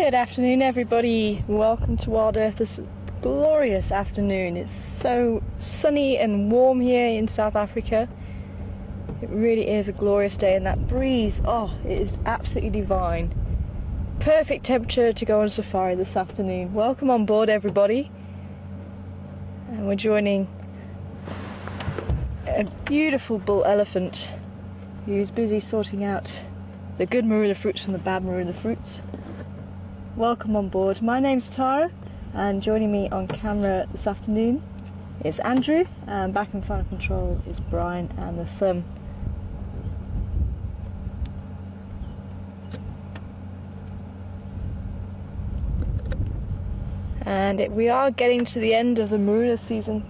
Good afternoon, everybody. Welcome to WildEarth this glorious afternoon. It's so sunny and warm here in South Africa. It really is a glorious day, and that breeze, oh, it is absolutely divine. Perfect temperature to go on safari this afternoon. Welcome on board, everybody. And we're joining a beautiful bull elephant who's busy sorting out the good marula fruits from the bad marula fruits. Welcome on board. My name's Tara, and joining me on camera this afternoon is Andrew, and back in final control is Brian and the thumb. And we are getting to the end of the marula season,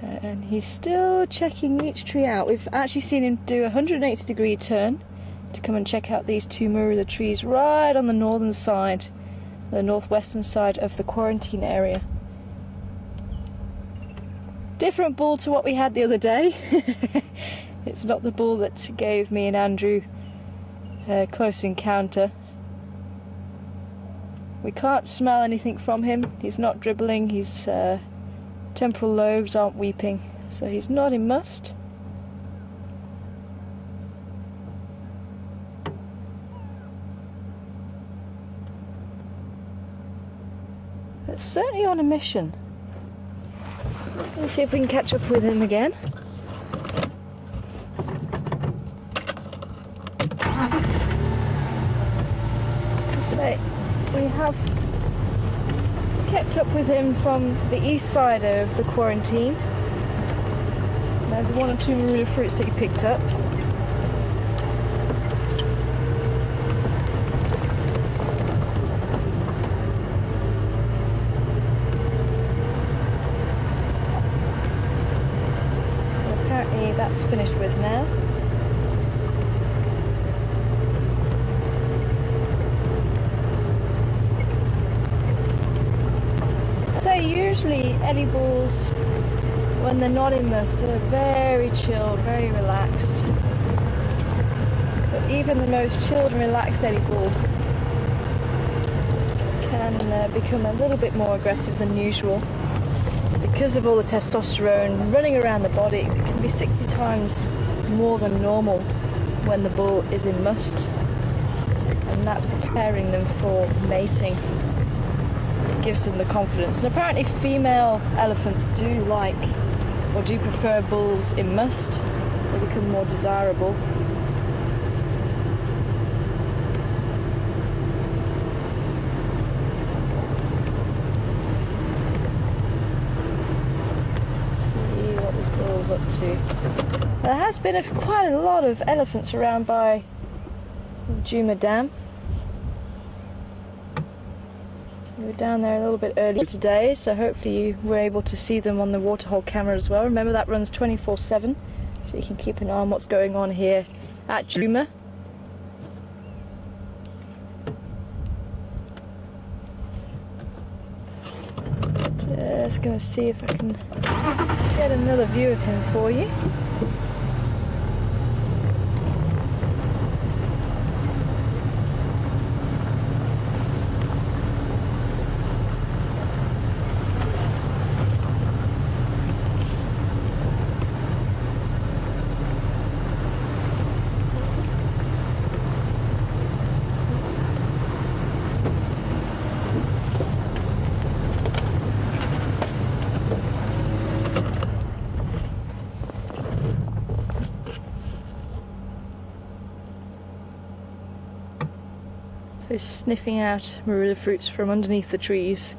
and he's still checking each tree out. We've actually seen him do a 180-degree turn to come and check out these two marula trees right on the northern side, the northwestern side of the quarantine area. Different bull to what we had the other day. It's not the bull that gave me and Andrew a close encounter. We can't smell anything from him. He's not dribbling, his temporal lobes aren't weeping, so he's not in must. But certainly on a mission. Just going to see if we can catch up with him again. So we have kept up with him from the east side of the quarantine. There's one or two marula fruits that he picked up. Apparently that's finished with now. So usually Ellie bulls, when they're not in must, are very chilled, very relaxed. But even the most chilled and relaxed Ellie bull can become a little bit more aggressive than usual. Because of all the testosterone running around the body, it can be 60 times more than normal when the bull is in must, and that's preparing them for mating. It gives them the confidence. And apparently female elephants do like or do prefer bulls in must. They become more desirable. Up to. There has been quite a lot of elephants around by Juma Dam. We were down there a little bit earlier today, so hopefully you were able to see them on the waterhole camera as well. Remember, that runs 24/7, so you can keep an eye on what's going on here at Juma. Just going to see if I can get another view of him for you. So he's sniffing out marula fruits from underneath the trees.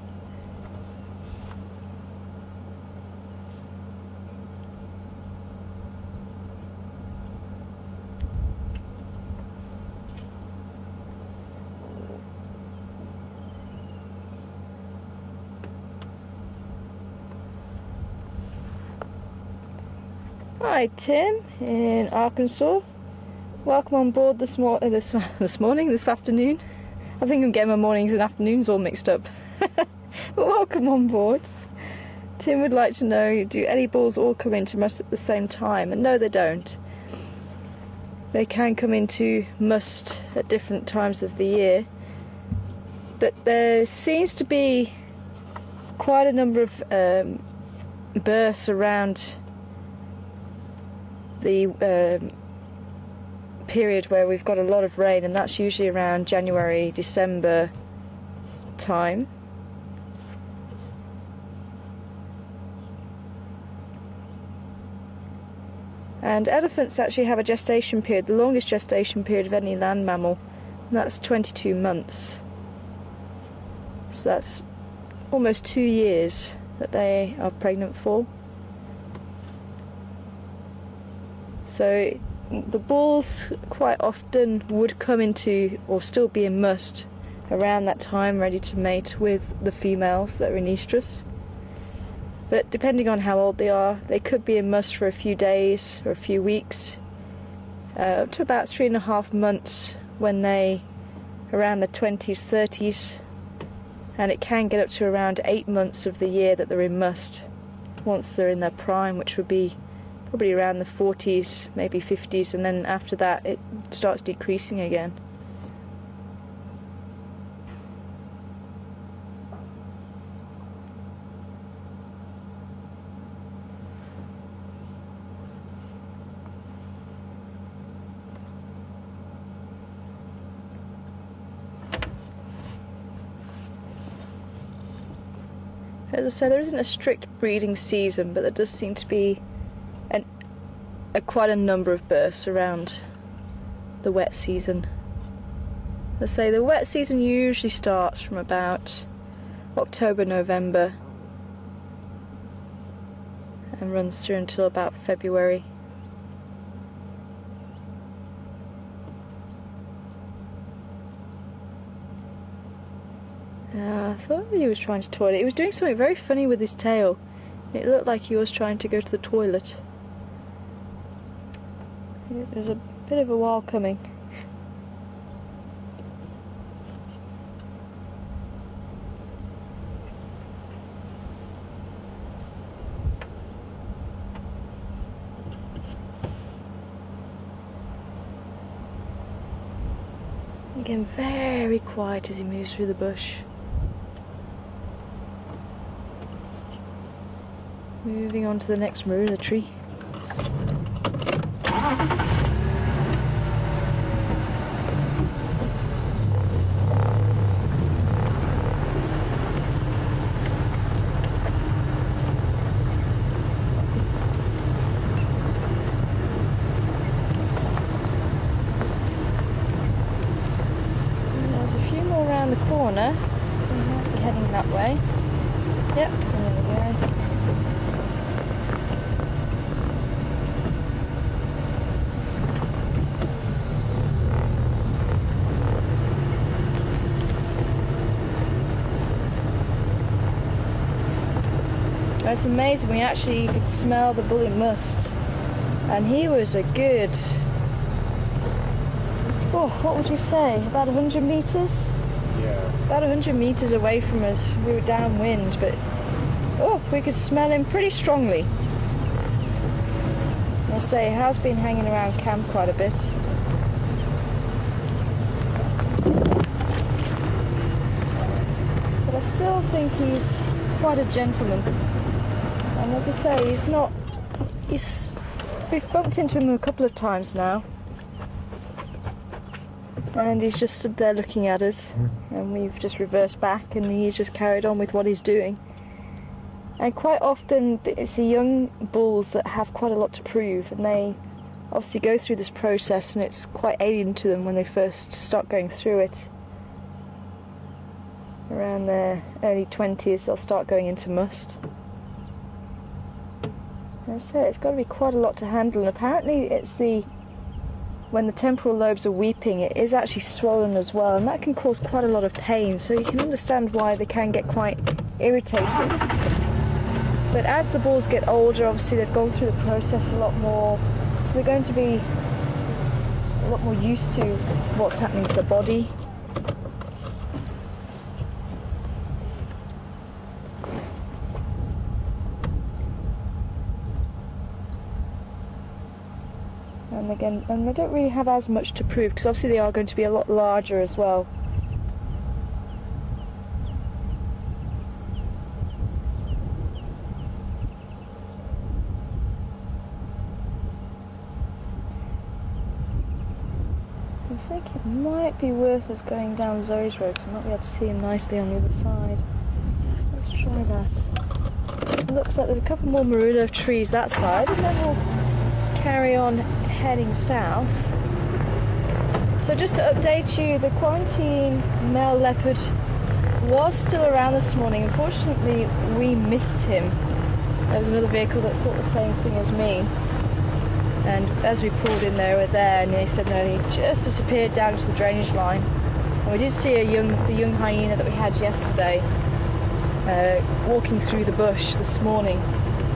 Hi Tim in Arkansas. Welcome on board this afternoon. I think I'm getting my mornings and afternoons all mixed up. But welcome on board. Tim would like to know, do Ellie bulls all come into must at the same time? And no, they don't. they can come into must at different times of the year, but there seems to be quite a number of bursts around the period where we've got a lot of rain, and that's usually around January, December time. And elephants actually have a gestation period, the longest gestation period of any land mammal, and that's 22 months. So that's almost 2 years that they are pregnant for. So the bulls quite often would come into, or still be in must, around that time, ready to mate with the females that are in estrus. But depending on how old they are, they could be in must for a few days or a few weeks, up to about 3.5 months when they around the 20s, 30s, and it can get up to around 8 months of the year that they're in must once they're in their prime, which would be probably around the 40s, maybe 50s, and then after that it starts decreasing again. As I said, there isn't a strict breeding season, but there does seem to be quite a number of births around the wet season. As I say, the wet season usually starts from about October, November, and runs through until about February. I thought he was trying to toilet. He was doing something very funny with his tail. It looked like he was trying to go to the toilet. There's a bit of a while coming. Again, very quiet as he moves through the bush. Moving on to the next marula tree. There's a few more around the corner, so we might be heading that way. Yep, there we go. It's amazing, we actually could smell the bull in must, and he was a good, what would you say, about 100 metres? Yeah. About 100 metres away from us. We were downwind, but we could smell him pretty strongly. I say, he has been hanging around camp quite a bit. But I still think he's quite a gentleman. And as I say, we've bumped into him a couple of times now, and he's just stood there looking at us, and we've just reversed back and he's just carried on with what he's doing. And quite often it's the young bulls that have quite a lot to prove, and they obviously go through this process, and it's quite alien to them when they first start going through it. Around their early 20s they'll start going into must. So it's got to be quite a lot to handle, and apparently it's when the temporal lobes are weeping, it is actually swollen as well, and that can cause quite a lot of pain, so you can understand why they can get quite irritated. But as the bulls get older, obviously they've gone through the process a lot more, so they're going to be a lot more used to what's happening to the body. And again, and they don't really have as much to prove, because obviously they are going to be a lot larger as well. I think it might be worth us going down Zoe's road, because I might be able to see him nicely on the other side. Let's try that. It looks like there's a couple more WildEarth trees that side, and then we'll carry on heading south. So just to update you, the quarantine male leopard was still around this morning. Unfortunately, we missed him. There was another vehicle that thought the same thing as me. And as we pulled in, they were there, and they said no, he just disappeared down to the drainage line. And we did see the young hyena that we had yesterday walking through the bush this morning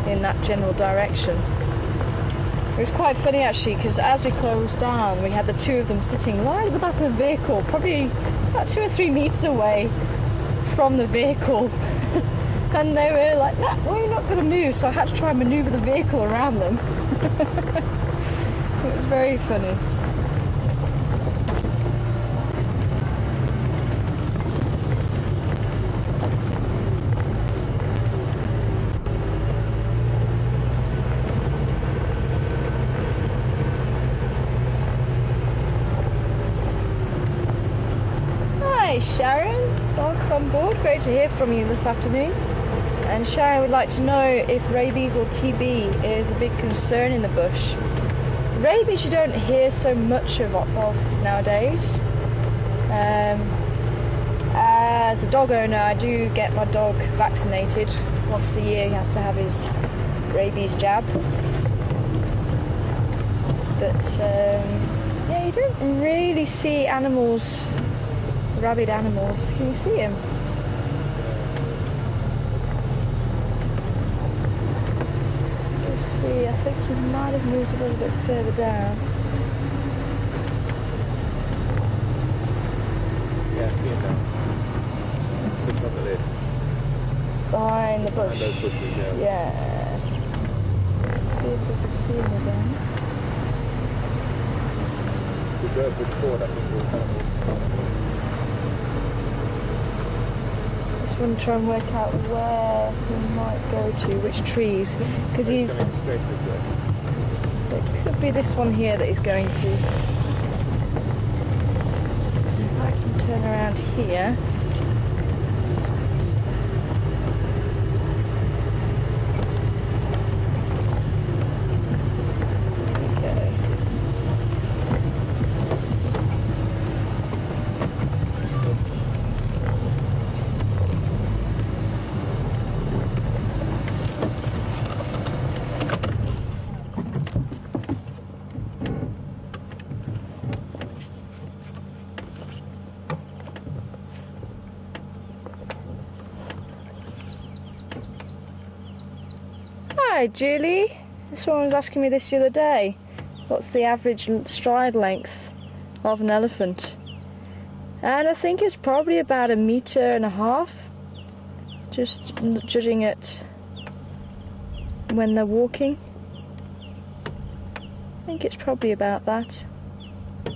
in that general direction. It was quite funny actually, because as we closed down, we had the two of them sitting right at the back of the vehicle, probably about 2 or 3 meters away from the vehicle. And they were like, nah, we're not going to move, so I had to try and manoeuvre the vehicle around them. It was very funny. Hi Sharon, welcome on board. Great to hear from you this afternoon. And Sharon would like to know if rabies or TB is a big concern in the bush. Rabies you don't hear so much of nowadays. As a dog owner, I do get my dog vaccinated. Once a year he has to have his rabies jab. But yeah, you don't really see animals, rabid animals. Can you see him? I think he might have moved a little bit further down. Yeah, I see him now. Just on the left. Behind the bush. Behind those bushes, yeah. Yeah. Let's see if we can see him again. We go a bit forward, I think we'll kind of... Just want to try and work out where he might go to, which trees, because he's... coming straight this way. So it could be this one here that he's going to. If I can turn around here. Hi Julie, someone was asking me this the other day. What's the average stride length of an elephant? And I think it's probably about 1.5 meters, just judging it when they're walking. I think it's probably about that. But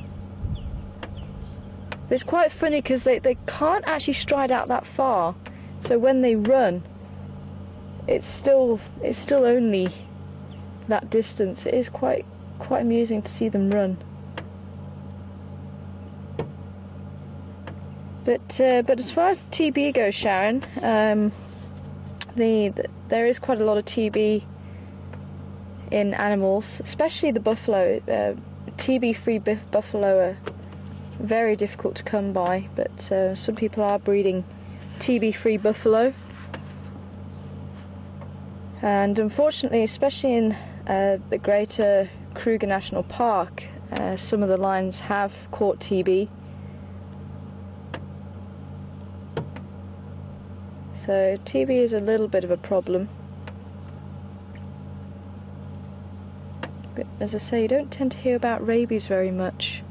it's quite funny because they can't actually stride out that far, so when they run, it's still only that distance. It is quite amusing to see them run. But as far as the TB goes, Sharon, there is quite a lot of TB in animals, especially the buffalo. TB-free buffalo are very difficult to come by, but some people are breeding TB-free buffalo. And unfortunately, especially in the greater Kruger National Park, some of the lions have caught TB. So TB is a little bit of a problem. But as I say, you don't tend to hear about rabies very much.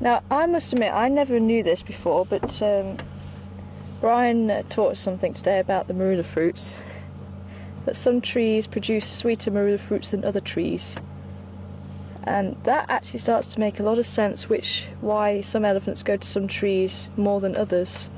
Now, I must admit, I never knew this before, but Brian taught us something today about the marula fruits. That some trees produce sweeter marula fruits than other trees. And that actually starts to make a lot of sense, why some elephants go to some trees more than others.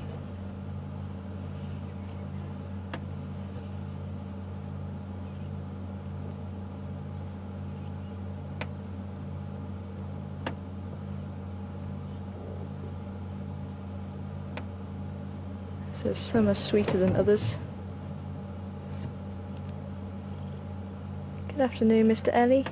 So some are sweeter than others. Good afternoon, Mr. Ellie.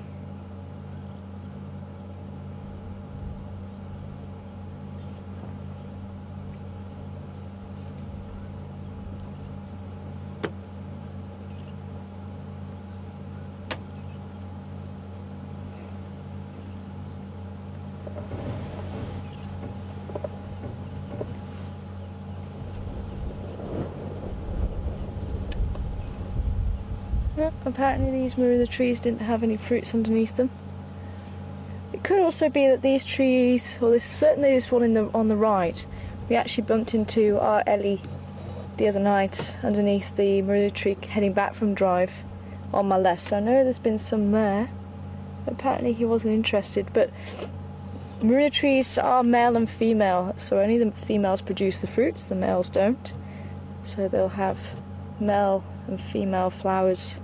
Well, apparently these marula trees didn't have any fruits underneath them. It could also be that these trees, or certainly this one on the right, we actually bumped into our Ellie the other night underneath the marula tree heading back from drive on my left. So I know there's been some there. Apparently he wasn't interested, but marula trees are male and female, so only the females produce the fruits, the males don't. So they'll have male and female flowers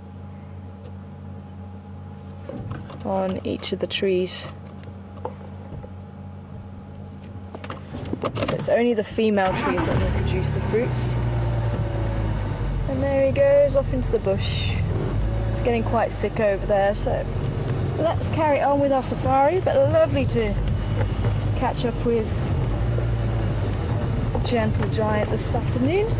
on each of the trees. So it's only the female trees that will produce the fruits. And there he goes off into the bush. It's getting quite thick over there, so let's carry on with our safari. But lovely to catch up with Gentle Giant this afternoon.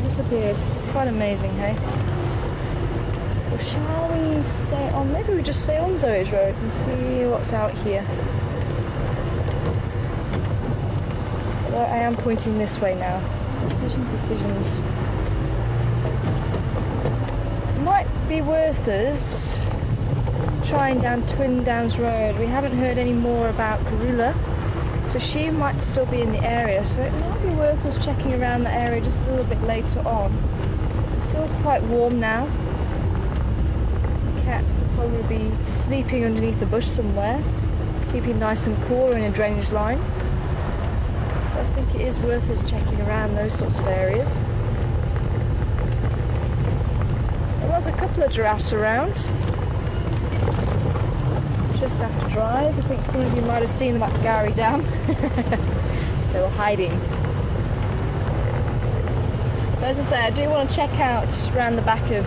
Disappeared. Quite amazing, hey? Well, shall we stay on? Maybe we just stay on Zoe's Road and see what's out here. Although I am pointing this way now. Decisions. Might be worth us trying down Twin Downs Road. We haven't heard any more about Gorilla, so she might still be in the area, so it might be worth us checking around the area just a little bit later on. It's still quite warm now. The cats will probably be sleeping underneath the bush somewhere, keeping nice and cool in a drainage line. So I think it is worth us checking around those sorts of areas. There was a couple of giraffes around just after drive. I think some of you might have seen them at Gary Dam. They were hiding. But as I say, I do want to check out around the back of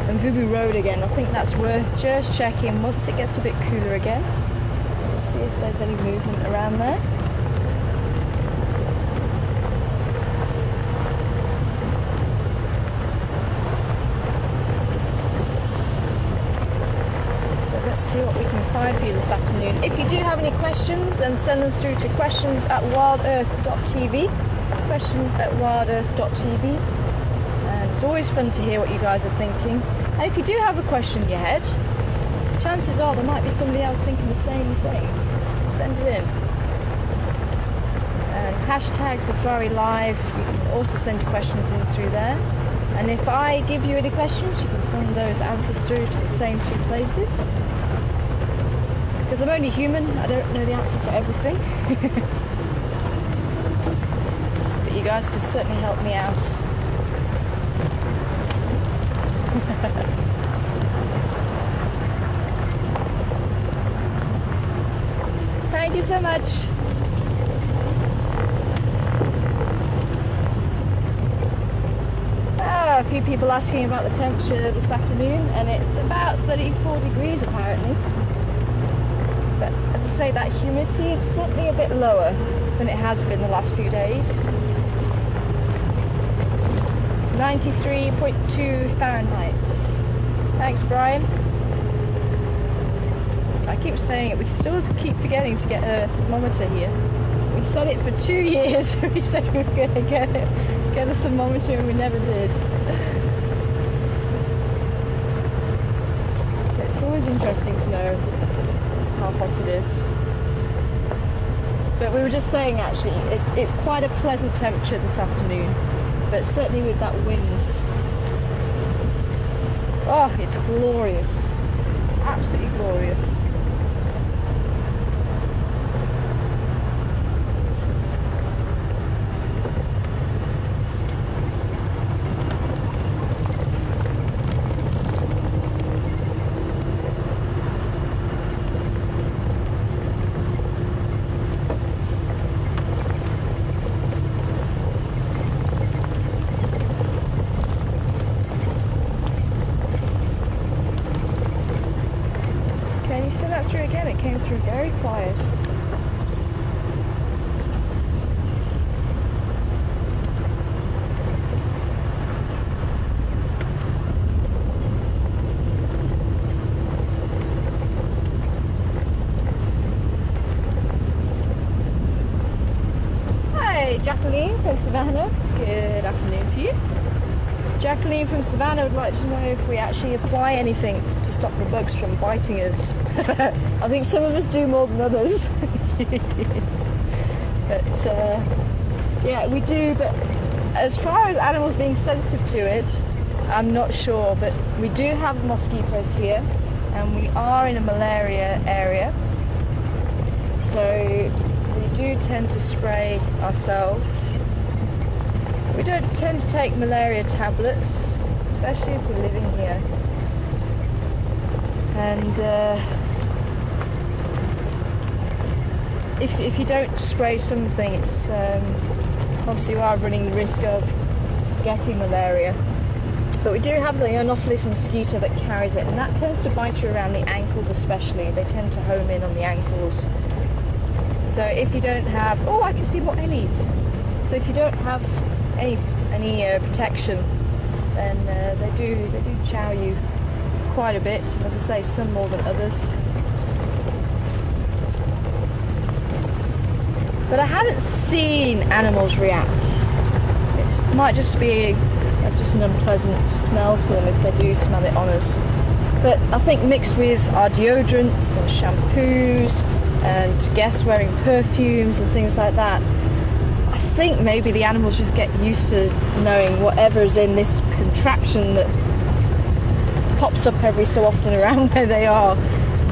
Mvubu Road again. I think that's worth just checking once it gets a bit cooler again. So we'll see if there's any movement around there. See what we can find for you this afternoon. If you do have any questions, then send them through to questions@wildearth.tv. questions@wildearth.tv. And it's always fun to hear what you guys are thinking. And if you do have a question in your head, chances are there might be somebody else thinking the same thing. Send it in. And hashtag Safari Live. You can also send your questions in through there. And if I give you any questions, you can send those answers through to the same two places. Because I'm only human, I don't know the answer to everything. But you guys can certainly help me out. Thank you so much. A few people asking about the temperature this afternoon, and it's about 34 degrees apparently. But as I say, that humidity is certainly a bit lower than it has been the last few days. 93.2 Fahrenheit. Thanks, Brian. I keep saying it, we still keep forgetting to get a thermometer here. We said it for 2 years. We said we were going to get a thermometer and we never did. It's always interesting to know how hot it is. But we were just saying actually, it's quite a pleasant temperature this afternoon. But certainly with that wind, oh, it's glorious. Absolutely glorious. Send that through again. It came through very quiet. Hi, Jacqueline from Savannah. Good afternoon to you. Jacqueline from Savannah would like to know if we actually apply anything to stop the bugs from biting us. I think some of us do more than others. But yeah, we do. But as far as animals being sensitive to it, I'm not sure. But we do have mosquitoes here, and we are in a malaria area. So we do tend to spray ourselves. We don't tend to take malaria tablets, especially if we're living here. And if you don't spray something, it's obviously you are running the risk of getting malaria. But we do have the Anopheles mosquito that carries it, and that tends to bite you around the ankles especially. They tend to home in on the ankles. So if you don't have, oh, I can see more Ellies. So if you don't have any protection, then they do chow you quite a bit, and as I say, some more than others. But I haven't seen animals react. It might just be just an unpleasant smell to them if they do smell it on us. But I think mixed with our deodorants and shampoos and guests wearing perfumes and things like that, I think maybe the animals just get used to knowing whatever's in this contraption that pops up every so often around where they are.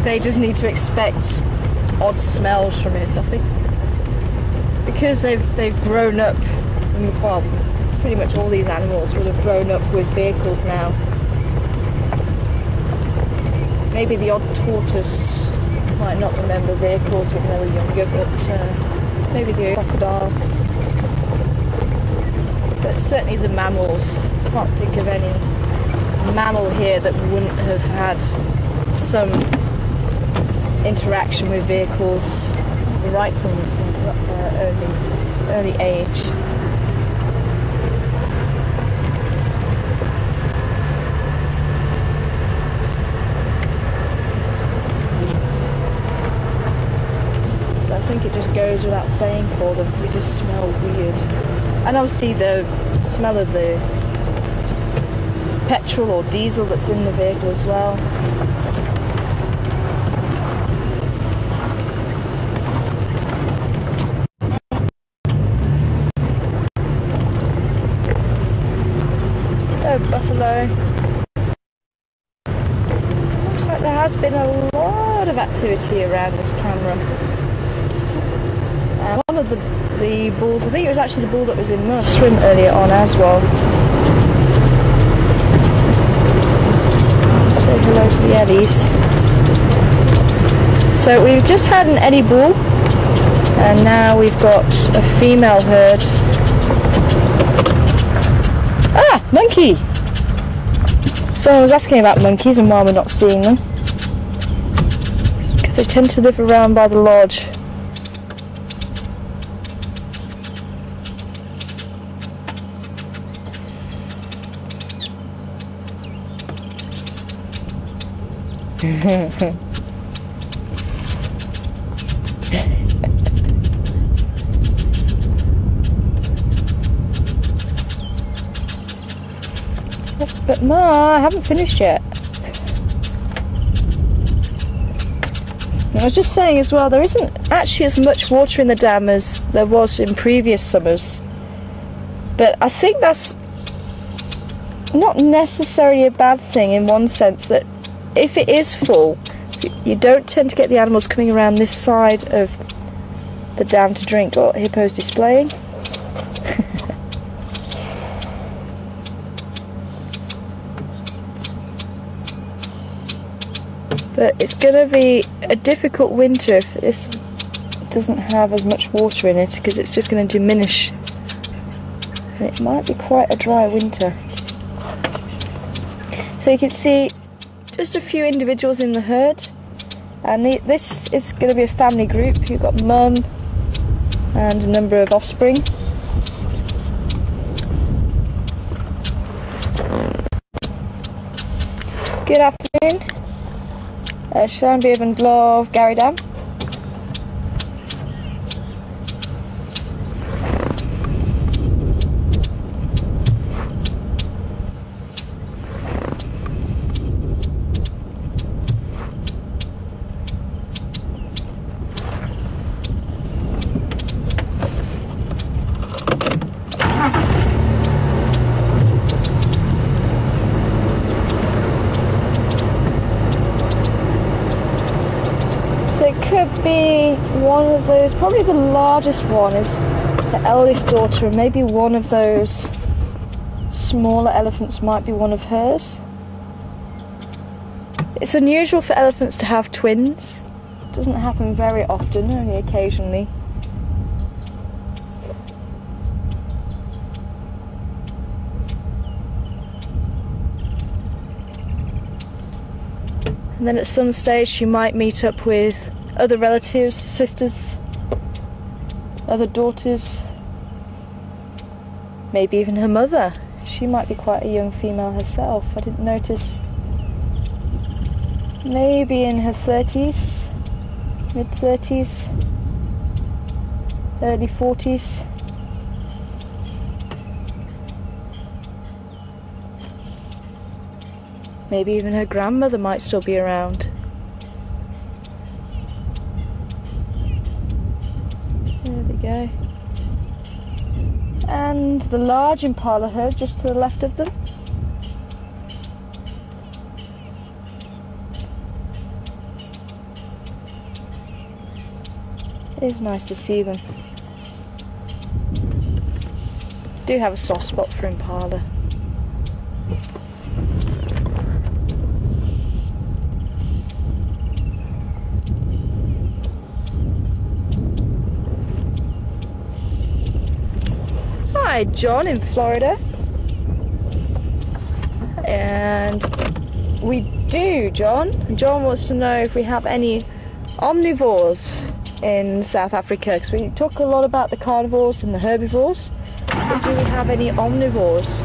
They just need to expect odd smells from it, I think. Because they've grown up, well, pretty much all these animals will have grown up with vehicles now. Maybe the odd tortoise might not remember vehicles when they were younger, but maybe the crocodile. But certainly the mammals, I can't think of any mammal here that wouldn't have had some interaction with vehicles right from early age. So I think it just goes without saying for them, we just smell weird. And obviously the smell of the petrol or diesel that's in the vehicle as well. Oh, buffalo. Looks like there has been a lot of activity around this camera. One of the bulls, I think it was actually the bull that was in must swim earlier on as well. Say hello to the Ellies. So we've just had an Ellie bull, and now we've got a female herd. Ah, monkey! Someone was asking about monkeys and why we're not seeing them. Because they tend to live around by the lodge. Yes, but Ma, I haven't finished yet. And I was just saying as well, there isn't actually as much water in the dam as there was in previous summers. But I think that's not necessarily a bad thing in one sense, that if it is full, you don't tend to get the animals coming around this side of the dam to drink. Oh, hippo's displaying. But it's going to be a difficult winter if this doesn't have as much water in it, because it's just going to diminish. And it might be quite a dry winter. So you can see just a few individuals in the herd, and this is going to be a family group. You've got mum and a number of offspring. Good afternoon. Schön wir haben Glove Gary Dam. Could be one of those, probably the largest one is the eldest daughter, and maybe one of those smaller elephants might be one of hers. It's unusual for elephants to have twins. It doesn't happen very often, only occasionally. And then at some stage she might meet up with other relatives, sisters, other daughters, maybe even her mother. She might be quite a young female herself. I didn't notice. Maybe in her 30s, mid-30s, early 40s. Maybe even her grandmother might still be around. There we go. And the large impala herd just to the left of them. It is nice to see them. Do have a soft spot for impala. Hi, John in Florida. And we do, John. John wants to know if we have any omnivores in South Africa, because we talk a lot about the carnivores and the herbivores, but do we have any omnivores?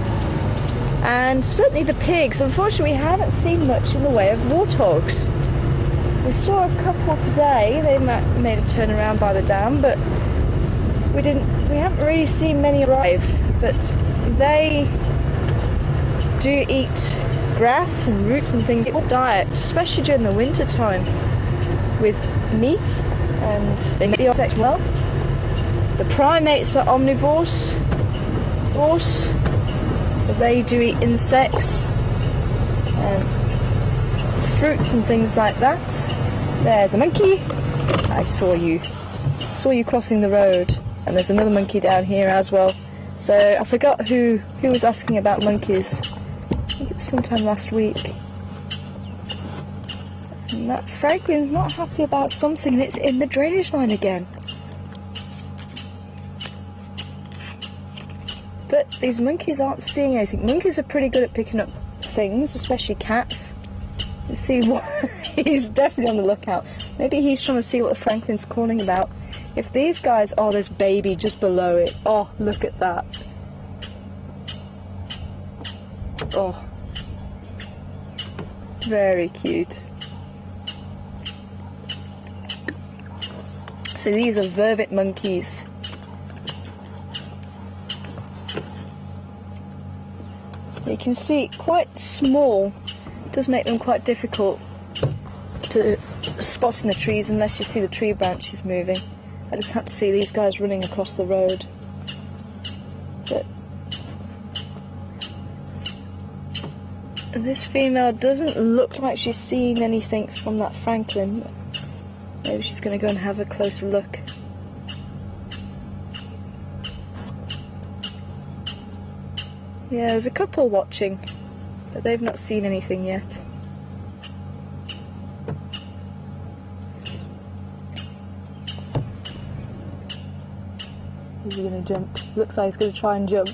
And certainly the pigs. Unfortunately, we haven't seen much in the way of warthogs. We saw a couple today. They made a turnaround by the dam, but we haven't really seen many arrive. But they do eat grass and roots and things. It's diet, especially during the winter time, with meat, and they make the insects well. The primates are omnivores, of course, so they do eat insects and fruits and things like that. There's a monkey. I saw you crossing the road. And there's another monkey down here as well. So I forgot who was asking about monkeys. I think it was sometime last week. And that Franklin's not happy about something, and it's in the drainage line again. But these monkeys aren't seeing anything. Monkeys are pretty good at picking up things, especially cats. Let's see what he's definitely on the lookout. Maybe he's trying to see what the Franklin's calling about. If these guys, oh, there's baby just below it. Oh, look at that. Oh, very cute. So these are vervet monkeys. You can see quite small. It does make them quite difficult to spot in the trees unless you see the tree branches moving. I just have to see these guys running across the road. But this female doesn't look like she's seen anything from that francolin. Maybe she's going to go and have a closer look. Yeah, there's a couple watching, but they've not seen anything yet. Is he going to jump? Looks like he's going to try and jump.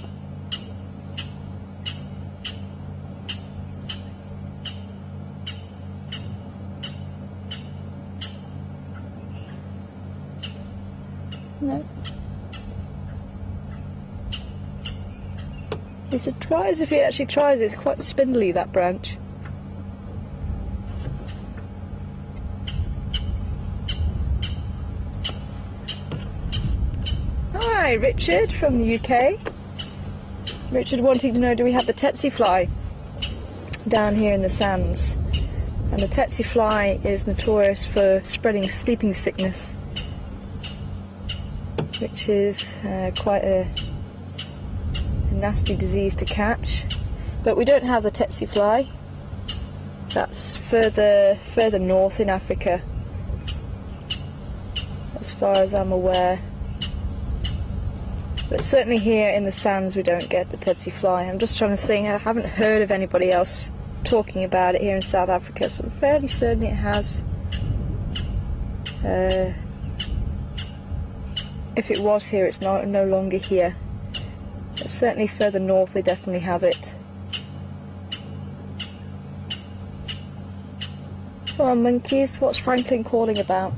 No. Be surprised if he actually tries it. It's quite spindly, that branch. Hi, Richard from the UK. Richard wanting to know, do we have the tsetse fly down here in the sands? And the tsetse fly is notorious for spreading sleeping sickness, which is quite a nasty disease to catch. But we don't have the tsetse fly. That's further north in Africa, as far as I'm aware. But certainly here in the sands we don't get the tsetse fly. I'm just trying to think, I haven't heard of anybody else talking about it here in South Africa, so I'm fairly certain it has. If it was here, it's no longer here. But certainly further north they definitely have it. Come on, monkeys, what's Franklin calling about?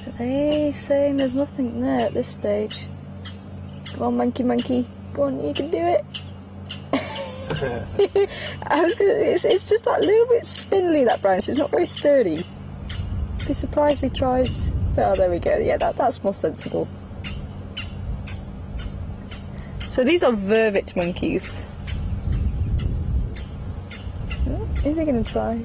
Are they saying there's nothing there at this stage? Come on, monkey, monkey, go on, you can do it. It's just that little bit spindly, that branch. It's not very sturdy. I'd be surprised if he tries. Oh, there we go. Yeah, that's more sensible. So these are vervet monkeys. Oh, is he going to try?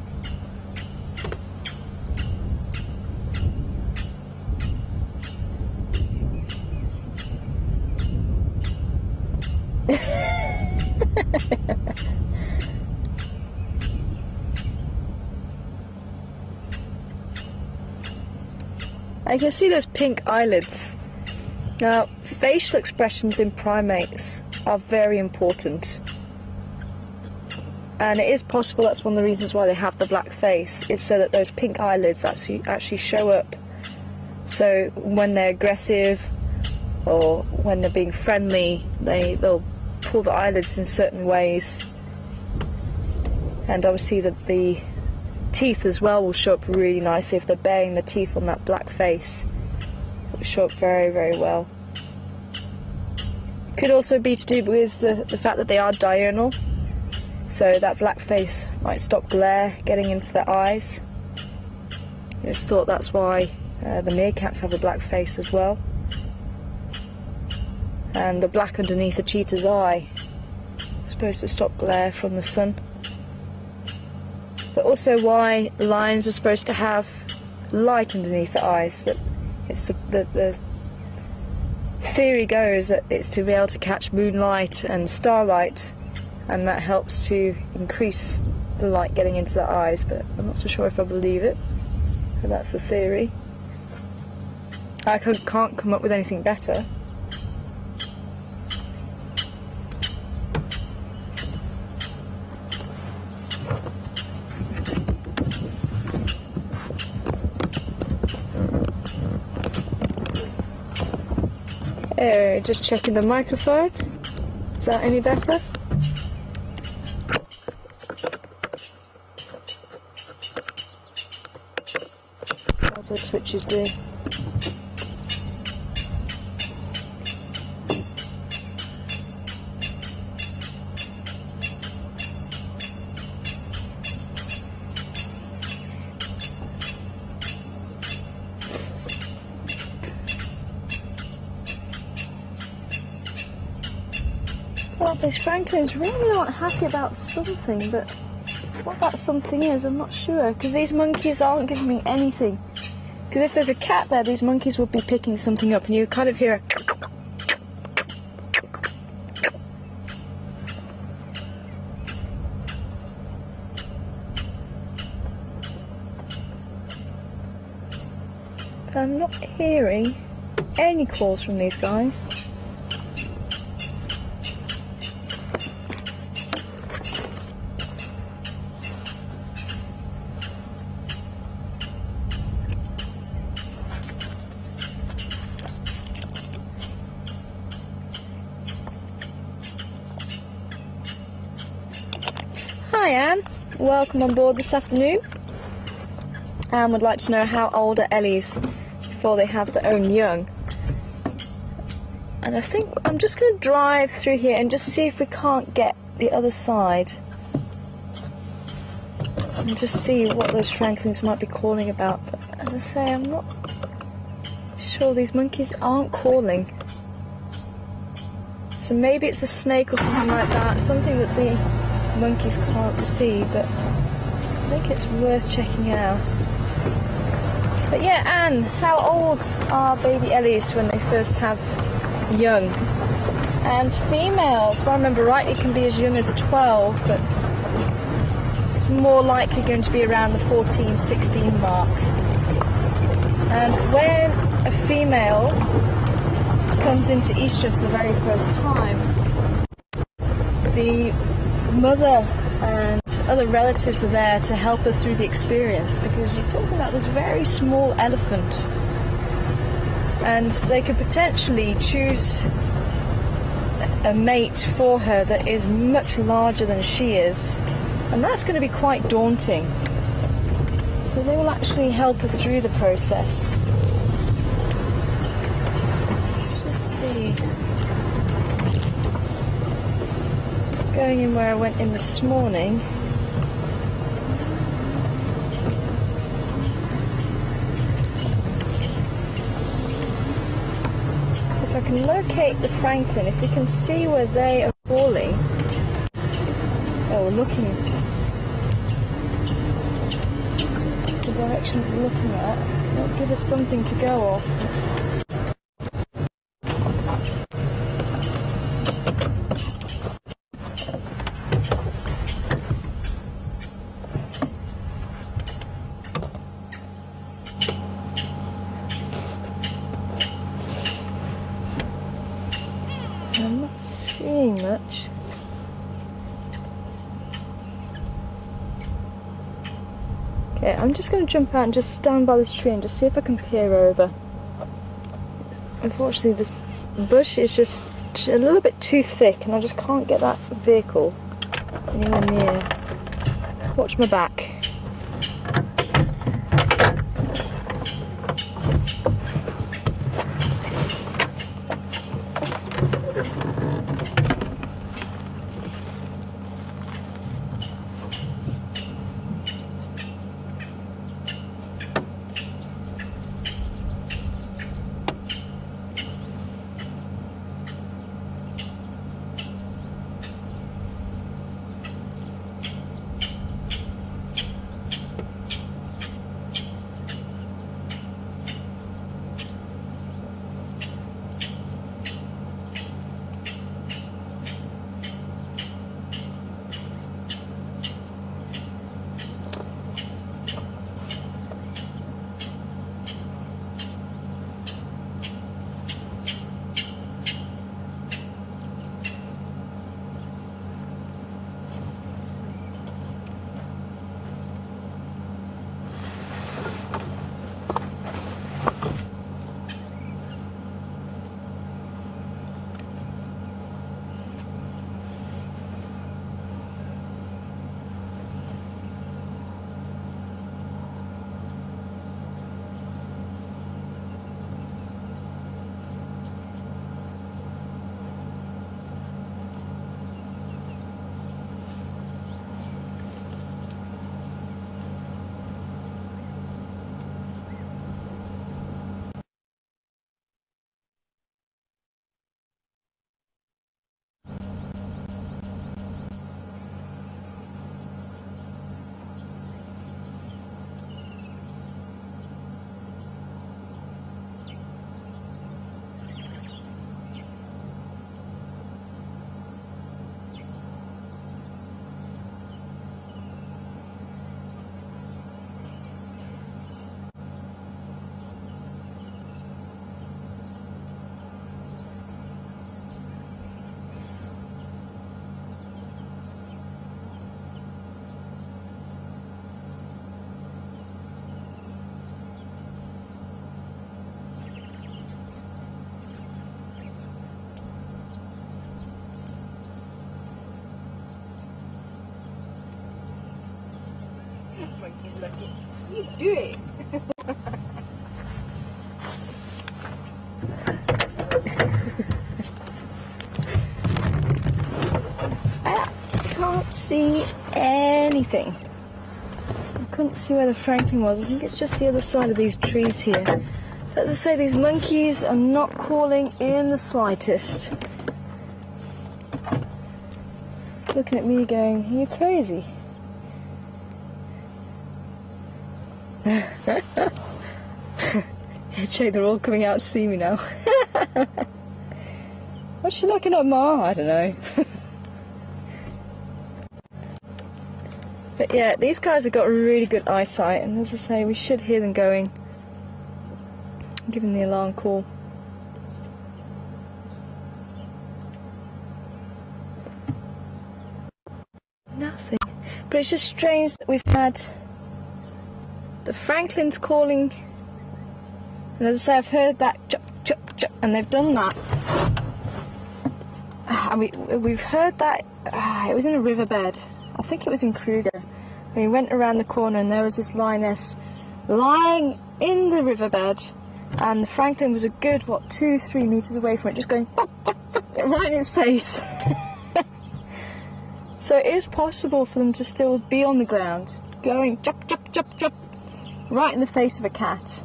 I can see those pink eyelids. Now, facial expressions in primates are very important, and it is possible that's one of the reasons why they have the black face, is so that those pink eyelids actually show up. So when they're aggressive or when they're being friendly, they'll pull the eyelids in certain ways, and obviously the teeth as well will show up really nicely. If they're baring the teeth on that black face, it will show up very, very well. Could also be to do with the fact that they are diurnal, so that black face might stop glare getting into their eyes. I just thought that's why the meerkats have a black face as well, and the black underneath the cheetah's eye is supposed to stop glare from the sun. But also why lions are supposed to have light underneath the eyes. That it's the theory goes that it's to be able to catch moonlight and starlight, and that helps to increase the light getting into the eyes. But I'm not so sure if I believe it. But that's the theory. I can't come up with anything better. Just checking the microphone. Is that any better? How's those switches doing? God, these francolins really aren't happy about something, but what that something is, I'm not sure, because these monkeys aren't giving me anything. Because if there's a cat there, these monkeys would be picking something up, and you kind of hear a... But I'm not hearing any calls from these guys. Hi Anne, welcome on board this afternoon. Anne would like to know how old are Ellies before they have their own young. And I think I'm just going to drive through here and just see if we can't get the other side. And just see what those francolins might be calling about. But as I say, I'm not sure, these monkeys aren't calling. So maybe it's a snake or something like that, something that the monkeys can't see, but I think it's worth checking out. But yeah, Anne, how old are baby Ellies when they first have young? And females, if I remember rightly, can be as young as 12, but it's more likely going to be around the 14, 16 mark. And when a female comes into estrus the very first time, the mother and other relatives are there to help her through the experience, because you're talking about this very small elephant, and they could potentially choose a mate for her that is much larger than she is, and that's going to be quite daunting. So they will actually help her through the process. Let's just see. Going in where I went in this morning. So if I can locate the francolin, if we can see where they are calling, or looking, the direction we're looking at, that'll give us something to go off. I'm not seeing much. Okay, I'm just going to jump out and just stand by this tree and just see if I can peer over. Unfortunately, this bush is just a little bit too thick, and I just can't get that vehicle anywhere near. Watch my back. You do it. I can't see anything. I couldn't see where the Franklin was. I think it's just the other side of these trees here. As I say, these monkeys are not calling in the slightest. Looking at me going, are you crazy? Jay, they're all coming out to see me now. What's she looking at, Ma? I don't know. But yeah, these guys have got really good eyesight, and as I say, we should hear them going, giving the alarm call. Nothing. But it's just strange that we've had the Franklins calling, and as I say, I've heard that chup, chup, chup, and they've done that. And we've heard that, it was in a riverbed. I think it was in Kruger. We went around the corner and there was this lioness lying in the riverbed, and the Franklin was a good, 2-3 meters away from it, just going pop, pop, pop, right in its face. So it is possible for them to still be on the ground, going chop, chop, chop, chop, right in the face of a cat.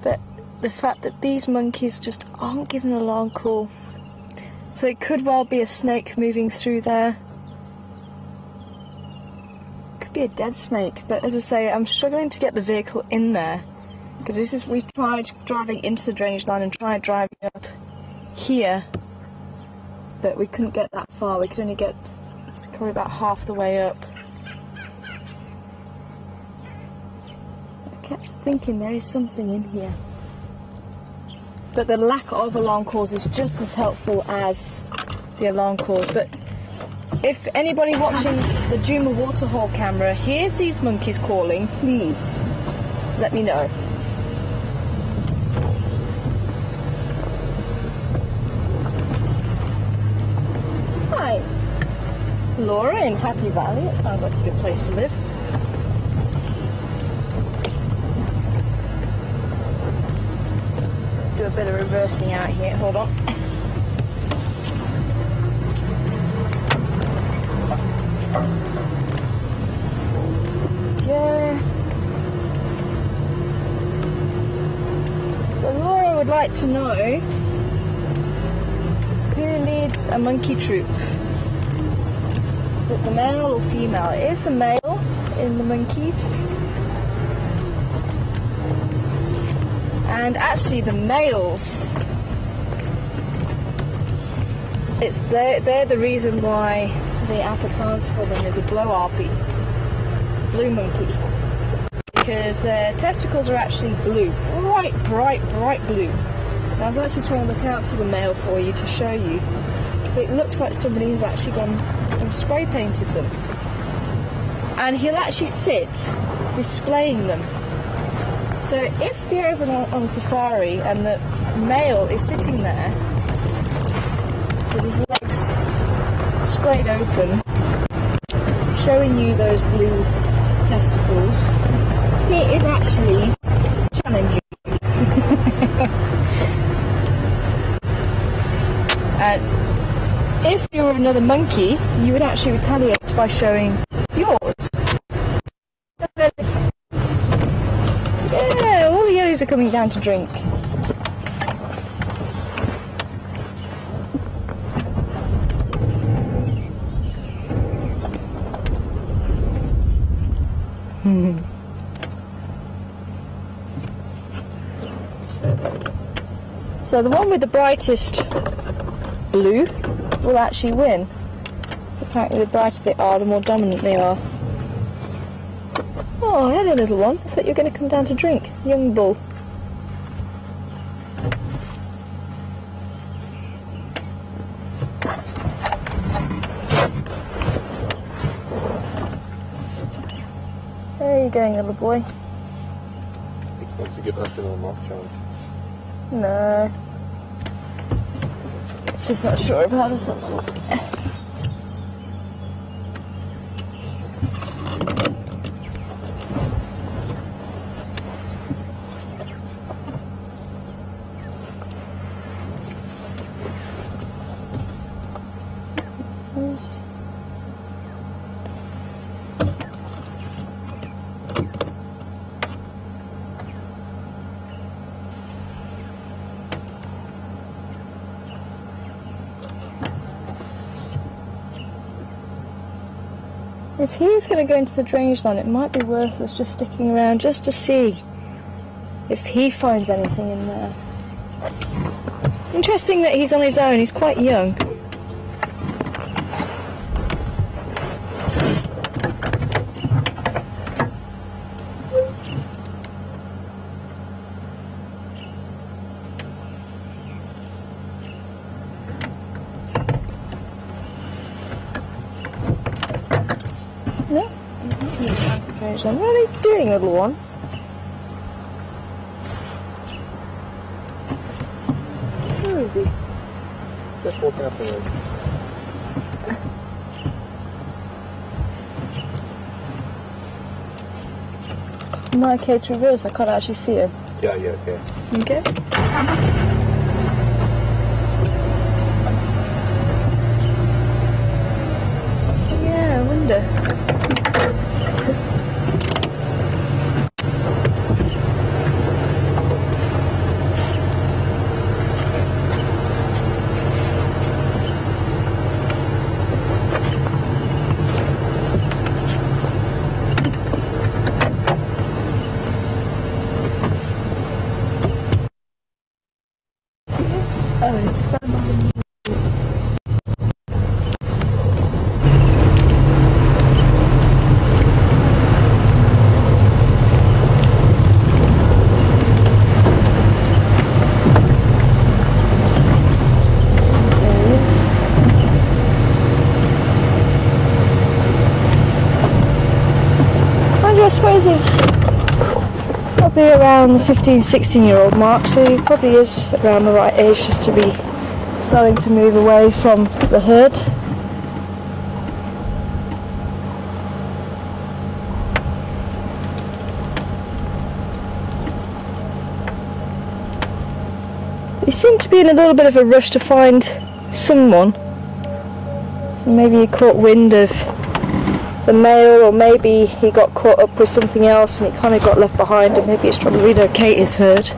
But the fact that these monkeys just aren't giving an alarm call, so it could well be a snake moving through there. Could be a dead snake, but as I say, I'm struggling to get the vehicle in there, because we tried driving into the drainage line and tried driving up here, but we couldn't get that far. We could only get probably about half the way up. I kept thinking there is something in here, but the lack of alarm calls is just as helpful as the alarm calls. But if anybody watching the Juma waterhole camera hears these monkeys calling, please let me know. Hi, Laura in Happy Valley. It sounds like a good place to live. Do a bit of reversing out here. Hold on. Yeah. So Laura would like to know who leads a monkey troop. Is it the male or female? It is the male in the monkeys. And actually the males, they're the reason why the Afrikaans for them is a blauwapie, blue monkey, because their testicles are actually blue, bright, bright, bright blue. And I was actually trying to look out for the male for you to show you, but it looks like somebody has actually gone and spray painted them. And he'll actually sit displaying them. So if you're over on safari and the male is sitting there with his legs sprayed open, showing you those blue testicles, he is actually challenging you. And if you were another monkey, you would actually retaliate by showing yours. Yeah, all the Ellies are coming down to drink. So the one with the brightest blue will actually win. So apparently the brighter they are, the more dominant they are. Oh, hello little one. I thought you were going to come down to drink. Young bull. Where are you going, little boy? Wants to give us a little mock challenge. No. She's not sure about us, that's all. If he's going to go into the drainage line, it might be worth us just sticking around just to see if he finds anything in there. Interesting that he's on his own, he's quite young. No, he's not going to pass the drainage line. What are they doing, little one? Where is he? Just walk out the road. Am I okay to reverse? I can't actually see him. Yeah, okay. Okay. Yeah, I wonder. Oh, it's just so much. I suppose he's probably around the 15-16-year-old mark, so he probably is around the right age just to be starting to move away from the herd. He seemed to be in a little bit of a rush to find someone, so maybe he caught wind of the male, or maybe he got caught up with something else and he kind of got left behind, and maybe he's trying to relocate his herd.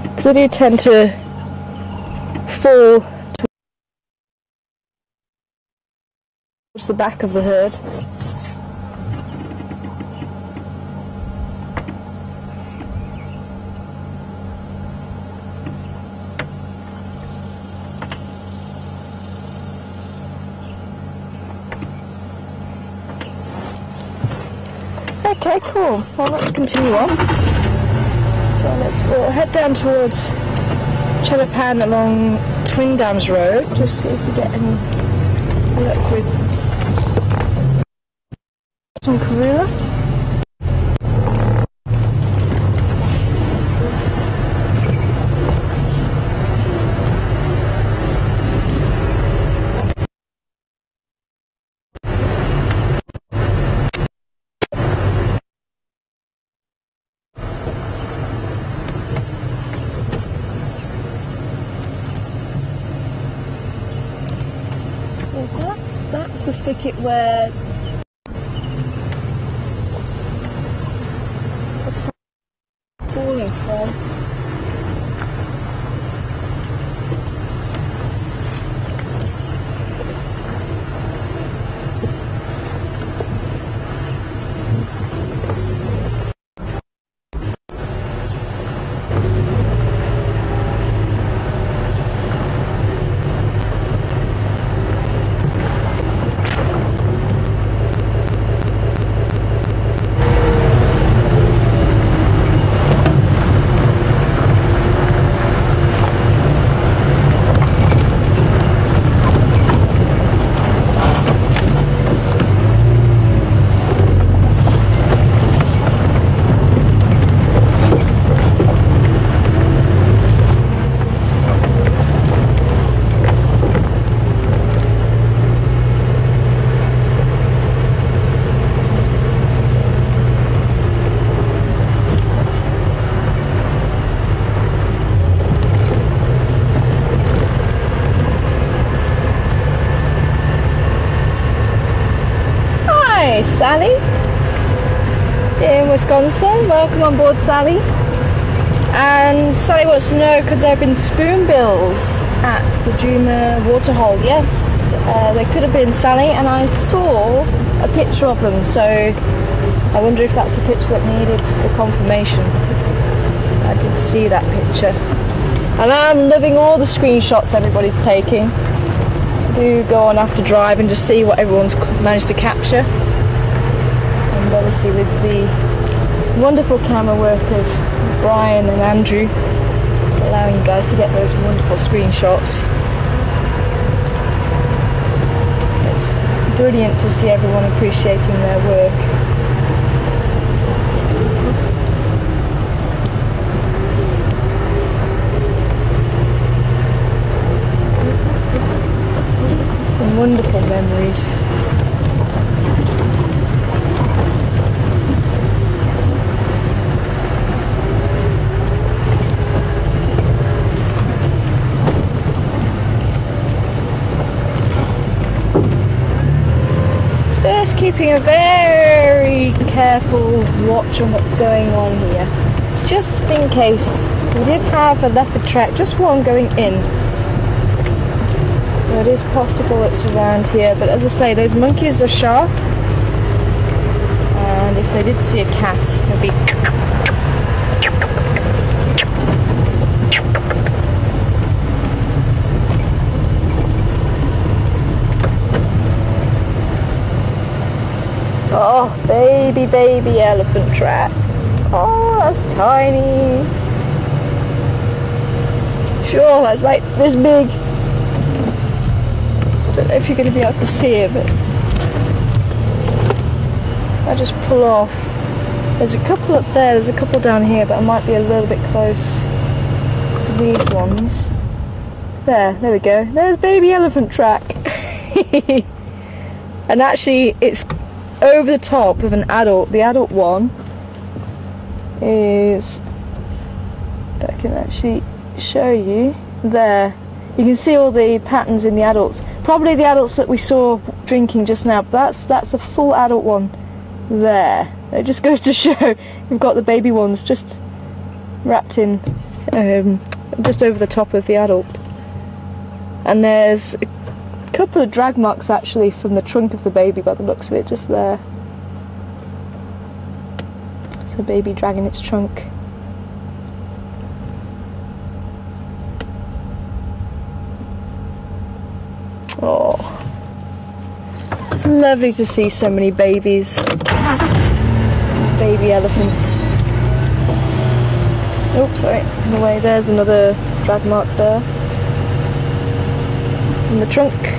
Because they do tend to fall towards the back of the herd. Okay, cool. Well, let's continue on. So we'll head down towards Chelapan along Twin Dams Road, just see if we get any luck with some Karula. That's the thicket where the falling from. Sally in Wisconsin. Welcome on board, Sally. And Sally wants to know, could there have been spoonbills at the Juma waterhole? Yes, there could have been, Sally, and I saw a picture of them, so I wonder if that's the picture that needed the confirmation. I did see that picture. And I'm loving all the screenshots everybody's taking. Do go on after drive and just see what everyone's managed to capture. And obviously with the wonderful camera work of Brian and Andrew, allowing you guys to get those wonderful screenshots. It's brilliant to see everyone appreciating their work. Some wonderful memories. Just keeping a very careful watch on what's going on here, just in case. We did have a leopard track, just one going in, so it is possible it's around here, but as I say, those monkeys are sharp, and if they did see a cat, it would be oh, baby elephant track. Oh, that's tiny. Sure, that's like this big. I don't know if you're going to be able to see it, but I just pull off. There's a couple up there, there's a couple down here, but I might be a little bit close to these ones. There we go. There's baby elephant track. And actually, it's over the top of an adult. The adult one is, I can actually show you there. You can see all the patterns in the adults. Probably the adults that we saw drinking just now, but that's a full adult one there. It just goes to show we've got the baby ones just wrapped in just over the top of the adult. And there's a couple of drag marks actually from the trunk of the baby by the looks of it, just there. It's a baby dragging its trunk. Oh, it's lovely to see so many babies, baby elephants. Oh, sorry, in the way, there's another drag mark there from the trunk.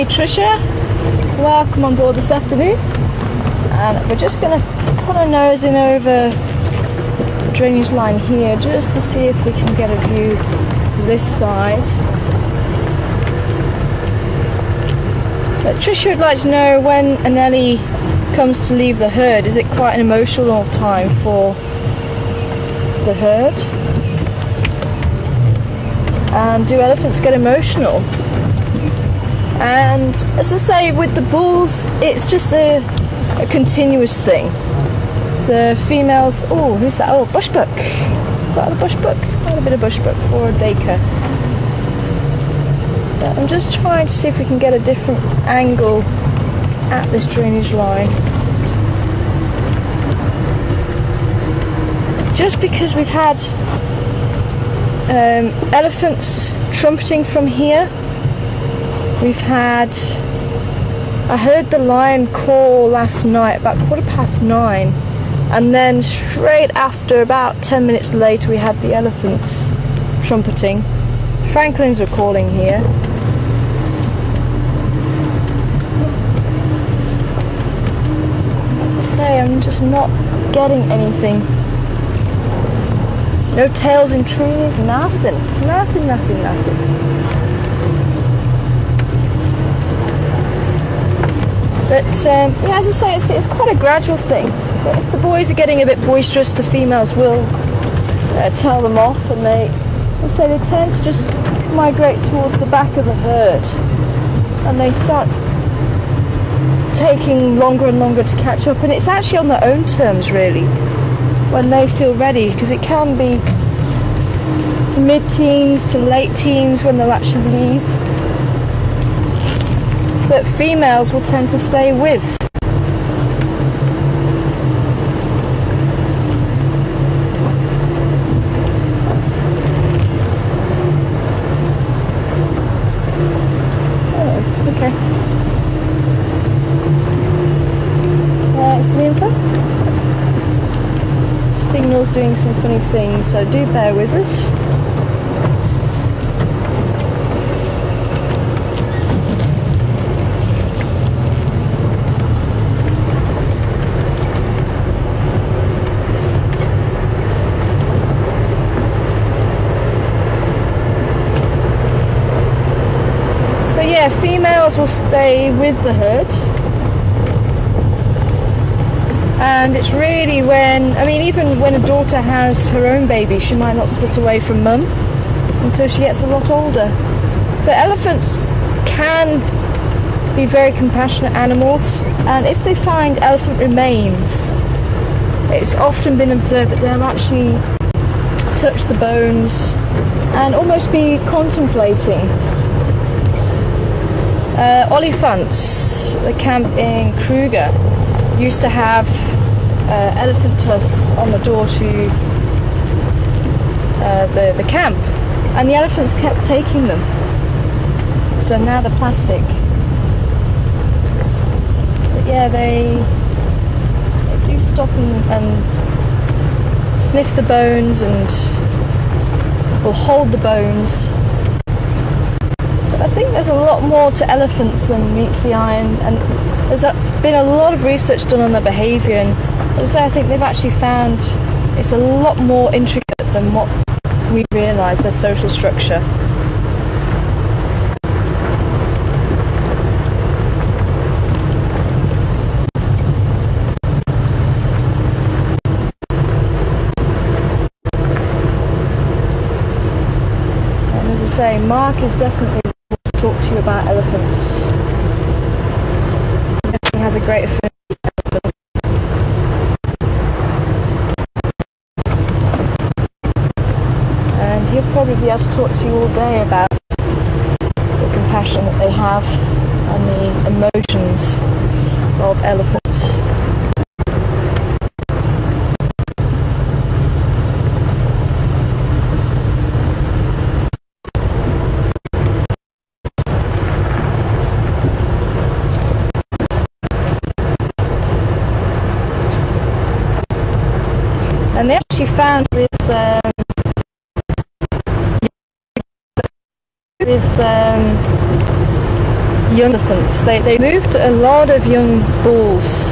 Tricia, welcome on board this afternoon, and we're just going to put our nose in over the drainage line here just to see if we can get a view this side. But Tricia would like to know, when an Ellie comes to leave the herd, is it quite an emotional time for the herd? And do elephants get emotional? And as I say, with the bulls, it's just a continuous thing. The females, oh, who's that? Oh, bushbuck. Is that a bushbuck? Quite a bit of bushbuck, or a daker. So I'm just trying to see if we can get a different angle at this drainage line. Just because we've had elephants trumpeting from here. We've had, I heard the lion call last night about 9:15, and then straight after, about 10 minutes later, we had the elephants trumpeting. Franklins were calling here. As I say, I'm just not getting anything No tails in trees, nothing. Nothing, nothing, nothing. But yeah, as I say, it's quite a gradual thing. But if the boys are getting a bit boisterous, the females will tell them off, and they tend to just migrate towards the back of the herd, and they start taking longer and longer to catch up, and it's actually on their own terms really when they feel ready, because it can be mid-teens to late teens when they'll actually leave, but females will tend to stay with. Signal's doing some funny things, so do bear with us. So yeah, females will stay with the herd. And it's really when, I mean, even when a daughter has her own baby, she might not split away from mum until she gets a lot older. But elephants can be very compassionate animals, and if they find elephant remains, it's often been observed that they'll actually touch the bones and almost be contemplating. Olifants, the camp in Kruger, used to have elephant tusks on the door to the camp, and the elephants kept taking them, so now they're plastic. But yeah, they do stop and sniff the bones and will hold the bones. So I think there's a lot more to elephants than meets the eye, and there's been a lot of research done on their behaviour, and as I say, I think they've actually found it's a lot more intricate than what we realise, their social structure. And as I say, Mark is definitely able to talk to you about elephants. He has a great affinity for elephants. And he'll probably be able to talk to you all day about the compassion that they have and the emotions of elephants. And they actually found with young elephants, they moved a lot of young bulls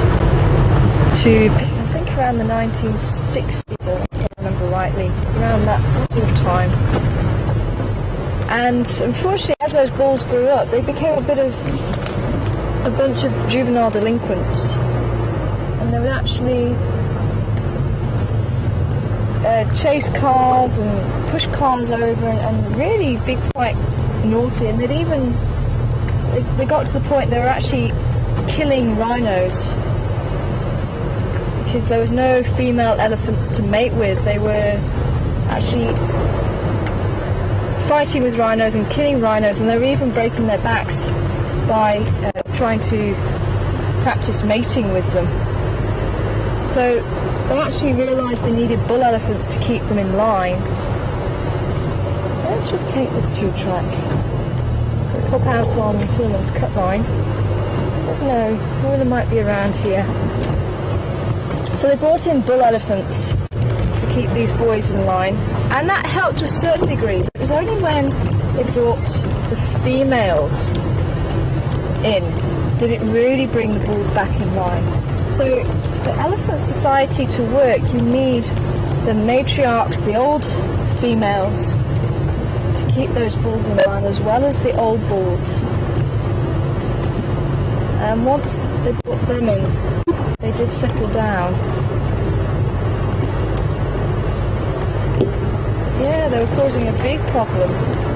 to, I think around the 1960s, if I remember rightly, around that sort of time. And unfortunately, as those bulls grew up, they became a bunch of juvenile delinquents, and they would actually chase cars and push cars over and really be quite naughty, and they got to the point they were actually killing rhinos because there was no female elephants to mate with. They were actually fighting with rhinos and killing rhinos, and they were even breaking their backs by trying to practice mating with them. So they actually realised they needed bull elephants to keep them in line. Let's just take this tube track. We'll pop out on Filman's cut line. No, Marilla might be around here. So they brought in bull elephants to keep these boys in line, and that helped to a certain degree. It was only when they brought the females in did it really bring the bulls back in line? So for elephant society to work, you need the matriarchs, the old females, to keep those bulls in line, as well as the old bulls. And once they put them in, they did settle down. Yeah, they were causing a big problem.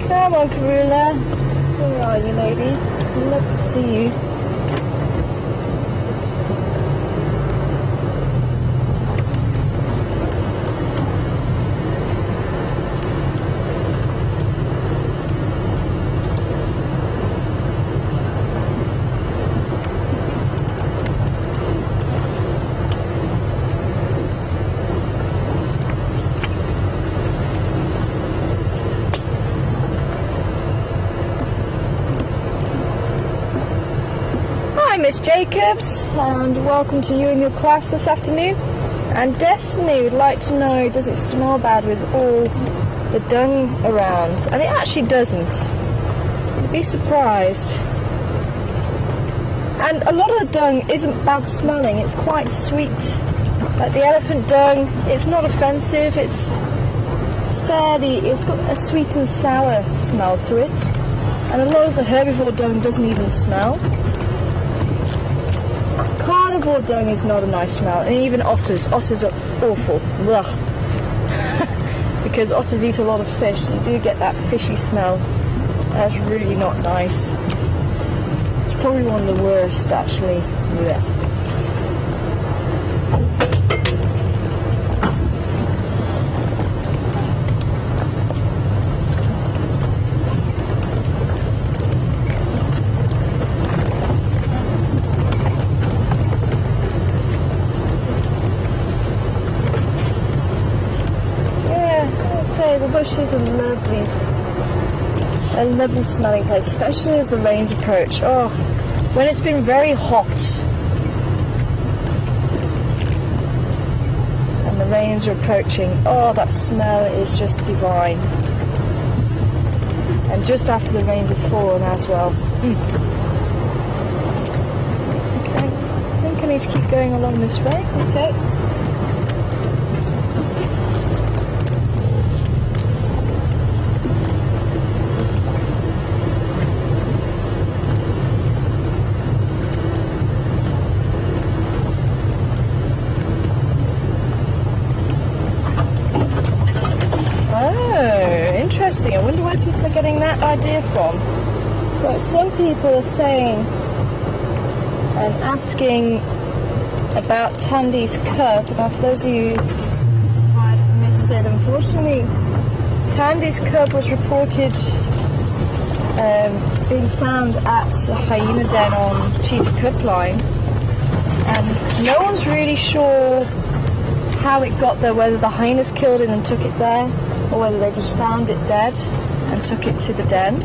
Come on, Karula. Where are you, lady? I'd love to see you. Miss Jacobs, and welcome to you and your class this afternoon. And Destiny would like to know, does it smell bad with all the dung around? And it actually doesn't. You'd be surprised. And a lot of the dung isn't bad smelling, it's quite sweet. Like the elephant dung, it's not offensive, it's got a sweet and sour smell to it. And a lot of the herbivore dung doesn't even smell. Carnivore dung is not a nice smell, and even otters are awful. Because otters eat a lot of fish, so you do get that fishy smell. That's really not nice. It's probably one of the worst, actually. Yeah. The bush is a lovely smelling place, especially as the rains approach. Oh, when it's been very hot and the rains are approaching, oh, that smell is just divine. And just after the rains have fallen as well. Okay, I think I need to keep going along this way. Okay. Interesting. I wonder where people are getting that idea from. So some people are saying and asking about Tandy's cub. Now for those of you who might have missed it, unfortunately Tandy's cub was reported being found at a hyena den on Cheetah Cut Line, and no one's really sure how it got there, whether the hyenas killed it and took it there, or whether they just found it dead and took it to the den.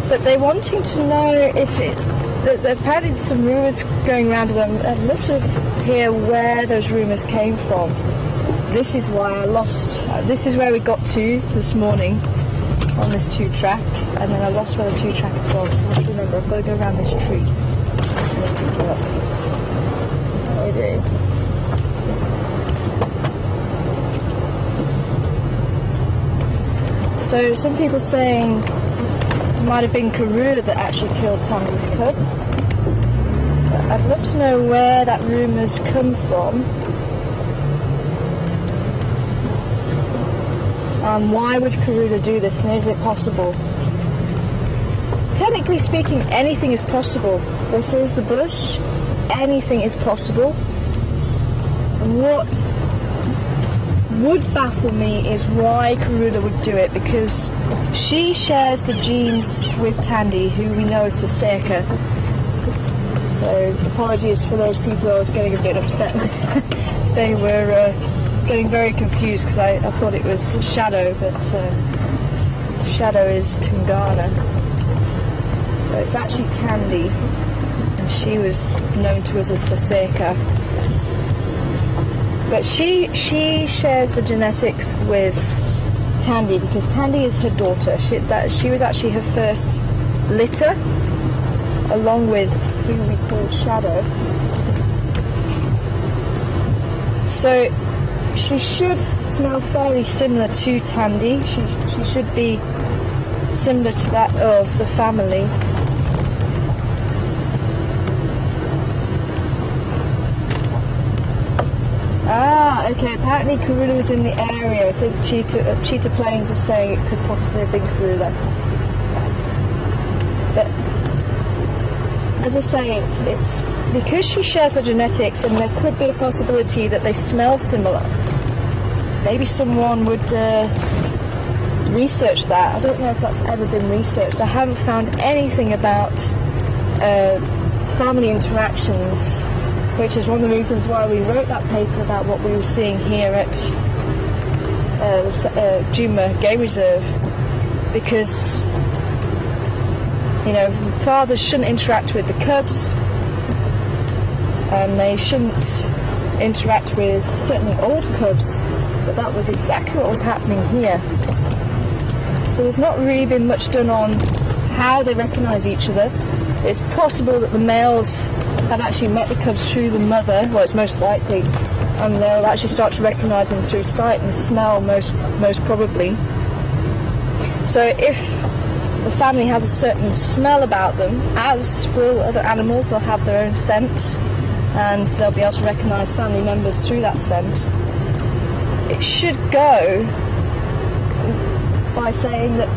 But they're wanting to know if apparently there's some rumours going around, and I'd love to hear where those rumours came from. This is why I lost, this is where we got to this morning on this 2-track, and then I lost where the 2-track had gone, so I have to remember I've got to go around this tree. Okay. So some people saying it might have been Karula that actually killed Tandy's cub. But I'd love to know where that rumour's come from. And why would Karula do this, and is it possible? Technically speaking, anything is possible. This is the bush. Anything is possible. would baffle me is why Karula would do it, because she shares the genes with Tandy, who we know as the Seeker. So apologies for those people who I was getting a bit upset with. They were getting very confused because I thought it was Shadow, but Shadow is Tungana. So it's actually Tandy, and she was known to us as the Seeker. But she shares the genetics with Tandy because Tandy is her daughter. She was actually her first litter, along with who we called Shadow. So she should smell fairly similar to Tandy. She should be similar to that of the family. Ah, okay, apparently Karula was in the area. I think Cheetah Plains is saying it could possibly have been Karula. But, as I say, it's because she shares the genetics, and there could be a possibility that they smell similar. Maybe someone would research that. I don't know if that's ever been researched. I haven't found anything about family interactions, which is one of the reasons why we wrote that paper about what we were seeing here at the Juma Game Reserve, because, you know, fathers shouldn't interact with the cubs, and they shouldn't interact with certainly old cubs, but that was exactly what was happening here. So there's not really been much done on how they recognise each other. It's possible that the males have actually met the cubs through the mother, well, it's most likely, and they'll actually start to recognise them through sight and smell, most probably. So if the family has a certain smell about them, as will other animals, they'll have their own scent, and they'll be able to recognise family members through that scent. It should go by saying that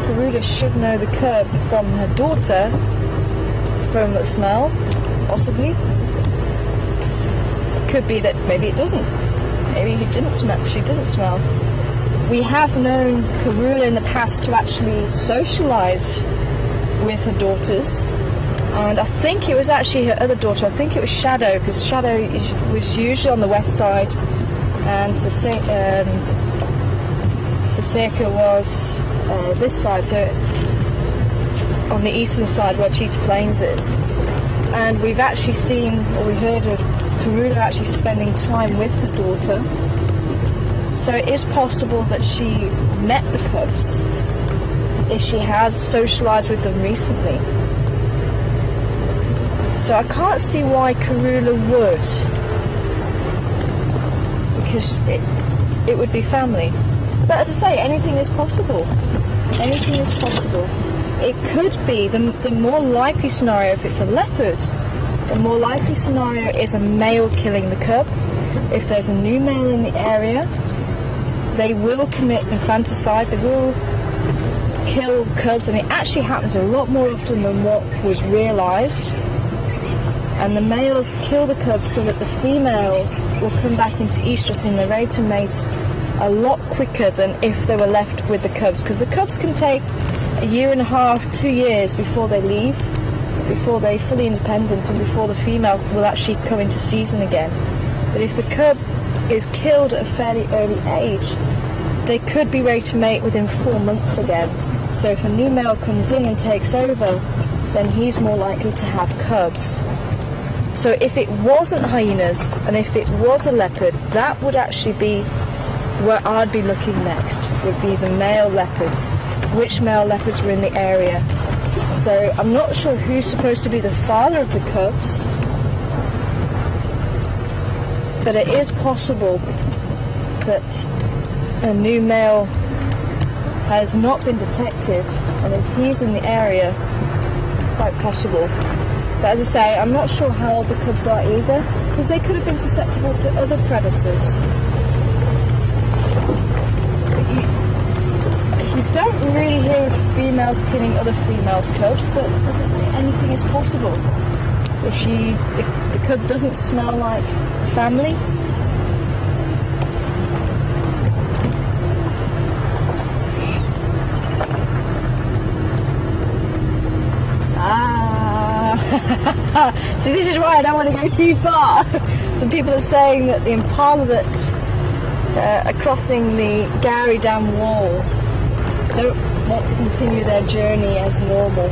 Karula should know the cub from her daughter from the smell, possibly. It could be that maybe it doesn't. Maybe she didn't smell. We have known Karula in the past to actually socialise with her daughters, and I think it was actually her other daughter. I think it was Shadow, because Shadow was usually on the west side, and Saseka was this side, so on the eastern side where Cheetah Plains is. And we've actually seen, or we heard of Karula actually spending time with her daughter. So it is possible that she's met the cubs if she has socialised with them recently. So I can't see why Karula would, because it would be family. But as I say, anything is possible. Anything is possible. It could be, the more likely scenario, if it's a leopard, the more likely scenario is a male killing the cub. If there's a new male in the area, they will commit infanticide, they will kill cubs, and it actually happens a lot more often than what was realised. And the males kill the cubs so that the females will come back into estrus and they're ready to mate a lot quicker than if they were left with the cubs, because the cubs can take a year and a half, 2 years before they leave, before they're fully independent, and before the female will actually come into season again. But if the cub is killed at a fairly early age, they could be ready to mate within 4 months again. So if a new male comes in and takes over, then he's more likely to have cubs. So if it wasn't hyenas, and if it was a leopard, that would actually be where I'd be looking next, would be the male leopards, which male leopards were in the area. So I'm not sure who's supposed to be the father of the cubs, but it is possible that a new male has not been detected, and if he's in the area, quite possible. But as I say, I'm not sure how old the cubs are either, because they could have been susceptible to other predators. You don't really hear of females killing other females' cubs, but as I say, anything is possible. If the cub doesn't smell like family, See, this is why I don't want to go too far. Some people are saying that the impala that are crossing the Gowrie Dam wall don't want to continue their journey as normal.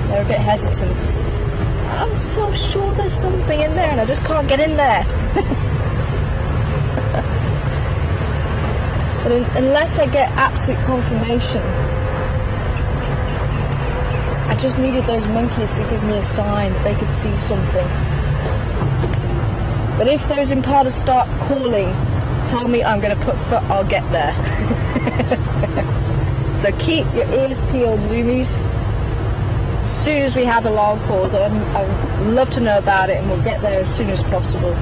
They're a bit hesitant. I'm so sure there's something in there and I just can't get in there. But unless I get absolute confirmation, I just needed those monkeys to give me a sign that they could see something. But if those impalas start calling, tell me I'm going to put foot, I'll get there. So keep your ears peeled, zoomies. As soon as we have alarm calls, I'd love to know about it and we'll get there as soon as possible.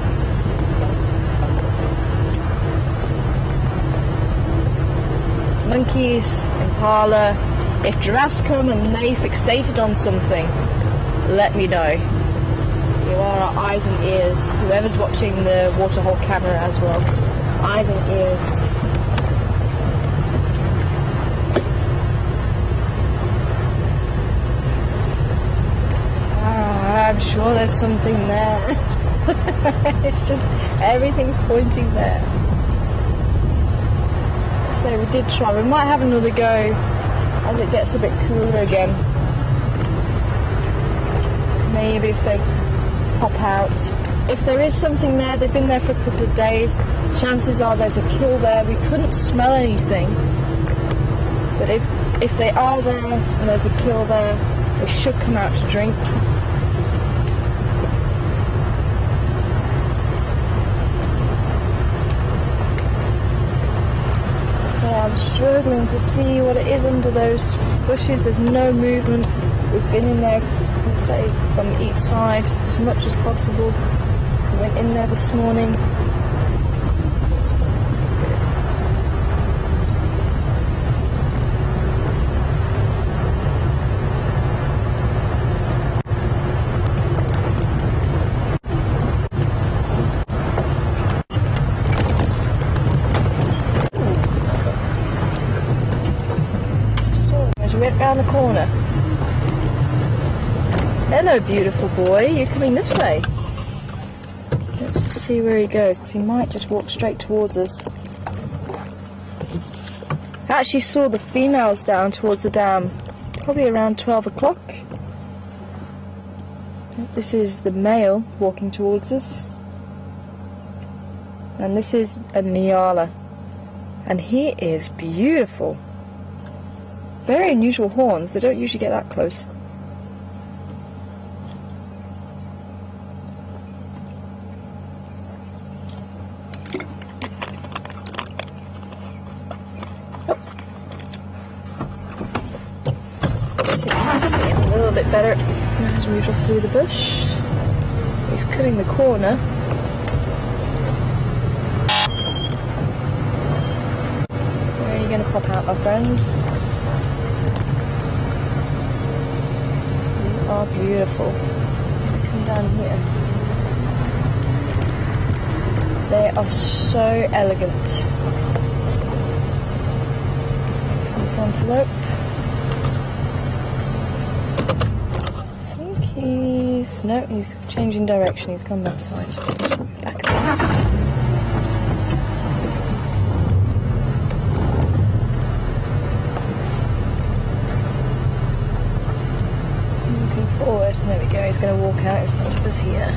Monkeys, impala, if giraffes come and they fixated on something, let me know. You are our eyes and ears, whoever's watching the waterhole camera as well. Eyes and ears. I'm sure there's something there. It's just everything's pointing there. So we did try. We might have another go as it gets a bit cooler again. Maybe if they pop out. If there is something there, they've been there for a couple of days. Chances are there's a kill there. We couldn't smell anything. But if they are there and there's a kill there, they should come out to drink. So I'm struggling to see what it is under those bushes. There's no movement. We've been in there, let's say, from each side as much as possible. We went in there this morning. Went round the corner. Hello, beautiful boy. You're coming this way. Let's just see where he goes, because he might just walk straight towards us. I actually saw the females down towards the dam, probably around 12 o'clock. This is the male walking towards us. And this is a nyala. And he is beautiful. Very unusual horns, they don't usually get that close. Oh. See him a little bit better. Now he's moved off through the bush. He's cutting the corner. Where are you going to pop out, my friend? Are beautiful. Come down here. They are so elegant. This antelope. I think he's changing direction. He's come that side. Back up. Forward. There we go, he's going to walk out in front of us here.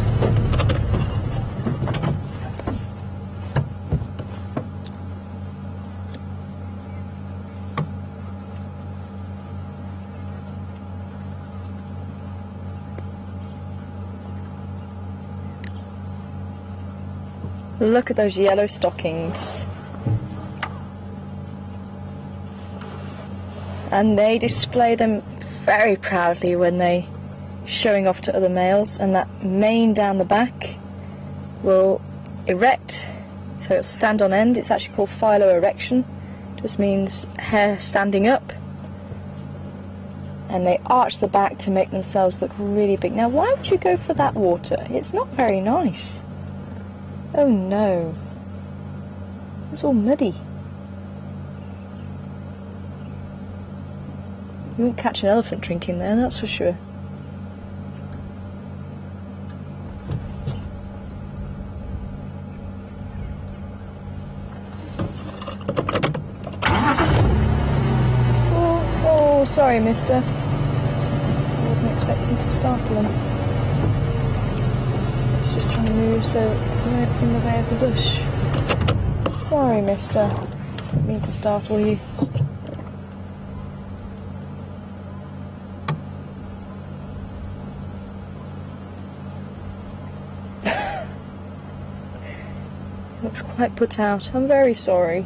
Look at those yellow stockings. And they display them very proudly when they showing off to other males, and that mane down the back will erect, so it'll stand on end. It's actually called philo-erection, just means hair standing up, and they arch the back to make themselves look really big. Now why would you go for that water? It's not very nice. Oh no, it's all muddy. You won't catch an elephant drinking there, that's for sure. Sorry, mister. I wasn't expecting to startle him. He's just trying to move so we're in the way of the bush. Sorry, mister. Didn't mean to startle you. Looks quite put out. I'm very sorry.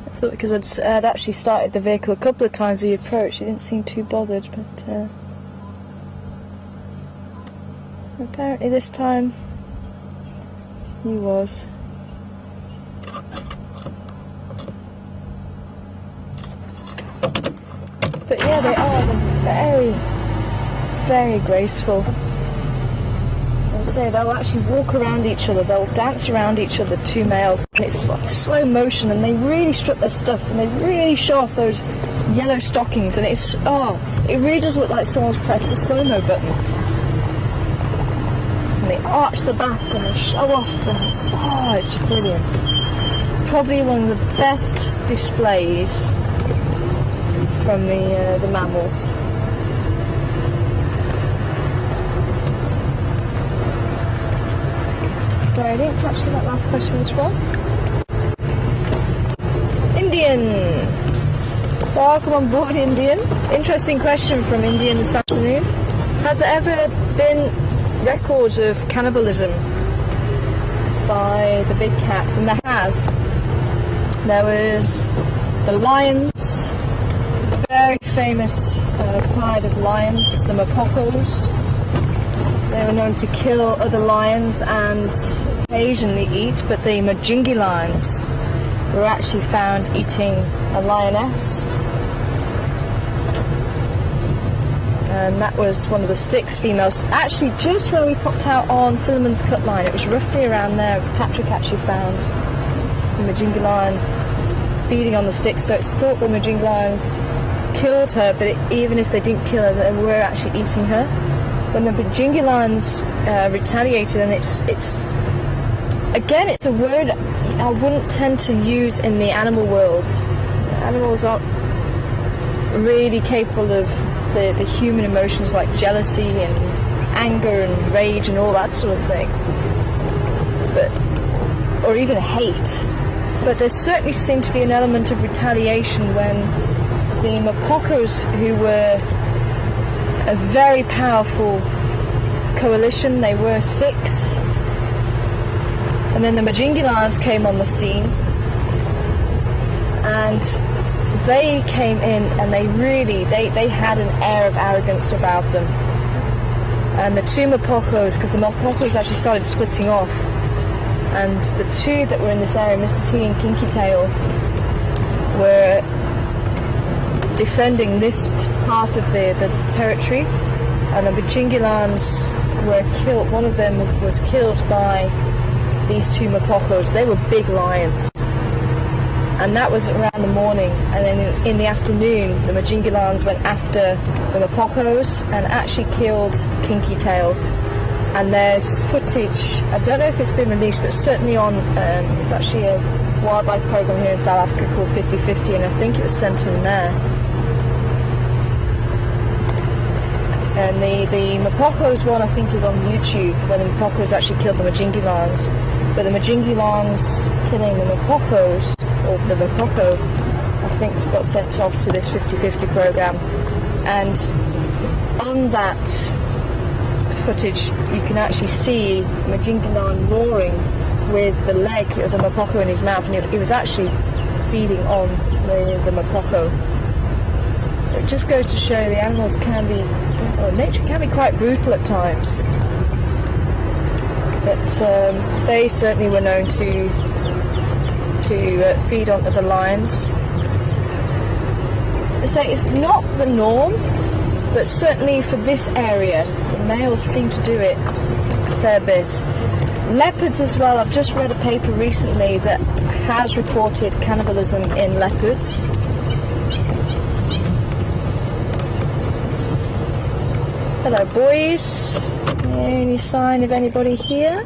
I thought because I'd actually started the vehicle a couple of times as he approached, he didn't seem too bothered, but apparently this time he was. But yeah, they are very, very graceful. They'll actually walk around each other, they'll dance around each other, two males, and it's like slow motion, and they really strut their stuff, and they really show off those yellow stockings, and it's, it really does look like someone's pressed the slow-mo button. And they arch the back, and they show off, and it's brilliant. Probably one of the best displays from the mammals. Sorry, I didn't catch where that last question was from. Indian! Welcome on board, Indian. Interesting question from Indian this afternoon. Has there ever been records of cannibalism by the big cats? And there has. There was the lions, very famous pride of lions, the mapocos. They were known to kill other lions and occasionally eat, but the Majingi lions were actually found eating a lioness. And that was one of the Styx females. Actually, just where we popped out on Philemon's cut line, it was roughly around there. Patrick actually found the Majingi lion feeding on the Styx, so it's thought the Majingi lions killed her, but even if they didn't kill her, they were actually eating her. When the Majingi lions retaliated, and it's again, it's a word I wouldn't tend to use in the animal world. Animals aren't really capable of the human emotions like jealousy and anger and rage and all that sort of thing, or even hate. But there certainly seemed to be an element of retaliation when the mapocos, who were a very powerful coalition, they were 6, and then the Majingi lions came on the scene, and they came in and they had an air of arrogance about them. And the two mapocos, because the mapocos actually started splitting off, and the two that were in this area, Mr. T and Kinky Tail, were defending this part of the territory, and the Majingi lions were killed. One of them was killed by these two mapocos. They were big lions, and that was around the morning. And then in the afternoon, the Majingi lions went after the mapocos and actually killed Kinky Tail. And there's footage, I don't know if it's been released, but certainly on, it's actually a wildlife program here in South Africa called 50/50, and I think it was sent in there. And the mapocos one, I think, is on YouTube, where the mapocos actually killed the Majingi lions. But the Majingi lions killing the mapocos, or the mapoco, I think got sent off to this 50/50 program. And on that footage, you can actually see Majingi lion roaring with the leg of the mapoco in his mouth, and he was actually feeding on the mapoco. It just goes to show the animals can be, or nature can be quite brutal at times. But they certainly were known to feed on the lions. I say it's not the norm, but certainly for this area, the males seem to do it a fair bit. Leopards as well. I've just read a paper recently that has reported cannibalism in leopards. Hello, boys. Any sign of anybody here?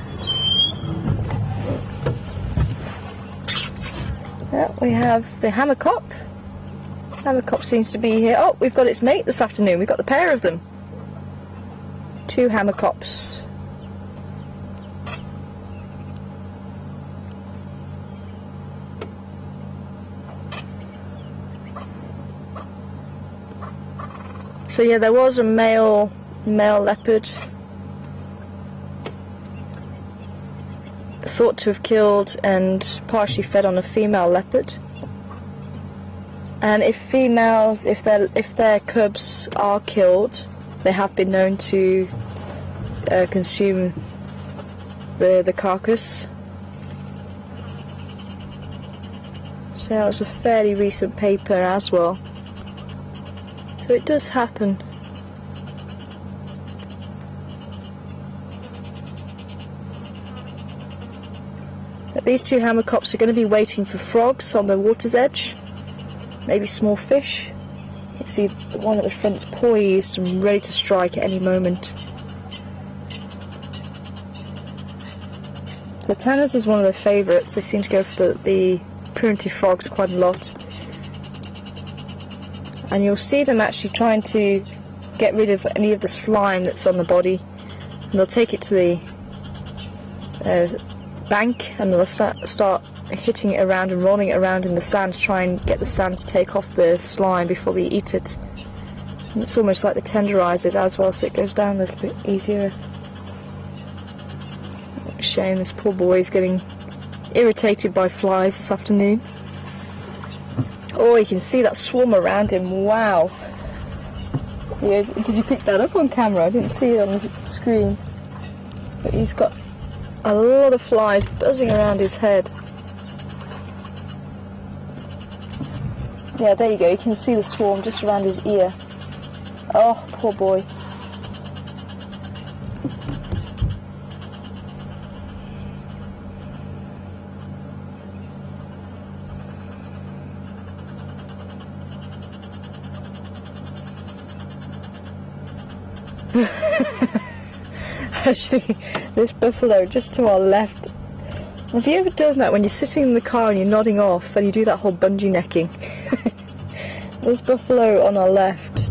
Yeah, we have the hammerkop. Hammerkop seems to be here. Oh, we've got its mate this afternoon. We've got the pair of them. 2 hammerkops. So yeah, there was a male leopard thought to have killed and partially fed on a female leopard. And if their cubs are killed, they have been known to consume the carcass. So that was a fairly recent paper as well. So it does happen. But these 2 hammerkops are going to be waiting for frogs on the water's edge. Maybe small fish. You can see the one at the front is poised and ready to strike at any moment. The tanners is one of their favourites. They seem to go for the primitive frogs quite a lot. And you'll see them actually trying to get rid of any of the slime that's on the body. And they'll take it to the bank and they'll start hitting it around and rolling it around in the sand to try and get the sand to take off the slime before they eat it. And it's almost like they tenderise it as well, so it goes down a little bit easier. Shame, this poor boy is getting irritated by flies this afternoon. Oh, you can see that swarm around him. Wow. Yeah, did you pick that up on camera? I didn't see it on the screen. But he's got a lot of flies buzzing around his head. Yeah, there you go. You can see the swarm just around his ear. Oh, poor boy. Actually, this buffalo just to our left. Have you ever done that when you're sitting in the car and you're nodding off and you do that whole bungee necking? This buffalo on our left,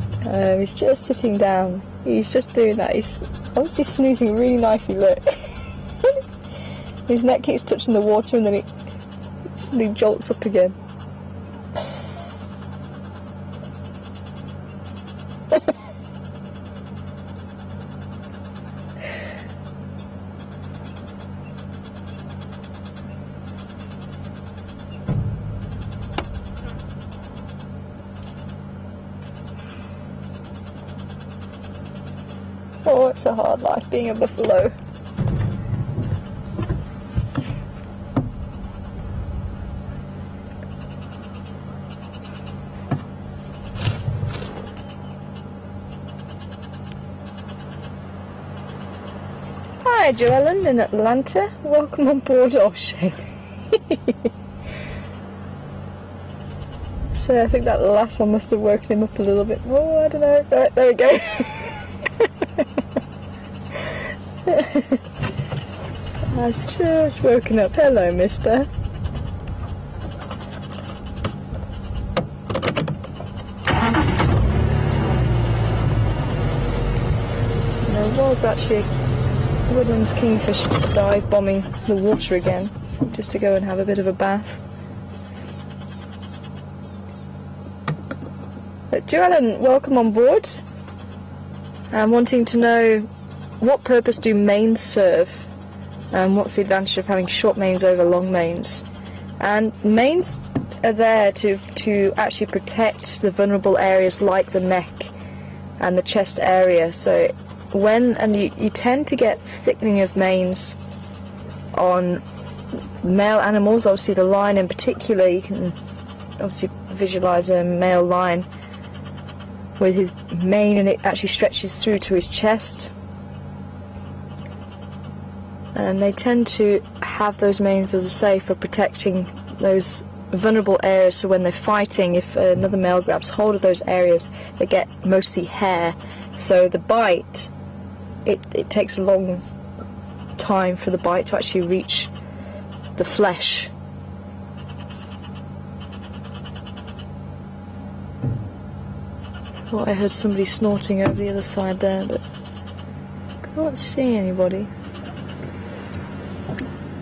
he's just sitting down. He's just doing that. He's obviously snoozing really nicely, look. His neck keeps touching the water and then it suddenly jolts up again. Oh, it's a hard life being a buffalo. Hi, Joellen in Atlanta. Welcome on board. Oh, shame. So I think that last one must have woken him up a little bit. Oh, I don't know. Right, there we go. I was just woken up. Hello, mister. There was actually a woodlands kingfisher just dive bombing the water again, just to go and have a bit of a bath. But Joellen, welcome on board. I'm wanting to know, what purpose do manes serve? And what's the advantage of having short manes over long manes? And manes are there to actually protect the vulnerable areas like the neck and the chest area. So you tend to get thickening of manes on male animals, obviously the lion in particular. You can obviously visualize a male lion with his mane and it actually stretches through to his chest. And they tend to have those manes, as I say, for protecting those vulnerable areas, so when they're fighting, if another male grabs hold of those areas, they get mostly hair. So the bite, it takes a long time for the bite to actually reach the flesh. Thought I heard somebody snorting over the other side there, but can't see anybody.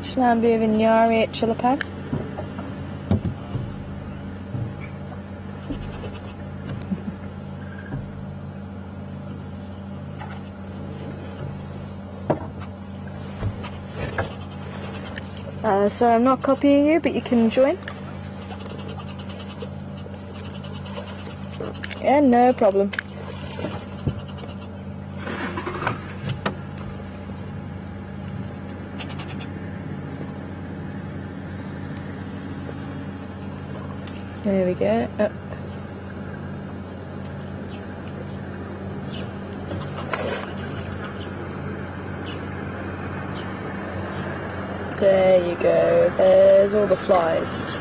Şlan bir vinyari chilipan. So I'm not copying you, but you can join. Yeah, no problem. There we go. Oh. There you go, there's all the flies.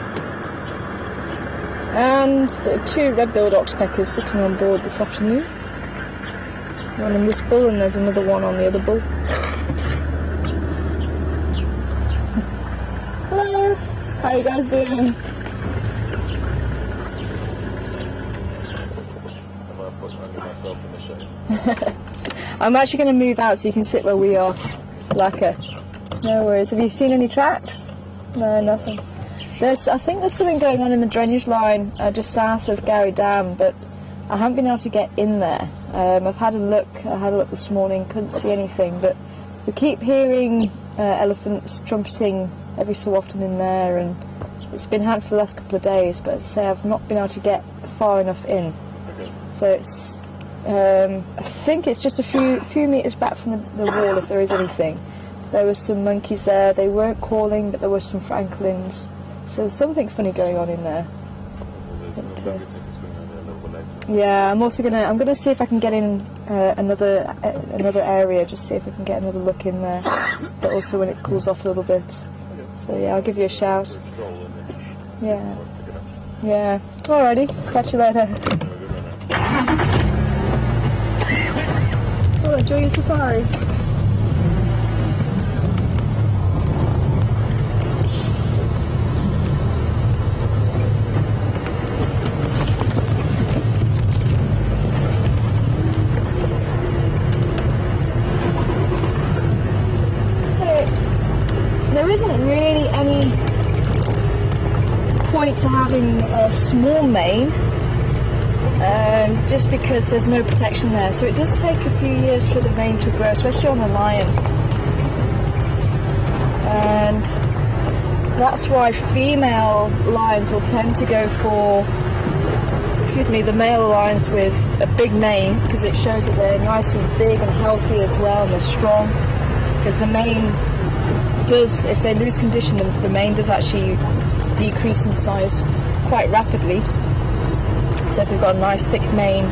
And the 2 red-billed oxpeckers sitting on board this afternoon. One in this bull and there's another one on the other bull. Hello, how you guys doing? I'm actually going to move out so you can sit where we are. Laka. No worries. Have you seen any tracks? No, nothing. I think there's something going on in the drainage line just south of Gary Dam, but I haven't been able to get in there. I've had a look. I had a look this morning. Couldn't see anything, but we keep hearing elephants trumpeting every so often in there, and it's been had for the last couple of days. But as I say, I've not been able to get far enough in. Okay. So it's. I think it's just a few meters back from the wall, if there is anything. There were some monkeys there. They weren't calling, but there were some francolins. So there's something funny going on in there. But, yeah, I'm gonna see if I can get in another area, just see if I can get another look in there. But also when it cools off a little bit. So yeah, I'll give you a shout. Yeah. Yeah. Alrighty. Catch you later. Oh, enjoy your safari. There isn't really any point to having a small mane, just because there's no protection there. So it does take a few years for the mane to grow, especially on a lion. And that's why female lions will tend to go for, the male lions with a big mane, because it shows that they're nice and big and healthy as well, and they're strong. Because the mane does, if they lose condition, the mane does actually decrease in size quite rapidly. So if they've got a nice thick mane,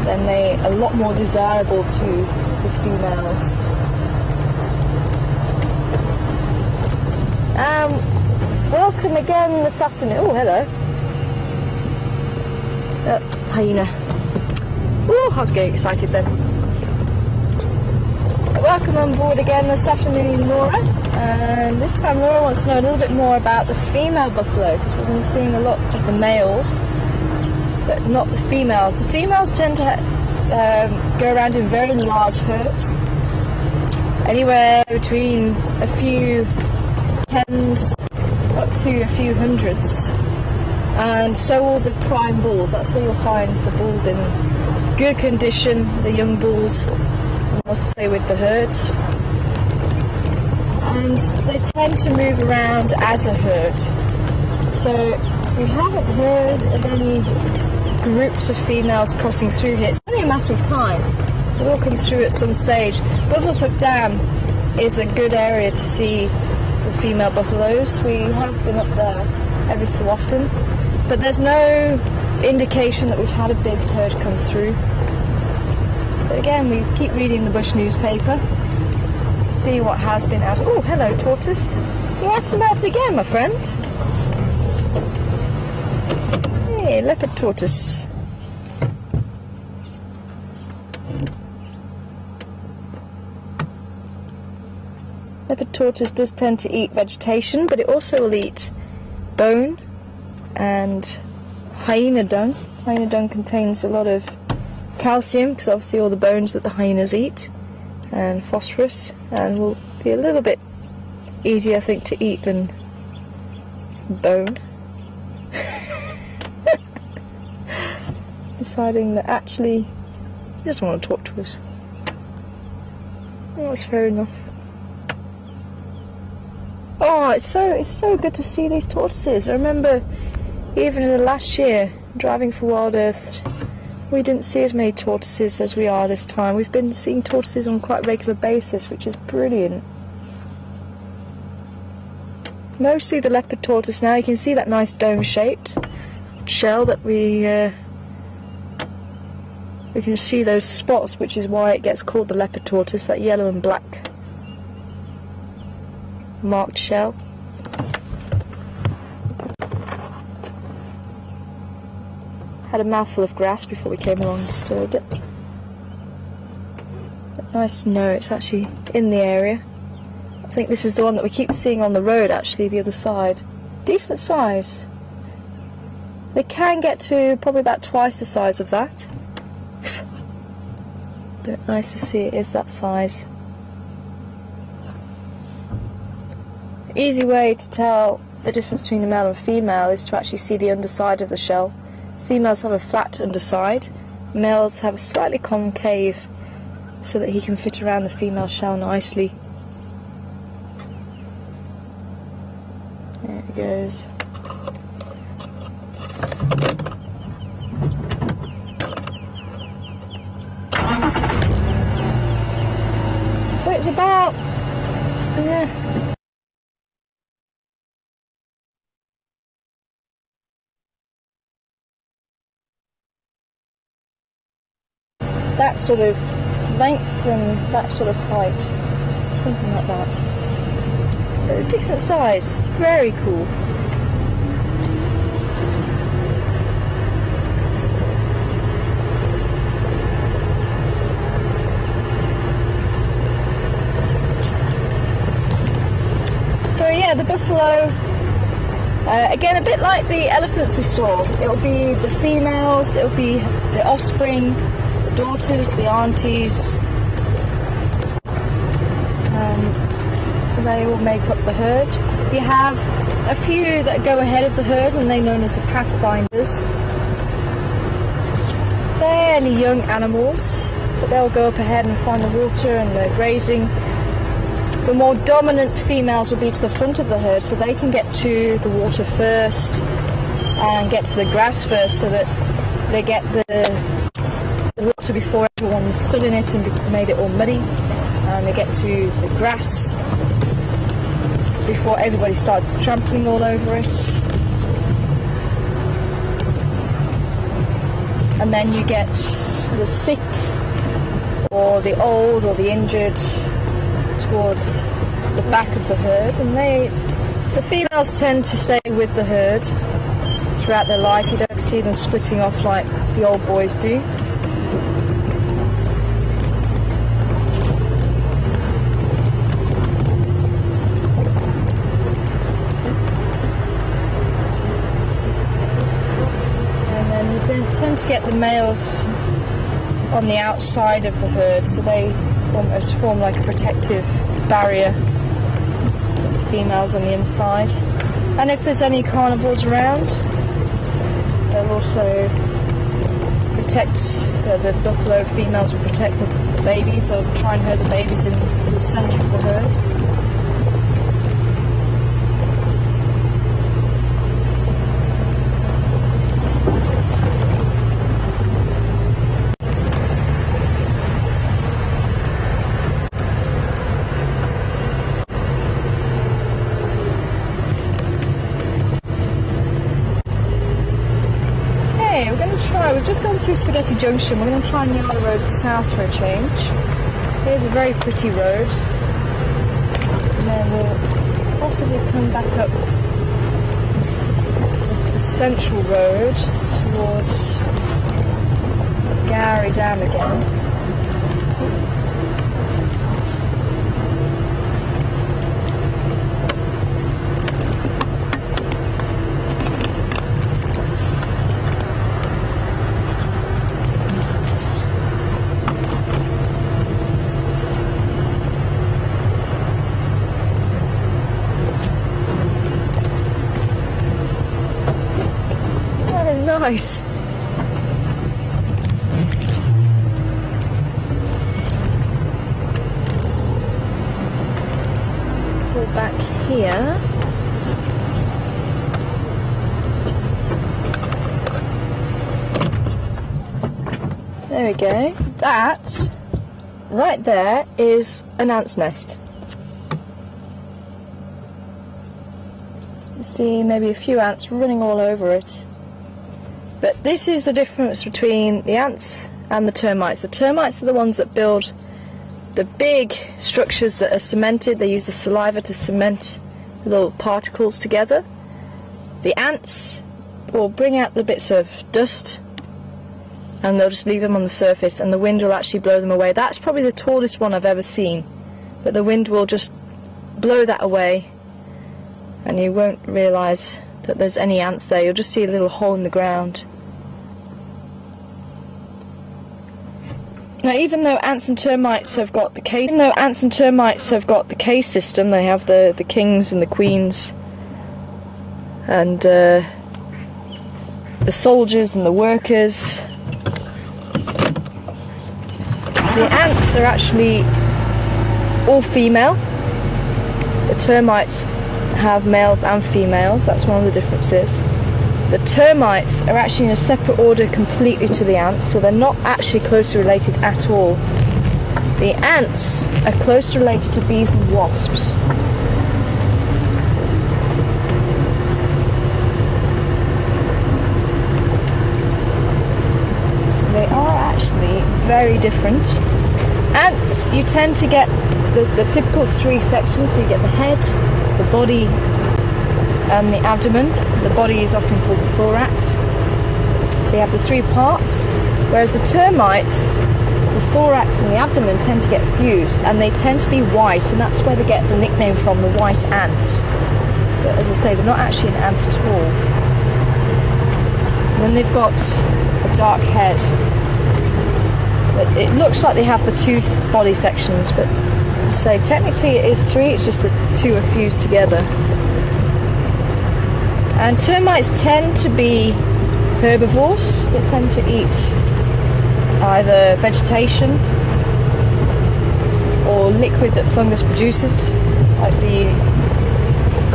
then they're a lot more desirable to the females. Welcome again this afternoon. Oh, hello. Hyena. Oh, I was getting excited then. Welcome on board again this afternoon, Laura. And this time Laura wants to know a little bit more about the female buffalo, because we've been seeing a lot of the males, but not the females. The females tend to go around in very large herds, anywhere between a few tens up to a few hundreds. And so will the prime bulls. That's where you'll find the bulls in good condition, the young bulls. They'll stay with the herd, and they tend to move around as a herd. So we haven't heard of any groups of females crossing through here. It's only a matter of time. They will come through at some stage. Buffalo's Hook Dam is a good area to see the female buffaloes. We have been up there every so often, but there's no indication that we've had a big herd come through. But again, we keep reading the bush newspaper, see what has been out. Oh, hello, tortoise. You're out and about again, my friend. Hey, leopard tortoise. Leopard tortoise does tend to eat vegetation, but it also will eat bone and hyena dung. hyena dung contains a lot of calcium, because obviously all the bones that the hyenas eat, and phosphorus, and will be a little bit easier, I think, to eat than bone. Deciding that actually he doesn't want to talk to us. Well, that's fair enough. Oh, it's so good to see these tortoises. I remember even in the last year driving for WildEarth, we didn't see as many tortoises as we are this time. We've been seeing tortoises on quite a regular basis, which is brilliant. Mostly the leopard tortoise now. You can see that nice dome-shaped shell that we can see those spots, which is why it gets called the leopard tortoise, that yellow and black marked shell. Had a mouthful of grass before we came along and disturbed it. But nice to know it's actually in the area. I think this is the one that we keep seeing on the road, actually, the other side. Decent size. They can get to probably about twice the size of that. But nice to see it is that size. Easy way to tell the difference between a male and female is to actually see the underside of the shell. Females have a flat underside, males have a slightly concave so that he can fit around the female shell nicely. There it goes. So it's about, that sort of length and that sort of height, something like that. So decent size, very cool. So yeah, the buffalo, again a bit like the elephants we saw, it'll be the females, it'll be the offspring, the daughters, the aunties, and they will make up the herd. You have a few that go ahead of the herd and they're known as the pathfinders. Fairly young animals, but they'll go up ahead and find the water and the grazing. The more dominant females will be to the front of the herd, so they can get to the water first and get to the grass first, so that they get the water before everyone stood in it and made it all muddy, and they get to the grass before everybody started trampling all over it. And then you get the sick or the old or the injured towards the back of the herd, and the females tend to stay with the herd throughout their life. You don't see them splitting off like the old boys do. And then you tend to get the males on the outside of the herd, so they almost form like a protective barrier, the females on the inside. And if there's any carnivores around, they'll also protect, the buffalo females will protect the babies. They'll try and herd the babies into the centre of the herd. We've just gone through Spaghetti Junction. We're going to try and Yard Road south for a change. Here's a very pretty road, and then we'll possibly come back up the central road towards Gowrie Dam again. nice. Pull back here. There we go. That right there is an ant's nest. You see maybe a few ants running all over it. But this is the difference between the ants and the termites. The termites are the ones that build the big structures that are cemented. They use the saliva to cement the little particles together. The ants will bring out the bits of dust and they'll just leave them on the surface, and the wind will actually blow them away. That's probably the tallest one I've ever seen, but the wind will just blow that away and you won't realise that there's any ants there. You'll just see a little hole in the ground. Now, even though ants and termites have got the case, system, they have the kings and the queens and the soldiers and the workers. The ants are actually all female. The termites have males and females. That's one of the differences. The termites are actually in a separate order completely to the ants, so they're not actually closely related at all. The ants are closely related to bees and wasps. So they are actually very different. Ants, you tend to get the typical three sections, so you get the head, the body and the abdomen. The body is often called the thorax. So you have the three parts, whereas the termites, the thorax and the abdomen tend to get fused, and they tend to be white, and that's where they get the nickname from, the white ant. But as I say, they're not actually an ant at all. And then they've got a dark head. But it looks like they have the two body sections, but so technically it is three, it's just that two are fused together. And termites tend to be herbivores. They tend to eat either vegetation or liquid that fungus produces, like the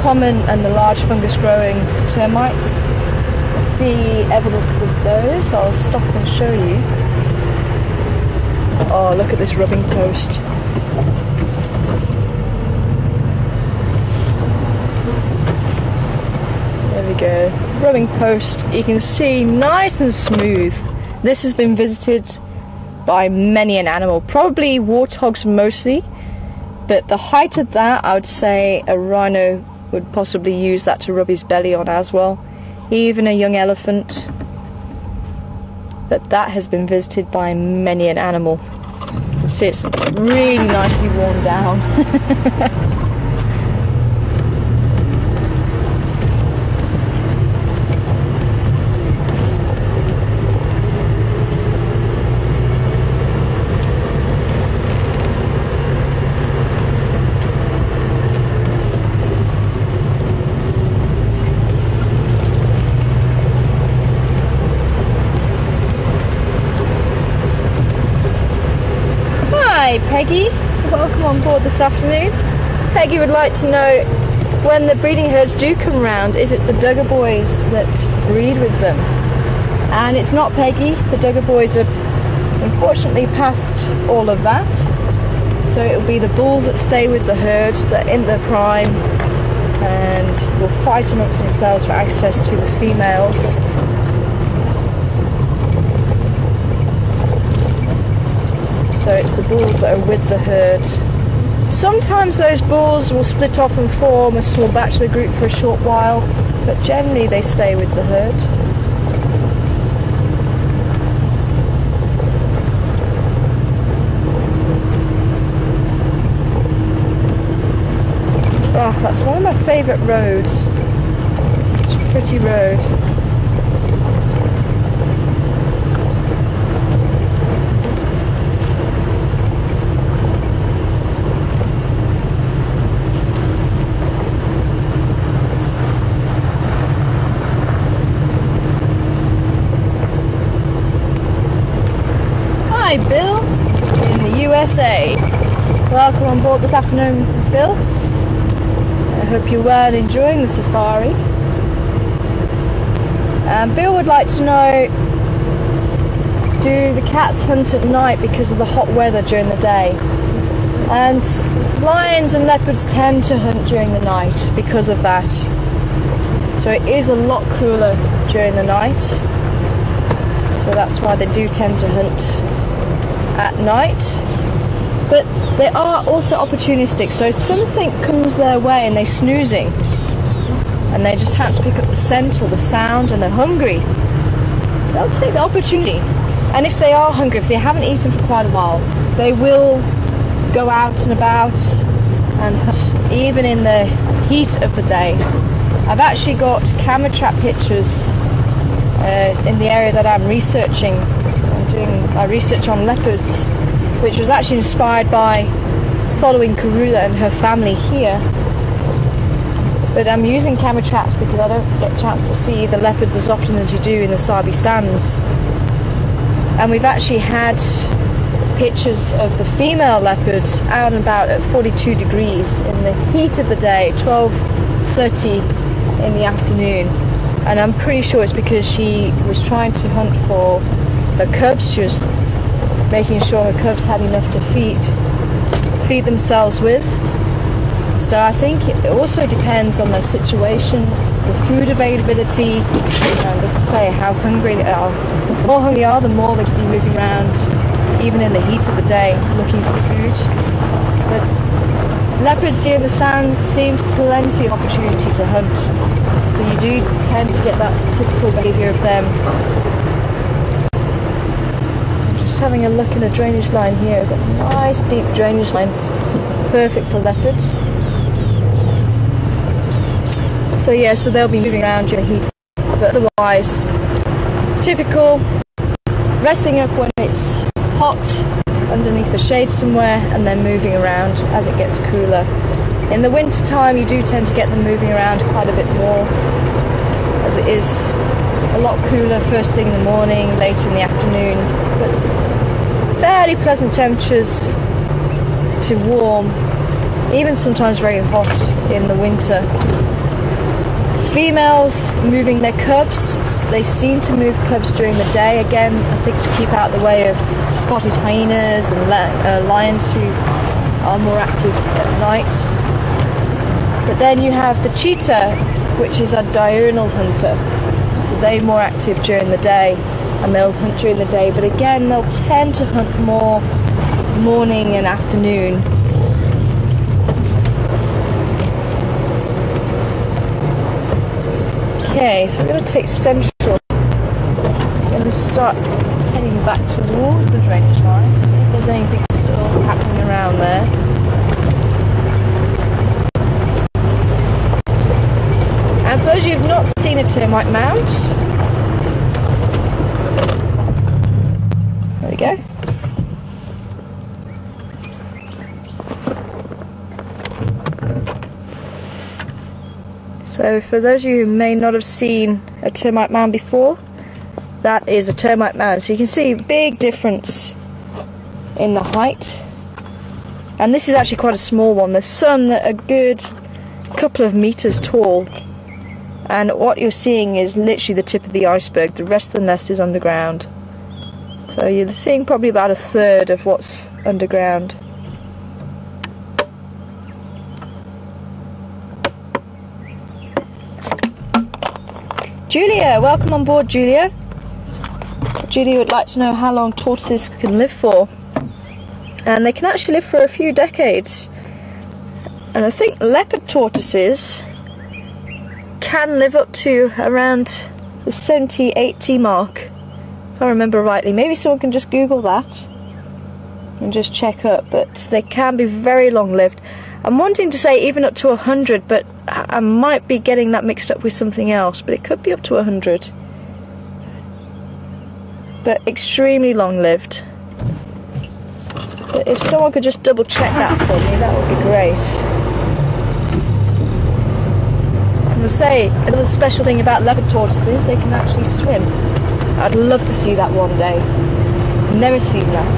common and the large fungus growing termites. I see evidence of those. I'll stop and show you. Oh, look at this rubbing post. There we go. Rubbing post, you can see nice and smooth. This has been visited by many an animal, probably warthogs mostly, but the height of that, I would say a rhino would possibly use that to rub his belly on as well. Even a young elephant. But that has been visited by many an animal. You can see it's really nicely worn down. Hi Peggy, welcome on board this afternoon. Peggy would like to know, when the breeding herds do come round, is it the Duggar boys that breed with them? And it's not, Peggy. The Duggar boys are unfortunately past all of that, so it will be the bulls that stay with the herd, that are in their prime, and will fight amongst themselves for access to the females. So it's the bulls that are with the herd. Sometimes those bulls will split off and form a small bachelor group for a short while, but generally they stay with the herd. Oh, that's one of my favourite roads. It's such a pretty road. Hi, Bill in the USA. Welcome on board this afternoon, Bill. I hope you're well and enjoying the safari. Bill would like to know, do the cats hunt at night because of the hot weather during the day? And lions and leopards tend to hunt during the night because of that. So it is a lot cooler during the night. So that's why they do tend to hunt at night. But they are also opportunistic, so if something comes their way and they're snoozing and they just have to pick up the scent or the sound and they're hungry, they'll take the opportunity. And if they are hungry, if they haven't eaten for quite a while, they will go out and about and hunt even in the heat of the day. I've actually got camera trap pictures in the area that I'm researching. I'm doing my research on leopards, which was actually inspired by following Karula and her family here. But I'm using camera traps because I don't get a chance to see the leopards as often as you do in the Sabi Sands. And we've actually had pictures of the female leopards out and about at 42 degrees in the heat of the day, 12:30 in the afternoon. And I'm pretty sure it's because she was trying to hunt for her cubs. She was making sure her cubs had enough to feed themselves with. So I think it also depends on the situation, the food availability, and as I say, how hungry they are. The more hungry they are, the more they should be moving around, even in the heat of the day, looking for food. But leopards here in the sands seems plenty of opportunity to hunt. So you do tend to get that typical behaviour of them. I'm just having a look in the drainage line here. We've got a nice deep drainage line, perfect for leopards. So yeah, so they'll be moving around during the heat, but otherwise, typical, resting up when it's hot underneath the shade somewhere, and then moving around as it gets cooler. In the winter time, you do tend to get them moving around quite a bit more, as it is a lot cooler first thing in the morning, later in the afternoon, but fairly pleasant temperatures to warm, even sometimes very hot in the winter. Females moving their cubs, they seem to move cubs during the day, again I think to keep out the way of spotted hyenas and lions who are more active at night. But then you have the cheetah, which is a diurnal hunter, so they're more active during the day and they'll hunt during the day, but again they'll tend to hunt more morning and afternoon. Okay, so we're going to take central. We're going to start heading back towards the drainage line, see if there's anything still happening around there. And for those of you who've not seen a termite mound, there we go. So for those of you who may not have seen a termite mound before, that is a termite mound. So you can see a big difference in the height. And this is actually quite a small one. There's some that are a good couple of meters tall. And what you're seeing is literally the tip of the iceberg. The rest of the nest is underground. So you're seeing probably about a third of what's underground. Julia, welcome on board, Julia. Julia would like to know how long tortoises can live for. And they can actually live for a few decades. And I think leopard tortoises can live up to around the 70, 80 mark, if I remember rightly. Maybe someone can just Google that and just check up, but they can be very long-lived. I'm wanting to say even up to 100, but I might be getting that mixed up with something else, but it could be up to 100. But extremely long-lived. But if someone could just double check that for me, that would be great. I will say, another special thing about leopard tortoises, they can actually swim. I'd love to see that one day. Never seen that.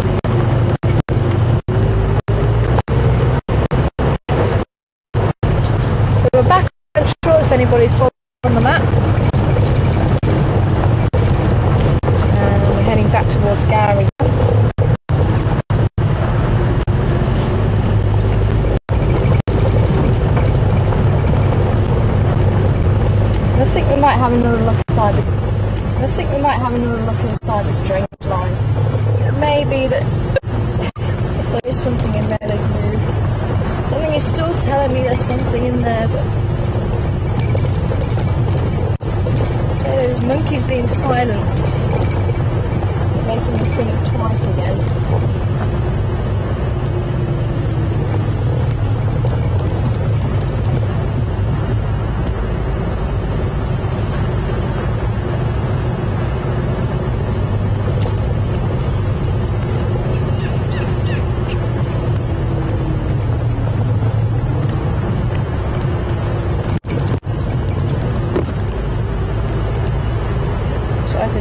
So we're back on Central if anybody's following on the map. And we're heading back towards Gary. I think we might have another look inside this. I think we might have another look inside this drainage line. So it may be that if there is something in there they've moved. Something is still telling me there's something in there, but so those monkeys being silent, making me think twice again.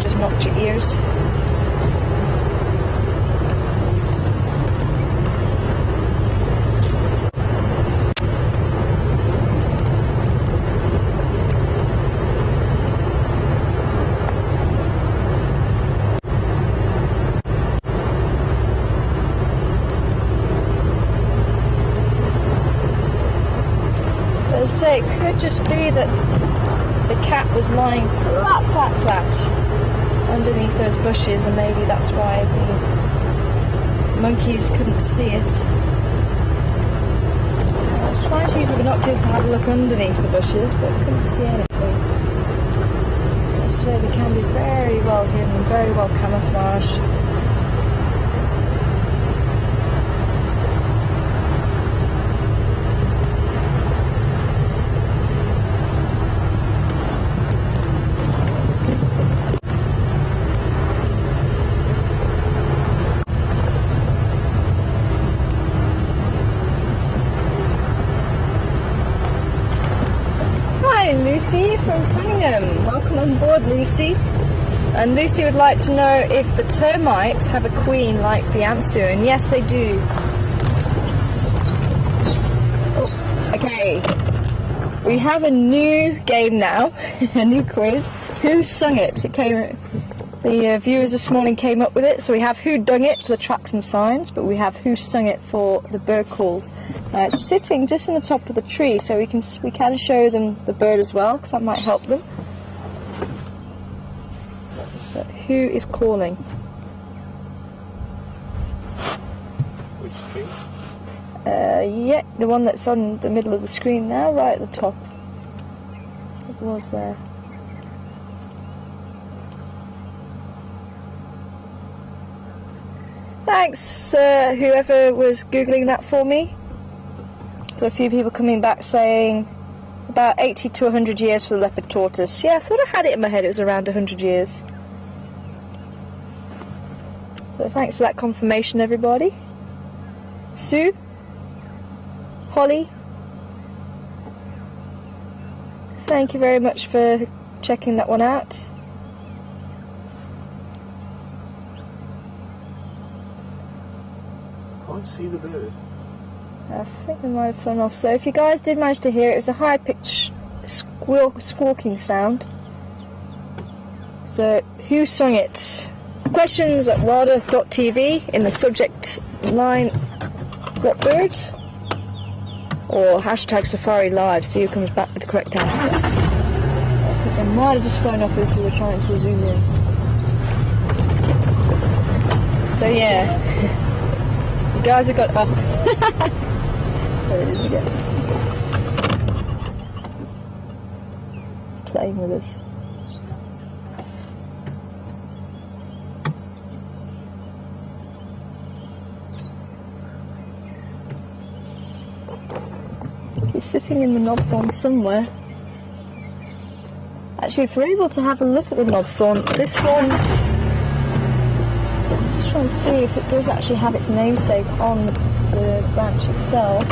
Just knocked your ears. As I say, it could just be that the cat was lying flat underneath those bushes, and maybe that's why the monkeys couldn't see it. I was trying to use the binoculars to have a look underneath the bushes, but couldn't see anything. So they can be very well hidden, very well camouflaged. Lucy from Cunningham. Welcome on board, Lucy. And Lucy would like to know if the termites have a queen like the ants do, and yes they do. Oh, okay, we have a new game now, a new quiz. Who sung it? The viewers this morning came up with it, so we have who dung it for the tracks and signs, but we have who sung it for the bird calls. It's sitting just in the top of the tree, so we can show them the bird as well, because that might help them. But who is calling? Which tree? Yeah, the one that's on the middle of the screen now, right at the top. It was there. Thanks, whoever was Googling that for me. So a few people coming back saying about 80 to 100 years for the leopard tortoise. Yeah, I thought I had it in my head it was around 100 years. So thanks for that confirmation, everybody. Sue? Holly? Thank you very much for checking that one out. Can't see the bird. I think we might have flown off. So if you guys did manage to hear it, it was a high-pitched squawking sound. So who sung it? Questions at wildearth.tv in the subject line what bird? Or hashtag Safari Live, see who comes back with the correct answer. I think I might have just flown off as we were trying to zoom in. So yeah. You guys have got up. There it is again. Playing with us. He's sitting in the knobthorn somewhere. Actually, if we're able to have a look at the knobthorn, this one, I'm just trying to see if it does actually have its namesake on the branch itself.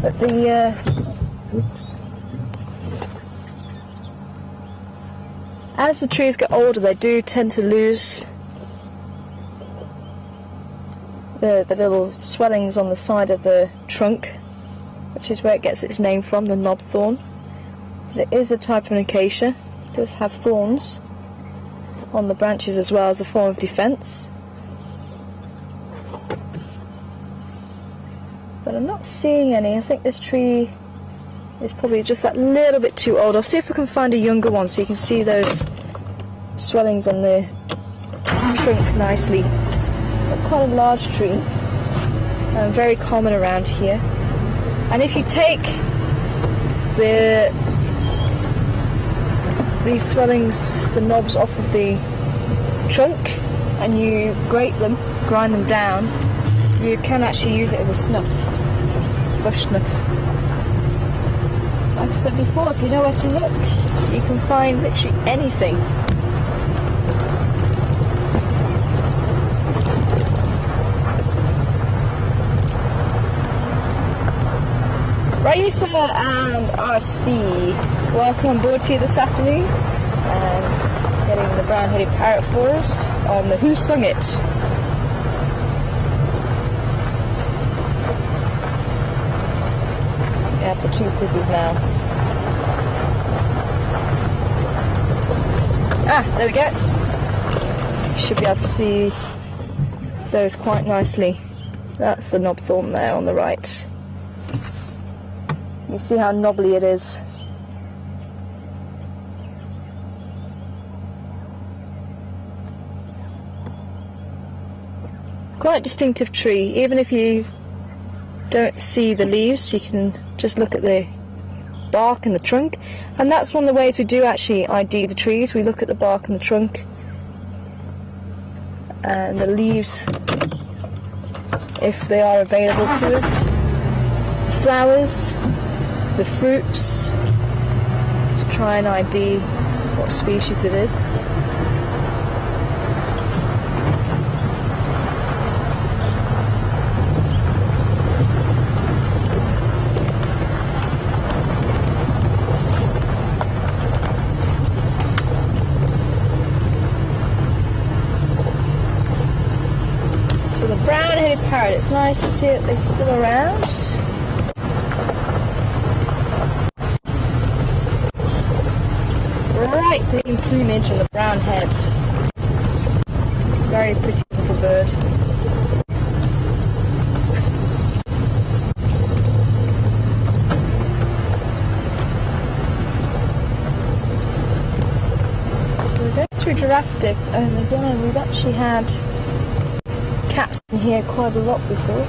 But as the trees get older, they do tend to lose the little swellings on the side of the trunk, which is where it gets its name from, the knob thorn. But it is a type of an acacia. It does have thorns on the branches as well as a form of defence. But I'm not seeing any. I think this tree is probably just that little bit too old. I'll see if I can find a younger one so you can see those swellings on the trunk nicely. But quite a large tree, very common around here. And if you take these swellings, the knobs off of the trunk, and you grate them, grind them down, you can actually use it as a snuff, bush snuff. Like I said before, if you know where to look, you can find literally anything. Raisa and RC, welcome on board to you this afternoon, and getting the brown-headed parrot for us on the Who Sung It. We have the two quizzes now. Ah, there we go. You should be able to see those quite nicely. That's the knob thorn there on the right. You see how knobbly it is. Quite a distinctive tree. Even if you don't see the leaves, you can just look at the bark and the trunk. And that's one of the ways we do actually ID the trees. We look at the bark and the trunk and the leaves if they are available to us. Flowers, the fruits, to try and ID what species it is. So the brown-headed parrot, it's nice to see that they're still around. Bright green plumage and the brown head. Very pretty little bird. So we're going through giraffe dip, and again we've actually had cats in here quite a lot before.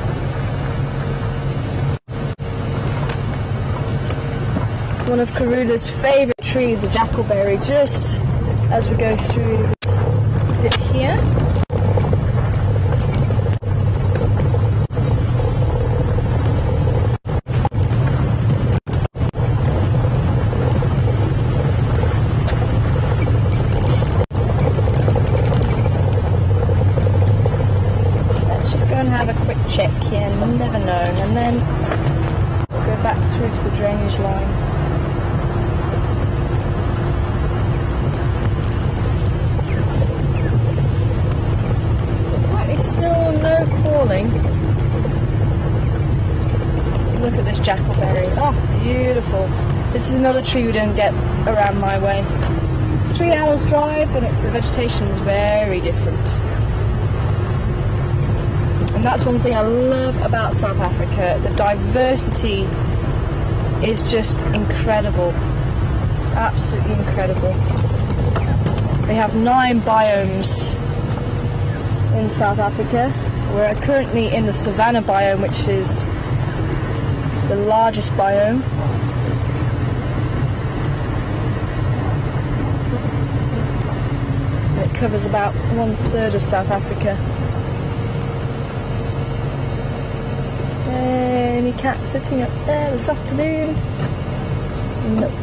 One of Karula's favourite trees, the jackalberry, just as we go through the dip here. Let's just go and have a quick check here, you never know, and then we'll go back through to the drainage line. Still no calling. Look at this jackalberry. Oh, beautiful. This is another tree we don't get around my way. 3 hours drive, and the vegetation is very different. And that's one thing I love about South Africa. The diversity is just incredible. Absolutely incredible. They have 9 biomes in South Africa. We're currently in the savanna biome, which is the largest biome. It covers about 1/3 of South Africa. Any cats sitting up there this afternoon? Nope.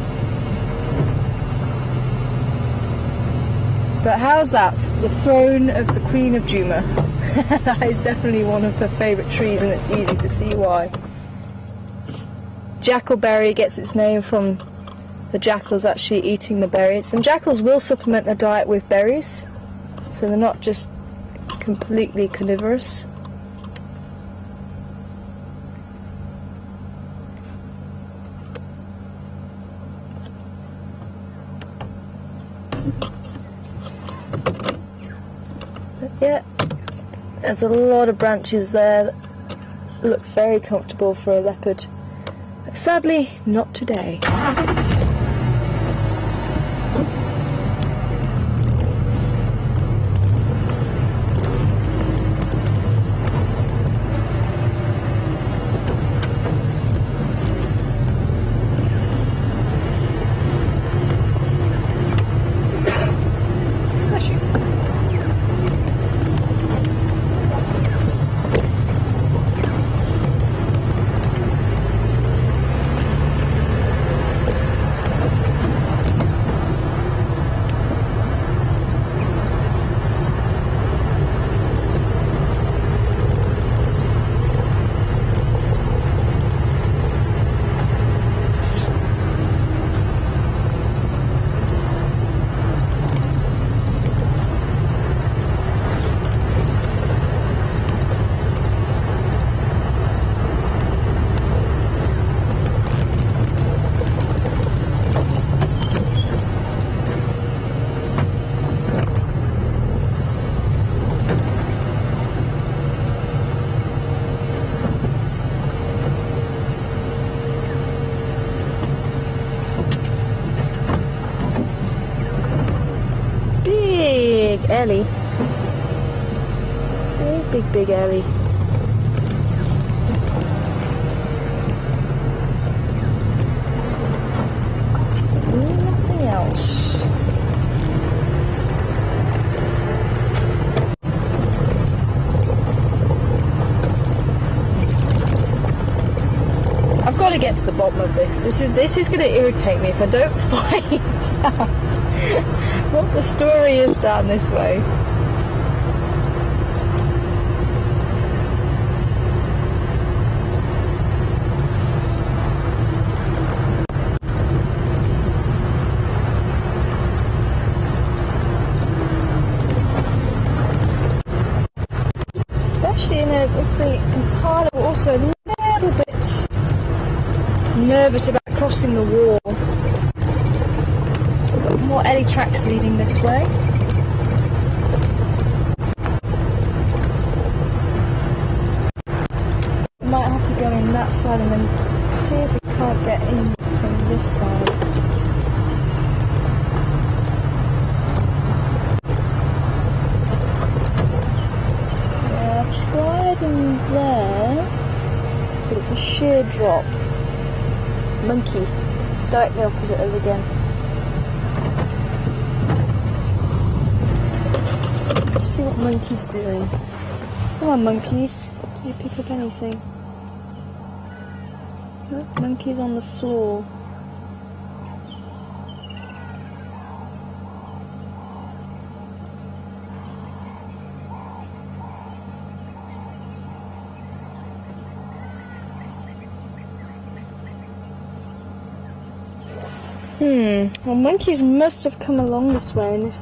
But how's that? The throne of the Queen of Juma. That is definitely one of her favourite trees, and it's easy to see why. Jackalberry gets its name from the jackals actually eating the berries. And jackals will supplement their diet with berries, so they're not just completely carnivorous. But yeah, there's a lot of branches there that look very comfortable for a leopard. But sadly, not today. Ellie. Big Ellie. Nothing else. I've got to get to the bottom of this. This is going to irritate me if I don't find out what the story is down this way. Especially if the impala were also a little bit nervous about crossing the wall. We've got more Ellie tracks leading this way. We might have to go in that side and then see if we can't get in from this side. Yeah, I've tried in there, but it's a sheer drop. Monkey, directly opposite us again. Let's see what Monkey's doing. Come on, monkeys. Did you pick up anything? No, Monkey's on the floor. Well, monkeys must have come along this way, and if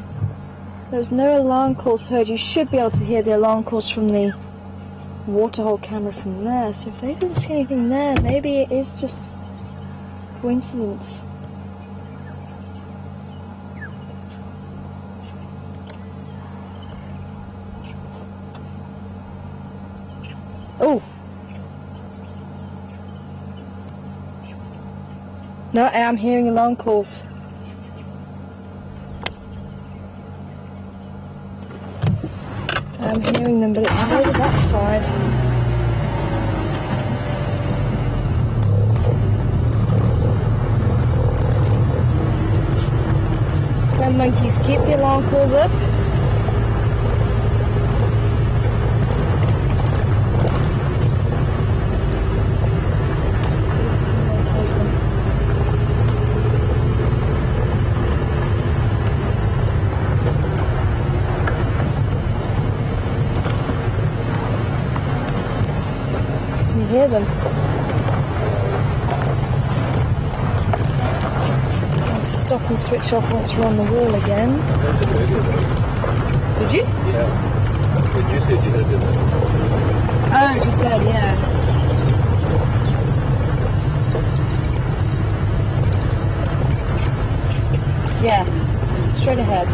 there was no alarm calls heard, you should be able to hear the alarm calls from the waterhole camera from there. So if they didn't see anything there, maybe it is just coincidence. Oh! No, I am hearing alarm calls. I'm hearing them, but it's over that side. Come, monkeys, keep the alarm calls up. Hear them. I'll stop and switch off once we're on the wall again. Did you? Yeah. Did you say you heard it? Oh, just then, yeah. Yeah, straight ahead.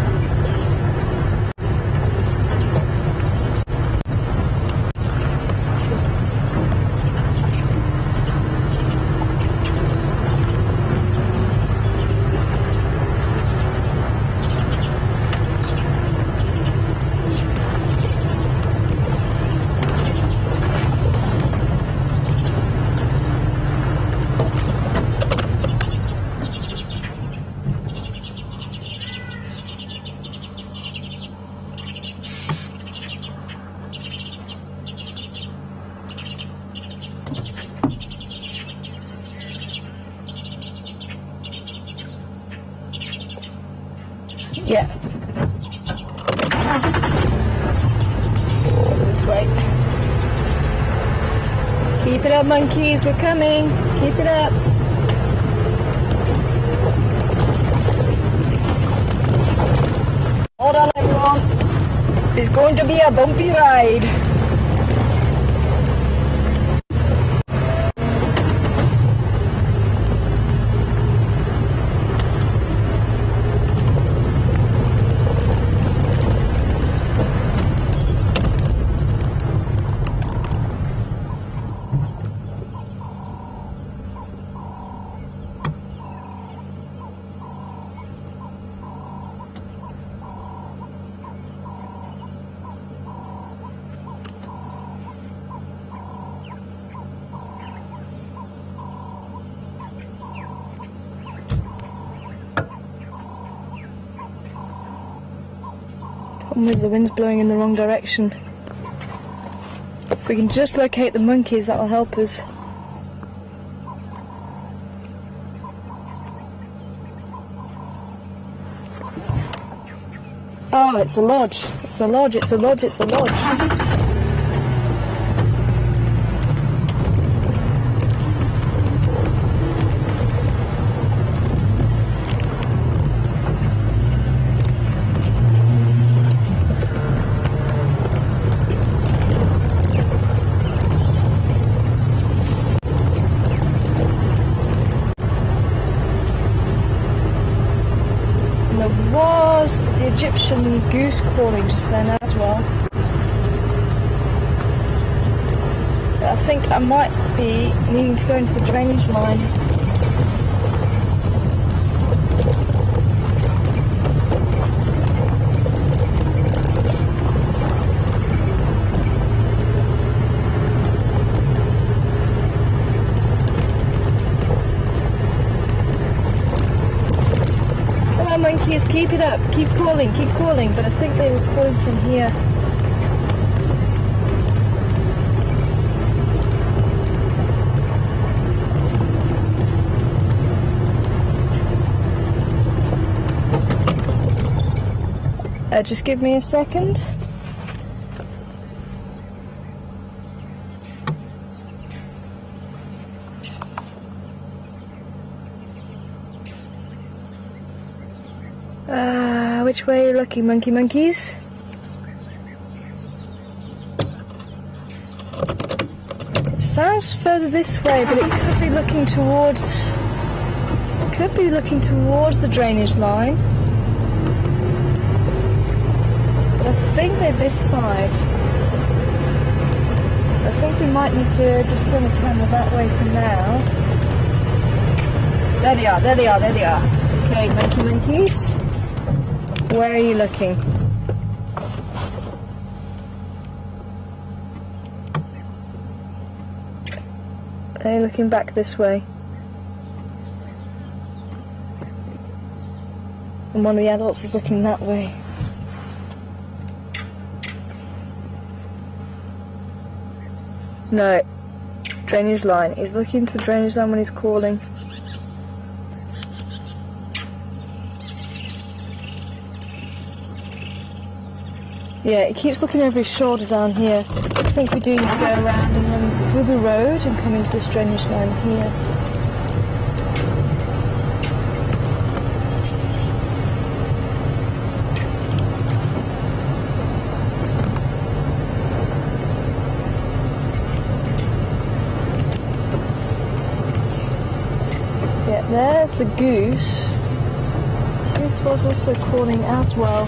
Yeah. This way. Keep it up, monkeys, we're coming. Keep it up. Hold on, everyone. It's going to be a bumpy ride. Problem is the wind's blowing in the wrong direction. If we can just locate the monkeys, that will help us. Oh, it's a lodge. It's a lodge, it's a lodge, it's a lodge. Was the Egyptian goose calling just then as well. But I think I might be needing to go into the drainage line. Monkeys, keep it up, keep calling, but I think they were calling from here. Just give me a second. Which way are you looking, monkeys? It sounds further this way, but it could be looking towards... the drainage line. But I think they're this side. I think we might need to just turn the camera that way for now. There they are, there they are, there they are. Okay, monkeys. Where are you looking? They're looking back this way. And one of the adults is looking that way. No. Drainage line. He's looking to the drainage line when he's calling. Yeah, it keeps looking over his shoulder down here. I think we do need to go around and through the road and come into this drainage line here. Yeah, there's the goose. Goose was also calling as well.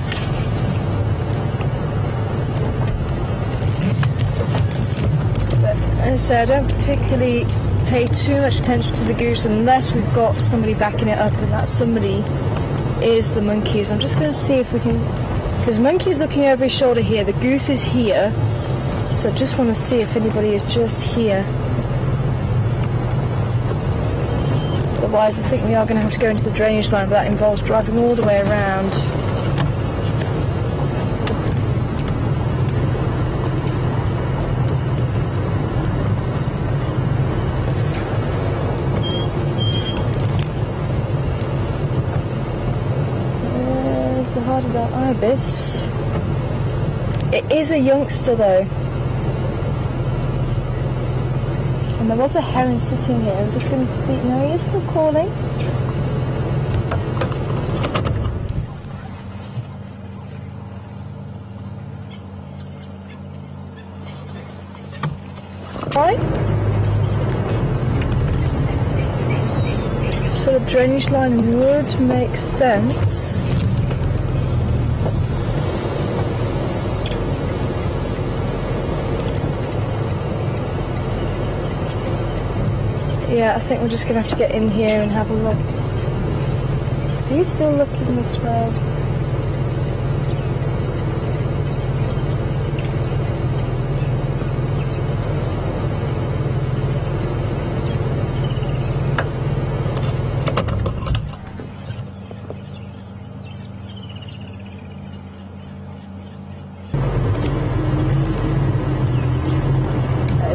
As I said, I don't particularly pay too much attention to the goose unless we've got somebody backing it up, and that somebody is the monkeys. I'm just going to see if we can, because monkey's looking over his shoulder here, the goose is here, so I just want to see if anybody is just here. Otherwise I think we are going to have to go into the drainage line, but that involves driving all the way around. ibis. It is a youngster though. And there was a heron sitting here. I'm just going to see. No, he is still calling. Right. So the drainage line would make sense. Yeah, I think we're just going to have to get in here and have a look. Is he still looking this way?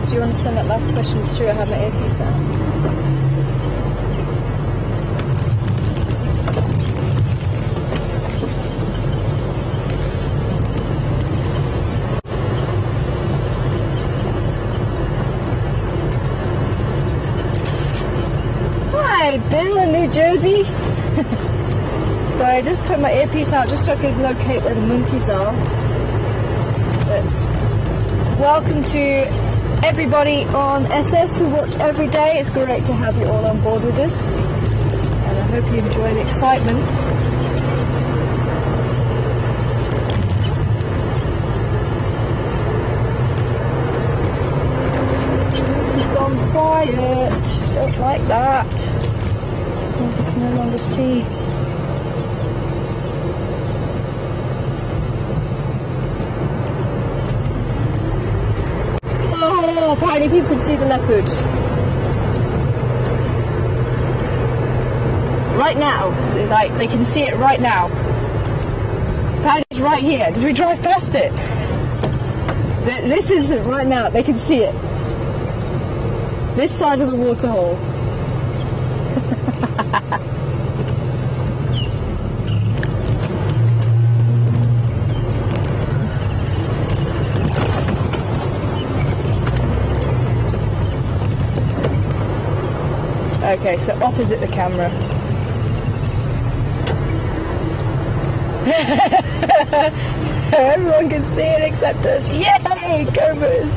Do you want to send that last question through? I have my earpiece out. Hi, Bill in New Jersey. So I just took my earpiece out just so I could locate where the monkeys are. But welcome to everybody on SS who watch every day. It's great to have you all on board with us, and I hope you enjoy the excitement. This has gone quiet. Don't like that. Means I can no longer see. Oh, apparently people can see the leopard. Right now, like they can see it right now. Apparently it's right here. Did we drive past it? This is it right now, they can see it. This side of the waterhole. Okay, so opposite the camera. So everyone can see it except us. Yay! Cobras!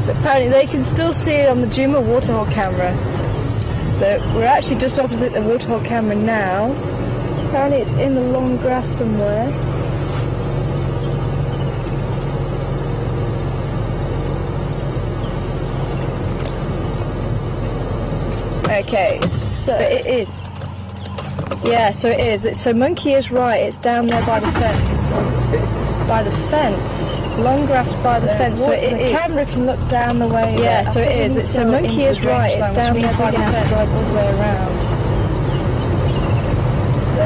So apparently they can still see it on the Juma waterhole camera. So we're actually just opposite the waterhole camera now. Apparently it's in the long grass somewhere. Okay, so it is. Yeah, so it is. So monkey is right. It's down there by the fence. By the fence. Long grass by the fence. So it is. The camera can look down the way. Yeah, so it is. So monkey is right. It's down there by the fence. Drive all the way around. So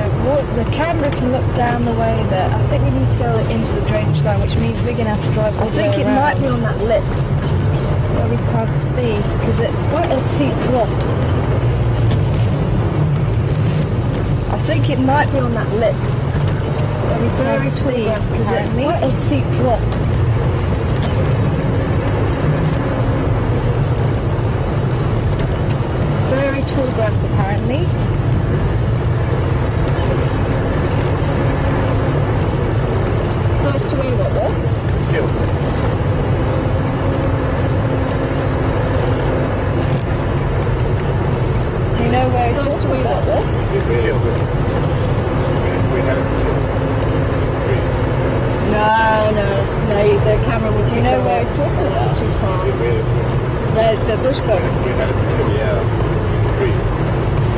the camera can look down the way there. I think we need to go into the drainage line, which means we're going to have to drive all the way around. I think it might be on that lip where we can't see, because it's quite a steep drop. I think it might be on that lip. We very see because it's quite a steep drop. Very tall grass apparently. Close to where what was? Do you know where it's close to where what was? No, the camera would. Do you know where it's talking about? It's too far. The bush boat.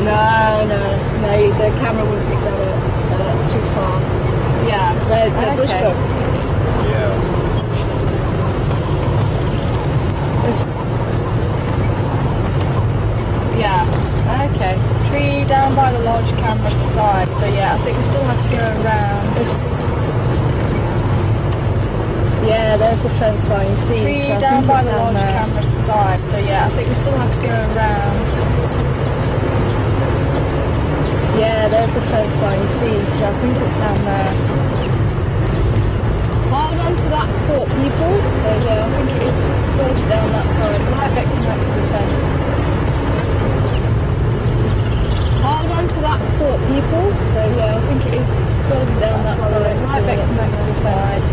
No, the camera wouldn't pick that up. No, that's too far. Yeah, the bush boat. Yeah, okay. Tree down by the large camera side. So yeah, I think we still have to go around. Yeah, there's the fence line, you see. Tree so down by the large camera side, so yeah, I think we still have to go around. Yeah, there's the fence line, you see, so I think it's down there. Hold on to that thought, people. So yeah, I think it is further down that side, right back next to the fence. Hold on to that thought, people. So yeah, I think it is further down that side, right back next to the fence.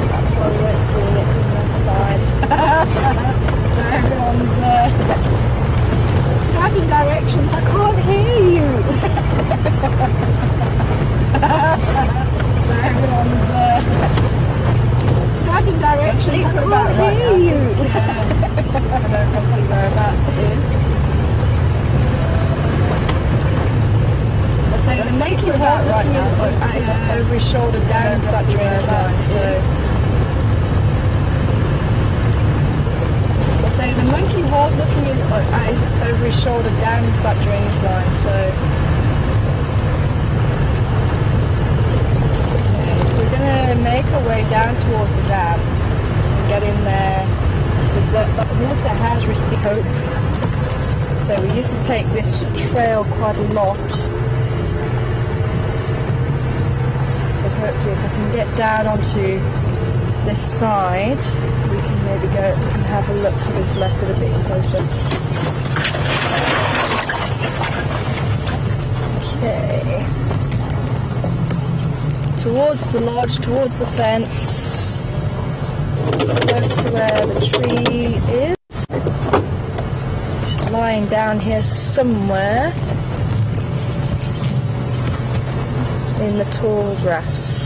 That's why we weren't seeing it from that side. So everyone's shouting directions. I can't hear you. So everyone's shouting directions. I can't hear you. I don't know whereabouts it is. So the monkey was looking over his shoulder down to that drainage line. So the monkey was looking over his shoulder down into that drainage line. So we're going to make our way down towards the dam and get in there, because the water has receded. So we used to take this trail quite a lot. So hopefully if I can get down onto this side, we can maybe go and have a look for this leopard a bit closer. Okay. Towards the lodge, towards the fence, close to where the tree is. Just lying down here somewhere in the tall grass.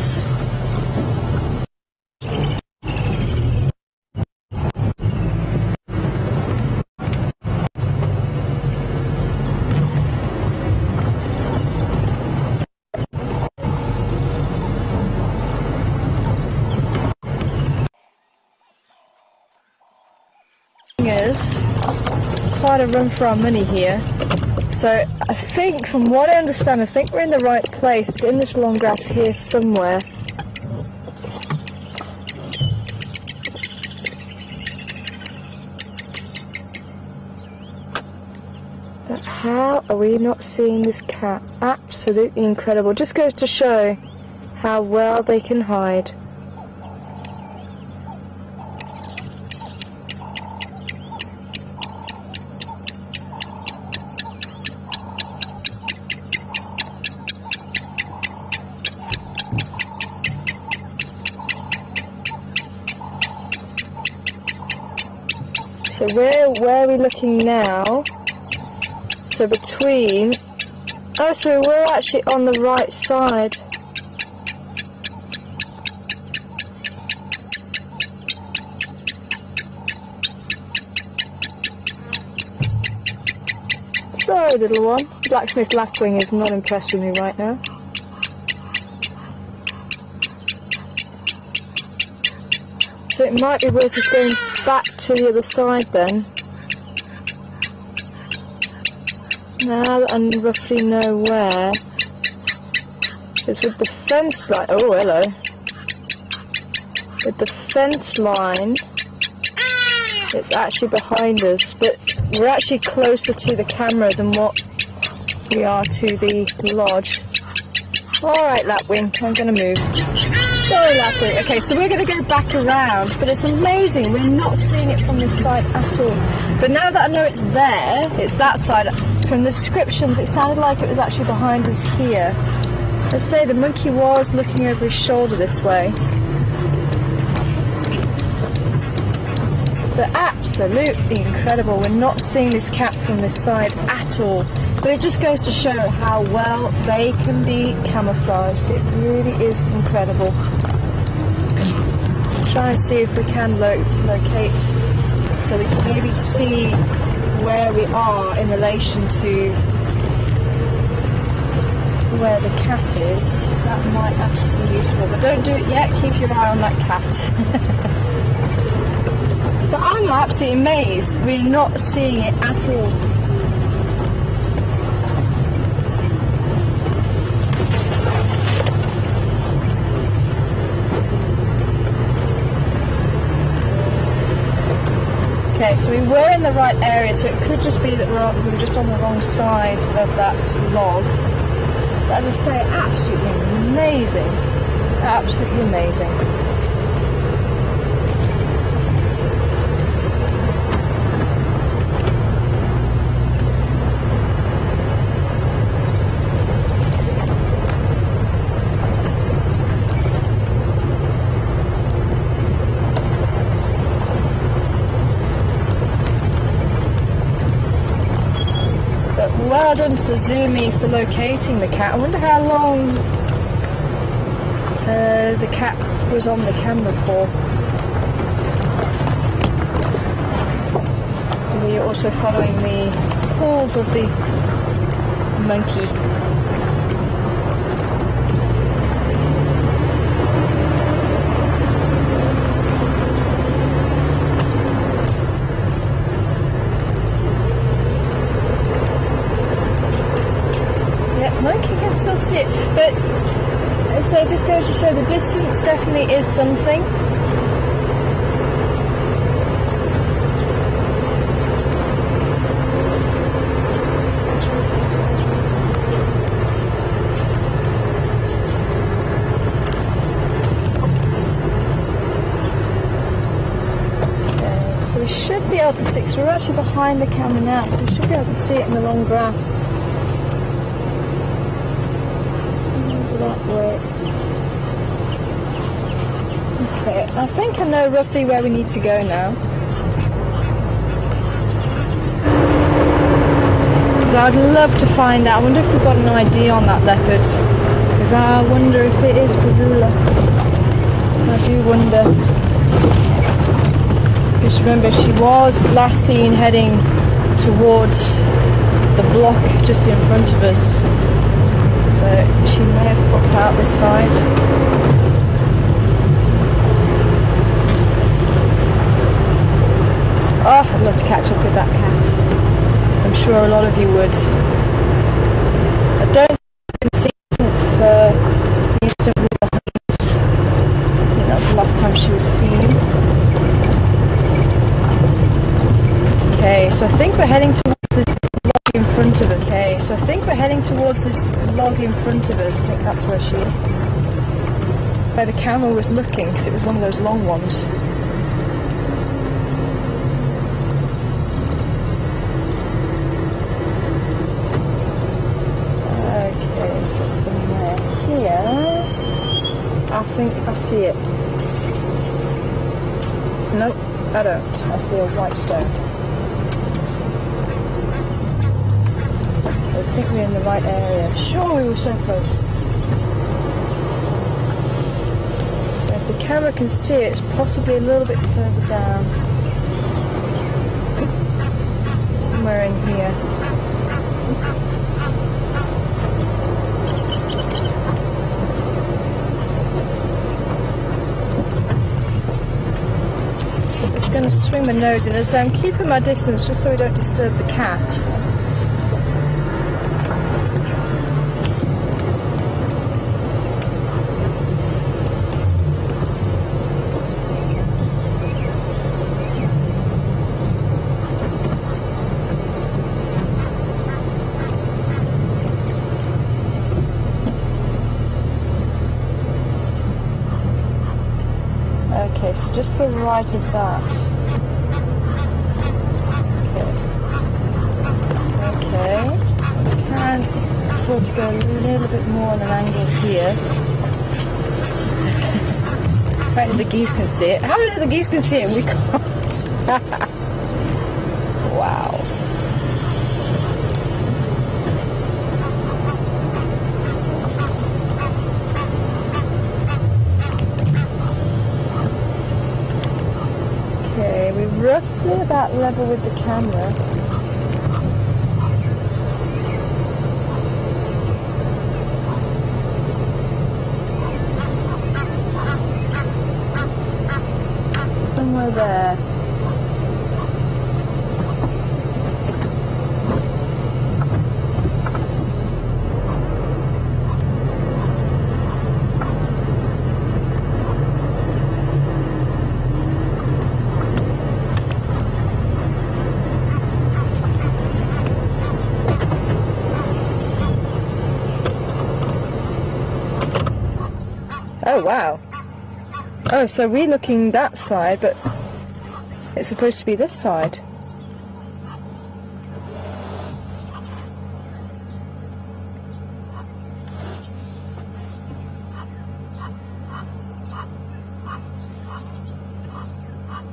Is quite a run for our money here, so I think, from what I understand, I think we're in the right place. It's in this long grass here somewhere. But how are we not seeing this cat? Absolutely incredible. Just goes to show how well they can hide. So where are we looking now? So between... Oh, so we're actually on the right side. Sorry, little one. Blacksmith Lapwing is not impressed with me right now. So it might be worth us going back to the other side then. Now that I roughly know where. Because with the fence line... Oh, hello. With the fence line, it's actually behind us. But we're actually closer to the camera than what we are to the lodge. Alright, Lapwing, I'm going to move. Sorry, Lapwing. Okay, so we're going to go back around, but it's amazing, we're not seeing it from this side at all. But now that I know it's there, it's that side, from the descriptions it sounded like it was actually behind us here. Let's say the monkey was looking over his shoulder this way. But absolutely incredible, we're not seeing this cat from this side at all. But it just goes to show how well they can be camouflaged. It really is incredible. Try and see if we can locate, so we can maybe see where we are in relation to where the cat is. That might actually be useful, but don't do it yet, keep your eye on that cat. But I'm absolutely amazed we're not seeing it at all. Okay, So we were in the right area, so it could just be that we were just on the wrong side of that log. But as I say, absolutely amazing. Absolutely amazing. Well done to the Zoomy for locating the cat. I wonder how long the cat was on the camera for. We're also following the paws of the monkey. Monkey can still see it, but so it just goes to show the distance definitely is something. Okay, so we should be able to see, because we're actually behind the camera now, so we should be able to see it in the long grass. That way. Okay, I think I know roughly where we need to go now. Because I'd love to find out. I wonder if we've got an ID on that leopard. Because I wonder if it is Bravula. I do wonder. Just remember, she was last seen heading towards the block just in front of us. So she may have popped out this side. Oh, I'd love to catch up with that cat. As I'm sure a lot of you would. I don't think I've been seen since the instant we were hunt. I think that was the last time she was seen. Okay, so I think we're heading towards this log in front of us. Okay, so I think we're heading towards this log in front of us. I think that's where she is. Where the camera was looking, because it was one of those long ones. Okay, so somewhere here. I think I see it. Nope, I don't. I see a white stone. I think we're in the right area. Sure, we were so close. So if the camera can see it, it's possibly a little bit further down. Somewhere in here. I'm just going to swing my nose in as I'm keeping my distance just so we don't disturb the cat. Okay, so just the right of that. Okay. We can afford to go a little bit more on an angle here. Apparently the geese can see it. How is it the geese can see it and we can't? Wow. Okay, we're roughly about level with the camera. Somewhere there. Oh wow. Oh, so we're looking that side, but it's supposed to be this side.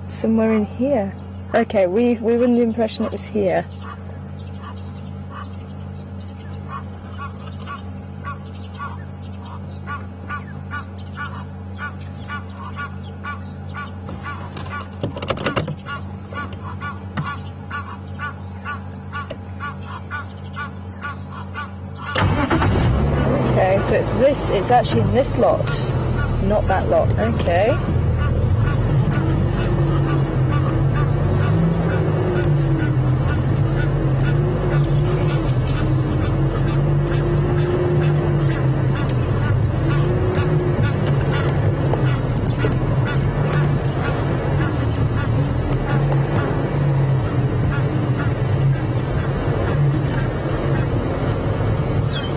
Somewhere in here. Okay, we were under the impression it was here. Okay, so it's actually in this lot, not that lot. Okay.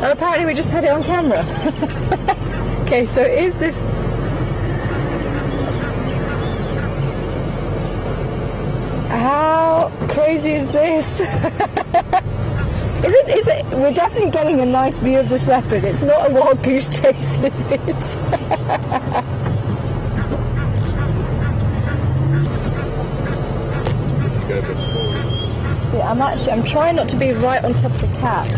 And apparently we just had it on camera. Okay, so is this... How crazy is this? Is it? We're definitely getting a nice view of this leopard. It's not a wild goose chase, is it? See, I'm trying not to be right on top of the cat.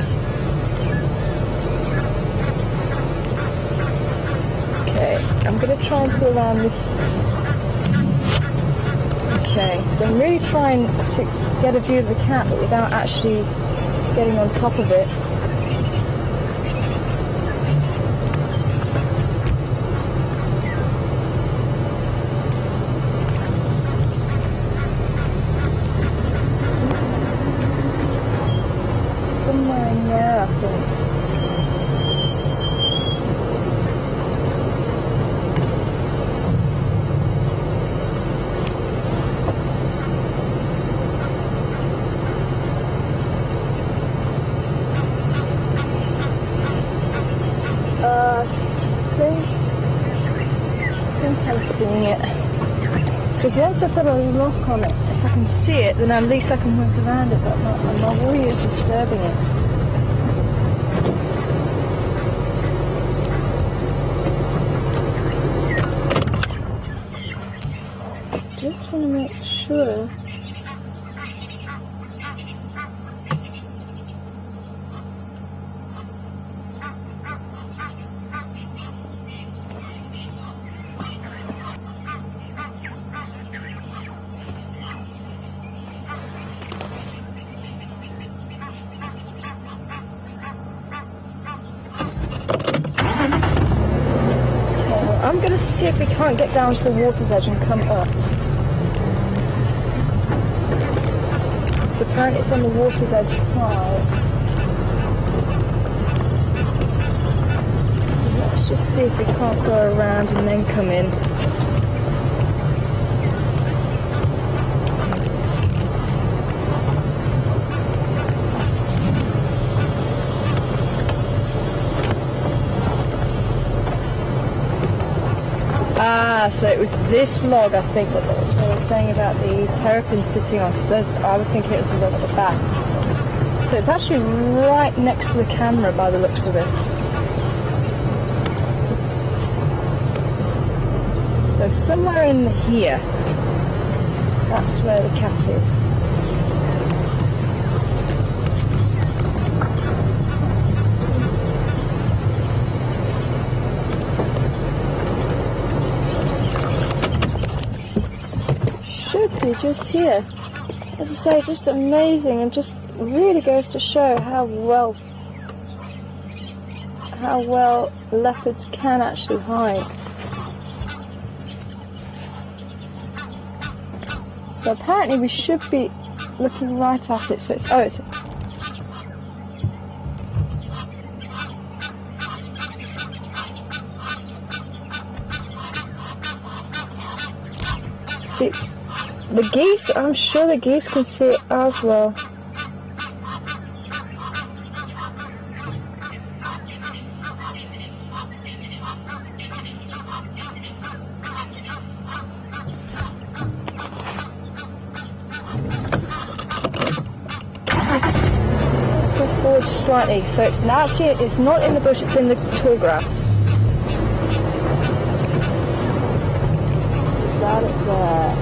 Okay, I'm going to try and pull around this. Okay, so I'm really trying to get a view of the cat, but without actually getting on top of it. Somewhere in there, I think. I think I'm seeing it. Because once I put a lock on it, if I can see it, then at least I can work around it, but my worry is disturbing it. Just want to make sure. I'm going to see if we can't get down to the water's edge and come up. So apparently it's on the water's edge side. So let's just see if we can't go around and then come in. Ah, so it was this log, I think, that they were saying about the terrapin sitting on, because I was thinking it was the log at the back. So it's actually right next to the camera by the looks of it. So somewhere in here, that's where the cat is. Just here. As I say, just amazing, and just really goes to show how well leopards can actually hide. So apparently we should be looking right at it. So it's see. The geese, I'm sure the geese can see it as well. forward slightly. So it's not in the bush, it's in the tall grass. Is that it there?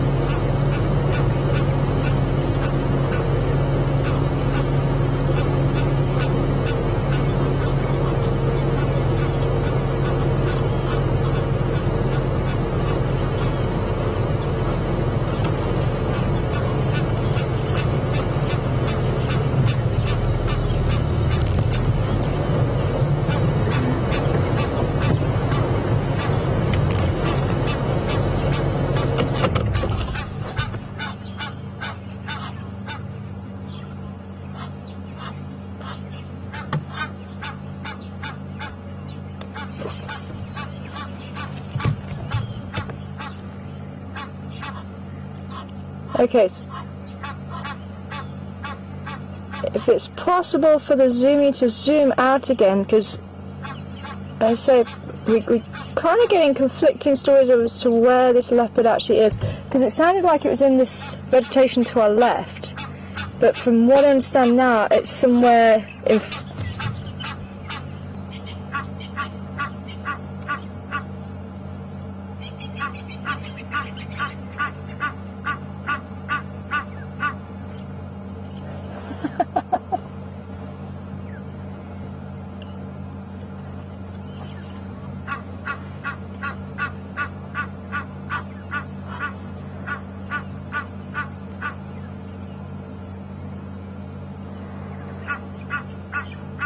Okay, so if it's possible for the zoomie to zoom out again, because I say we're kind of getting conflicting stories as to where this leopard actually is, because it sounded like it was in this vegetation to our left, but from what I understand now, it's somewhere in.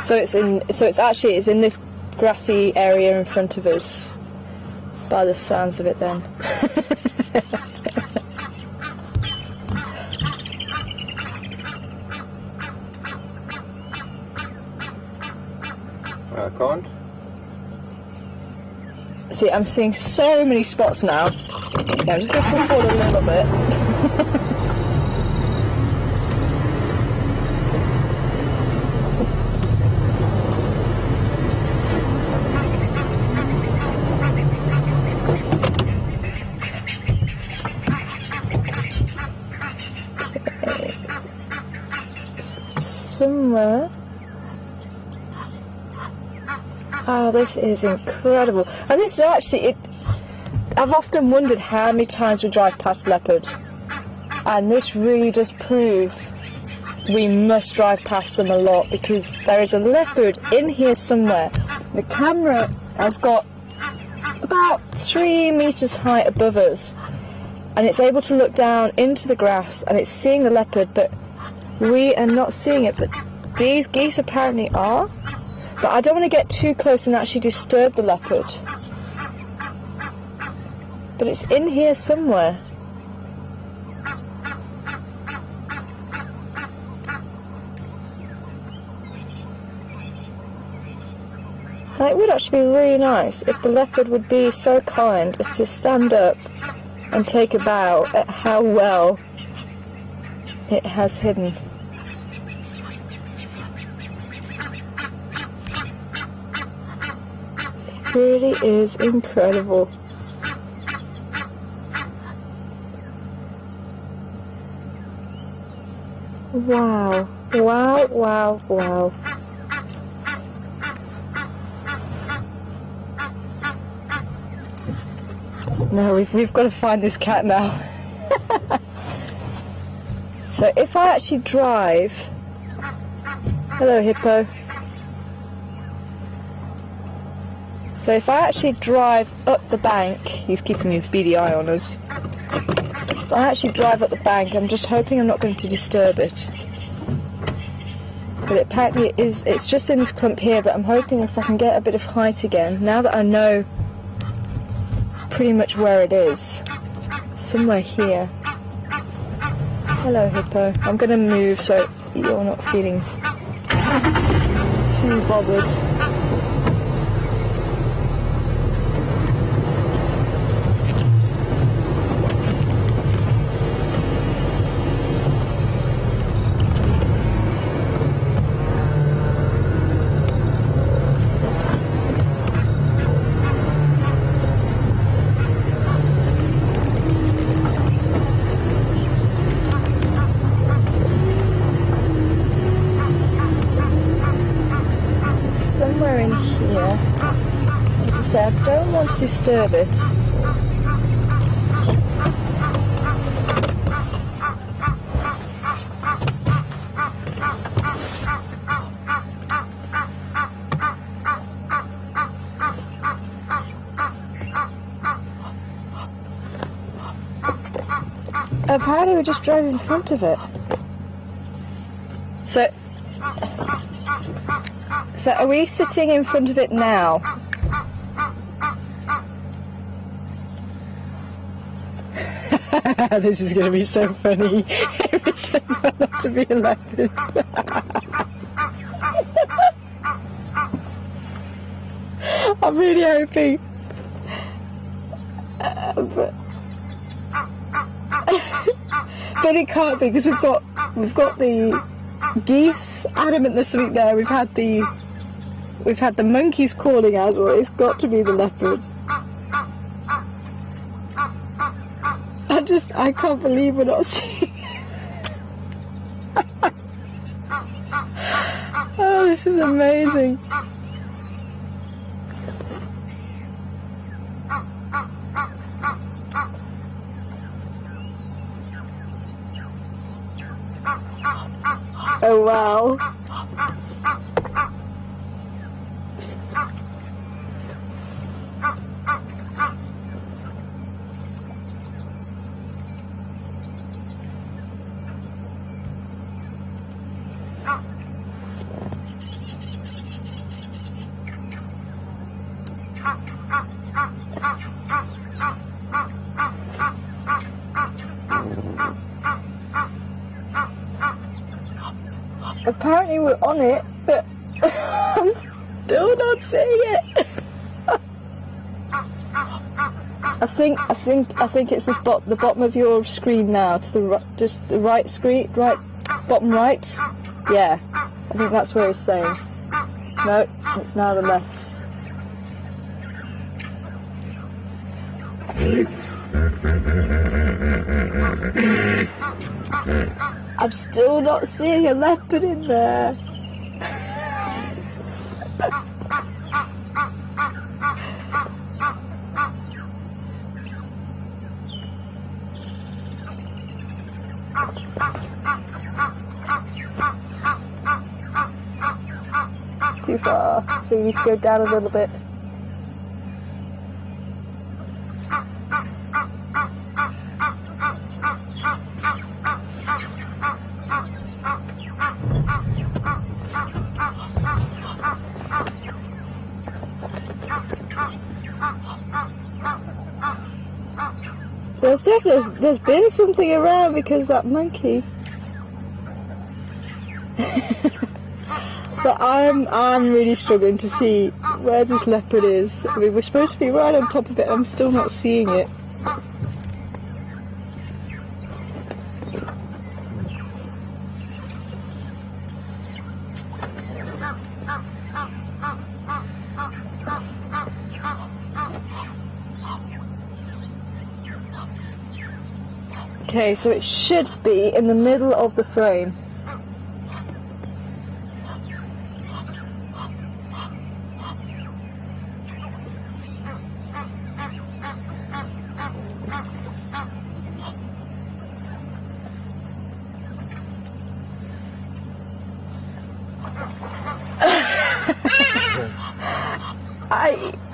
So it's in this grassy area in front of us, by the sounds of it then. I can't. See, I'm seeing so many spots now. Yeah, I'm just going to pull forward a little bit. Somewhere. Oh, this is incredible. And this is actually, I've often wondered how many times we drive past leopard, and this really does prove we must drive past them a lot, because there is a leopard in here somewhere. The camera has got about 3 meters high above us, and it's able to look down into the grass and it's seeing the leopard, but we are not seeing it. But these geese apparently are. But I don't want to get too close and actually disturb the leopard. But it's in here somewhere. And it would actually be really nice if the leopard would be so kind as to stand up and take a bow at how well it has hidden. It really is incredible. Wow, wow, wow, wow. No, we've got to find this cat now. So if I actually drive... Hello, hippo. So if I actually drive up the bank, he's keeping his beady eye on us. If I actually drive up the bank, I'm just hoping I'm not going to disturb it. But apparently it's just in this clump here, but I'm hoping if I can get a bit of height again, now that I know pretty much where it is. Somewhere here. Hello, hippo. I'm going to move so you're not feeling too bothered. somewhere in here. As I say, I don't want to disturb it. Apparently we just drove in front of it. So are we sitting in front of it now? This is going to be so funny if it turns out not to be a leopard. I'm really hoping. But it can't be, because we've got the geese adamant there's something there. We've had the monkeys calling as well. It's got to be the leopard. I can't believe we're not seeing it. Oh, this is amazing. Oh wow. Apparently we're on it, but I'm still not seeing it. I think it's the bottom of your screen now, to the right, just the right screen, right, bottom right. Yeah, I think that's where it's saying. No, it's now the left. I'm still not seeing a leopard in there. Too far, so you need to go down a little bit. There's been something around, because that monkey. But I'm really struggling to see where this leopard is. I mean, we're supposed to be right on top of it. I'm still not seeing it. Okay, so it should be in the middle of the frame.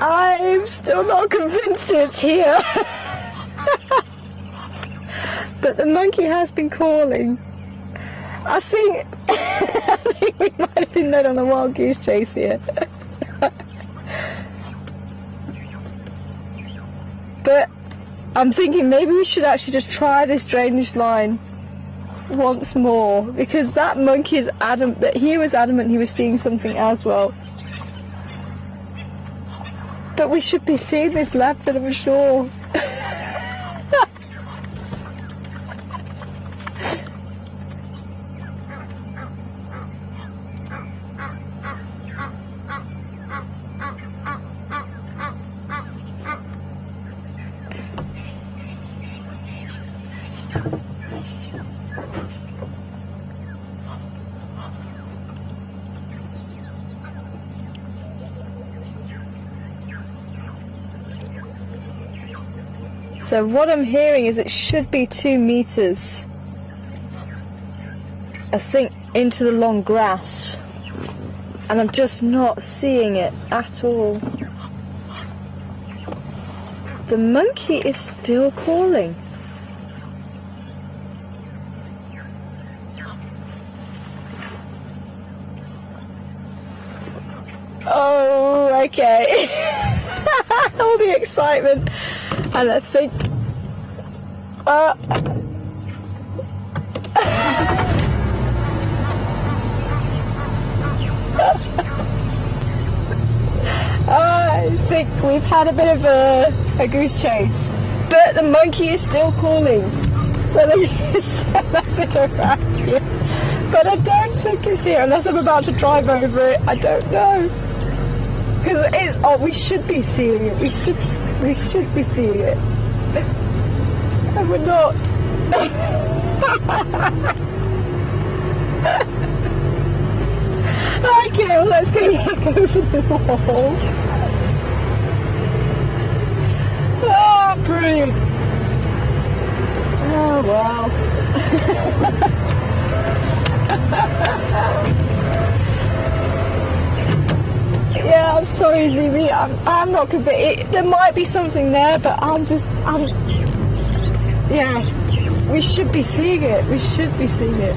I'm still not convinced it's here. But the monkey has been calling. I think we might have been led on a wild goose chase here. But I'm thinking maybe we should actually just try this drainage line once more, because that monkey is adamant that he was seeing something as well. But we should be seeing this leopard, I'm sure. So what I'm hearing is it should be 2 meters, I think, into the long grass, and I'm just not seeing it at all. The monkey is still calling. Oh, okay. All the excitement, and I think I think we've had a bit of a goose chase, but the monkey is still calling, so there is a bit around here, but I don't think it's here unless I'm about to drive over it. I don't know, because it is. Oh, we should be seeing it. We should be seeing it, and we're not. Okay, well, let's go back over the wall. Oh, brilliant. Oh, wow. Yeah, I'm sorry, Zumi. I'm not convinced. There might be something there, but yeah, we should be seeing it. We should be seeing it.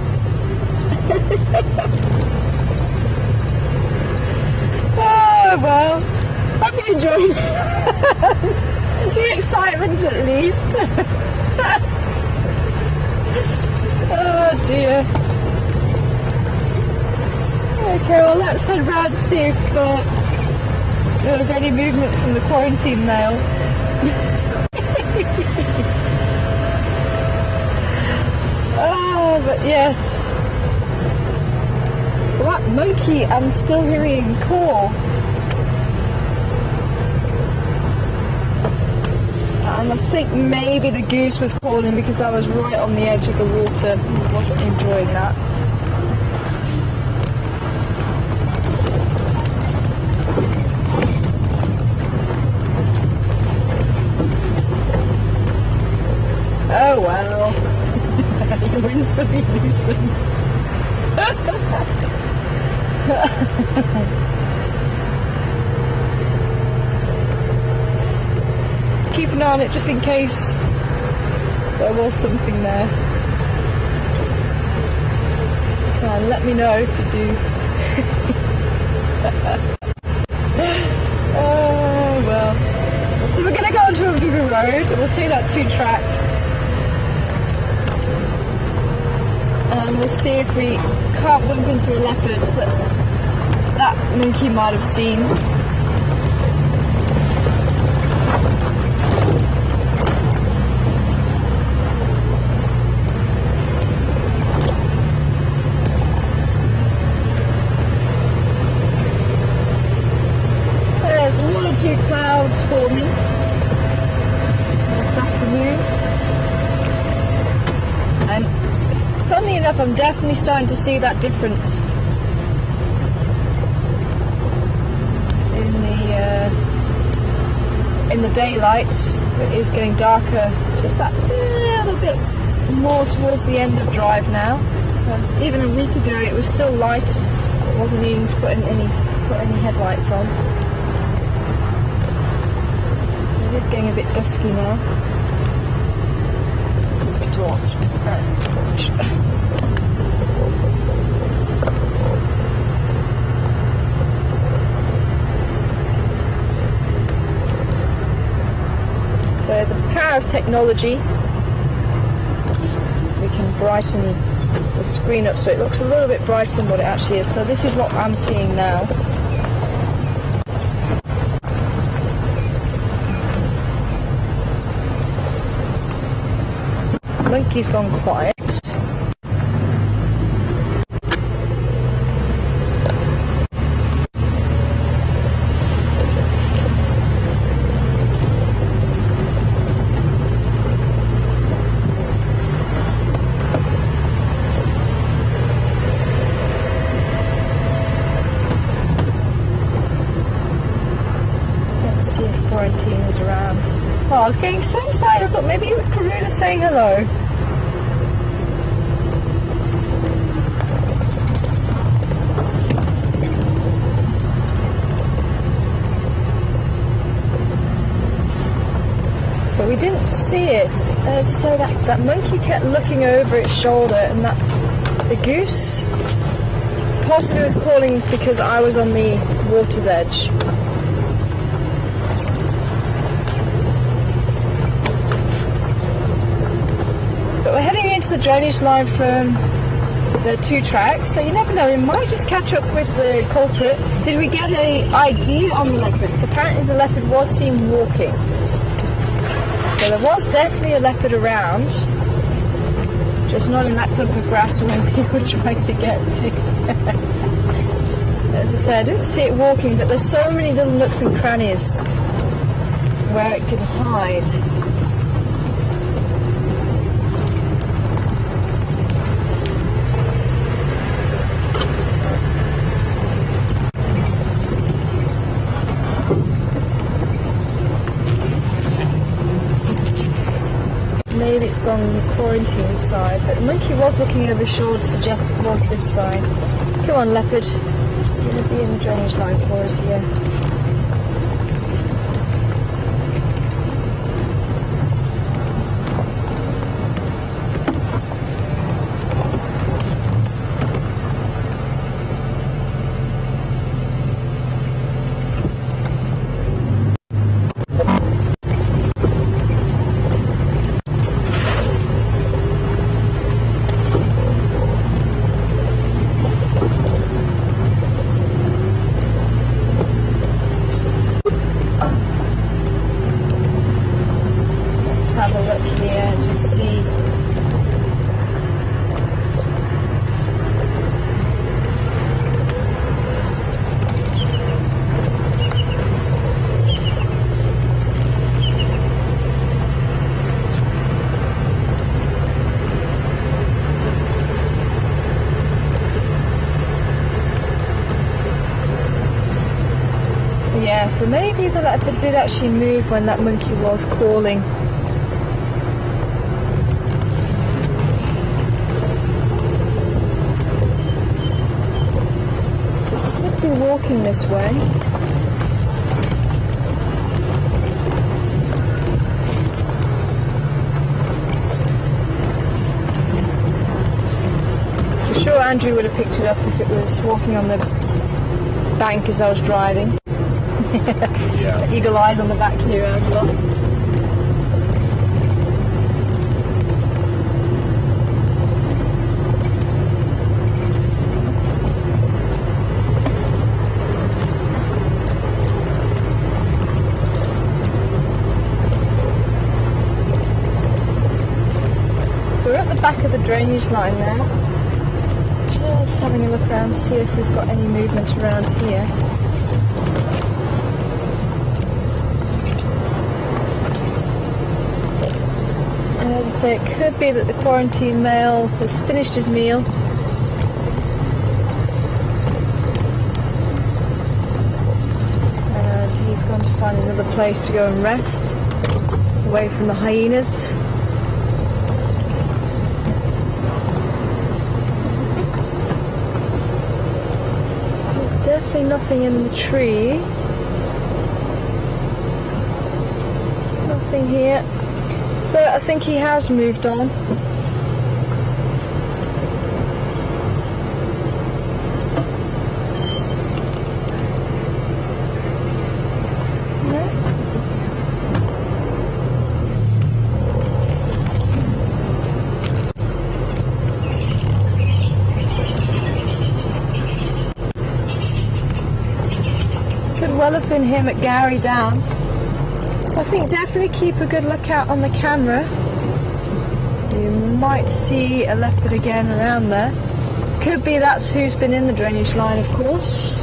Oh, well, hope you enjoyed the excitement at least. Oh dear. Okay, well, let's head round to see if there was any movement from the quarantine nail. Oh, but yes. That monkey, I'm still hearing call. And I think maybe the goose was calling because I was right on the edge of the water. I wasn't enjoying that. Oh well. You win some, you lose some. Keep an eye on it just in case there was something there. And let me know if you do. Oh well. So we're going to go onto a bigger road. We'll take that 2-track. And we'll see if we can't bump into a leopard that monkey might have seen. There's 1 or 2 clouds forming this afternoon. And funnily enough, I'm definitely starting to see that difference in the daylight. It is getting darker just that little bit more towards the end of drive now. Whereas even a week ago it was still light. I wasn't needing to put any headlights on. It is getting a bit dusky now. Torch. So the power of technology, we can brighten the screen up so it looks a little bit brighter than what it actually is. So this is what I'm seeing now. Monkey's gone quiet. Let's see if quarantine is around. Oh, I was getting so excited, I thought maybe it was Karuna saying hello. But we didn't see it, so that monkey kept looking over its shoulder, and the goose possibly was calling because I was on the water's edge. But we're heading into the drainage line from the 2 tracks, so you never know, we might just catch up with the culprit. Did we get an ID on the leopard? So apparently the leopard was seen walking. So there was definitely a leopard around, just not in that clump of grass where we were trying to get to. As I said, I didn't see it walking, but there's so many little nooks and crannies where it can hide. Maybe it's gone on the quarantine side, but the monkey was looking over his shoulder to suggest it was this side. Come on, leopard. You're going to be in the drainage line for us here. Have a look here and just see. So yeah, so maybe the leopard did actually move when that monkey was calling. Walking this way. I'm sure Andrew would have picked it up if it was walking on the bank as I was driving. Yeah. Eagle eyes on the back here as well. Back of the drainage line now. Just having a look around to see if we've got any movement around here. And as I say, it could be that the quarantine male has finished his meal. And he's gone to find another place to go and rest, away from the hyenas. Definitely nothing in the tree. Nothing here. So I think he has moved on. Well have been him at Gary Down. I think definitely keep a good lookout on the camera. You might see a leopard again around there. Could be that's who's been in the drainage line, of course.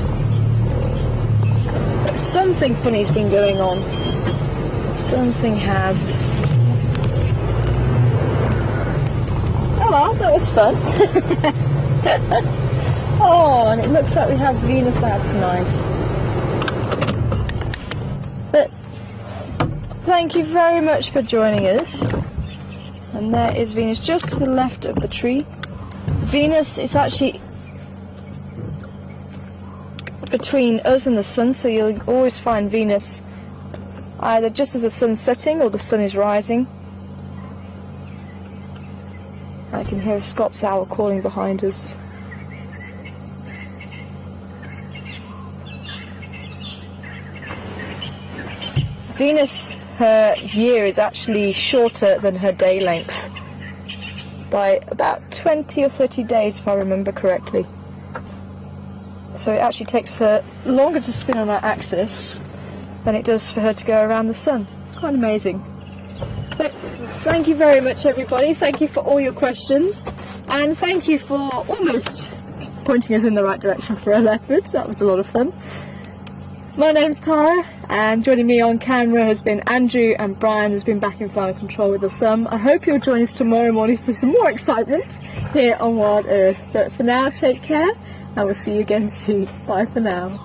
But something funny's been going on. Something has. Oh well, that was fun. Oh, and it looks like we have Venus out tonight. But thank you very much for joining us. And there is Venus just to the left of the tree. Venus is actually between us and the sun, so you'll always find Venus either just as the sun's setting or the sun is rising. I can hear a Scops owl calling behind us. Venus, her year is actually shorter than her day length by about 20 or 30 days, if I remember correctly. So it actually takes her longer to spin on our axis than it does for her to go around the sun. Quite amazing. But thank you very much, everybody. Thank you for all your questions, and thank you for almost pointing us in the right direction for a leopard. That was a lot of fun. My name's Tara, and joining me on camera has been Andrew, and Brian has been back in final control with the thumb. I hope you'll join us tomorrow morning for some more excitement here on Wild Earth. But for now, take care, and we'll see you again soon. Bye for now.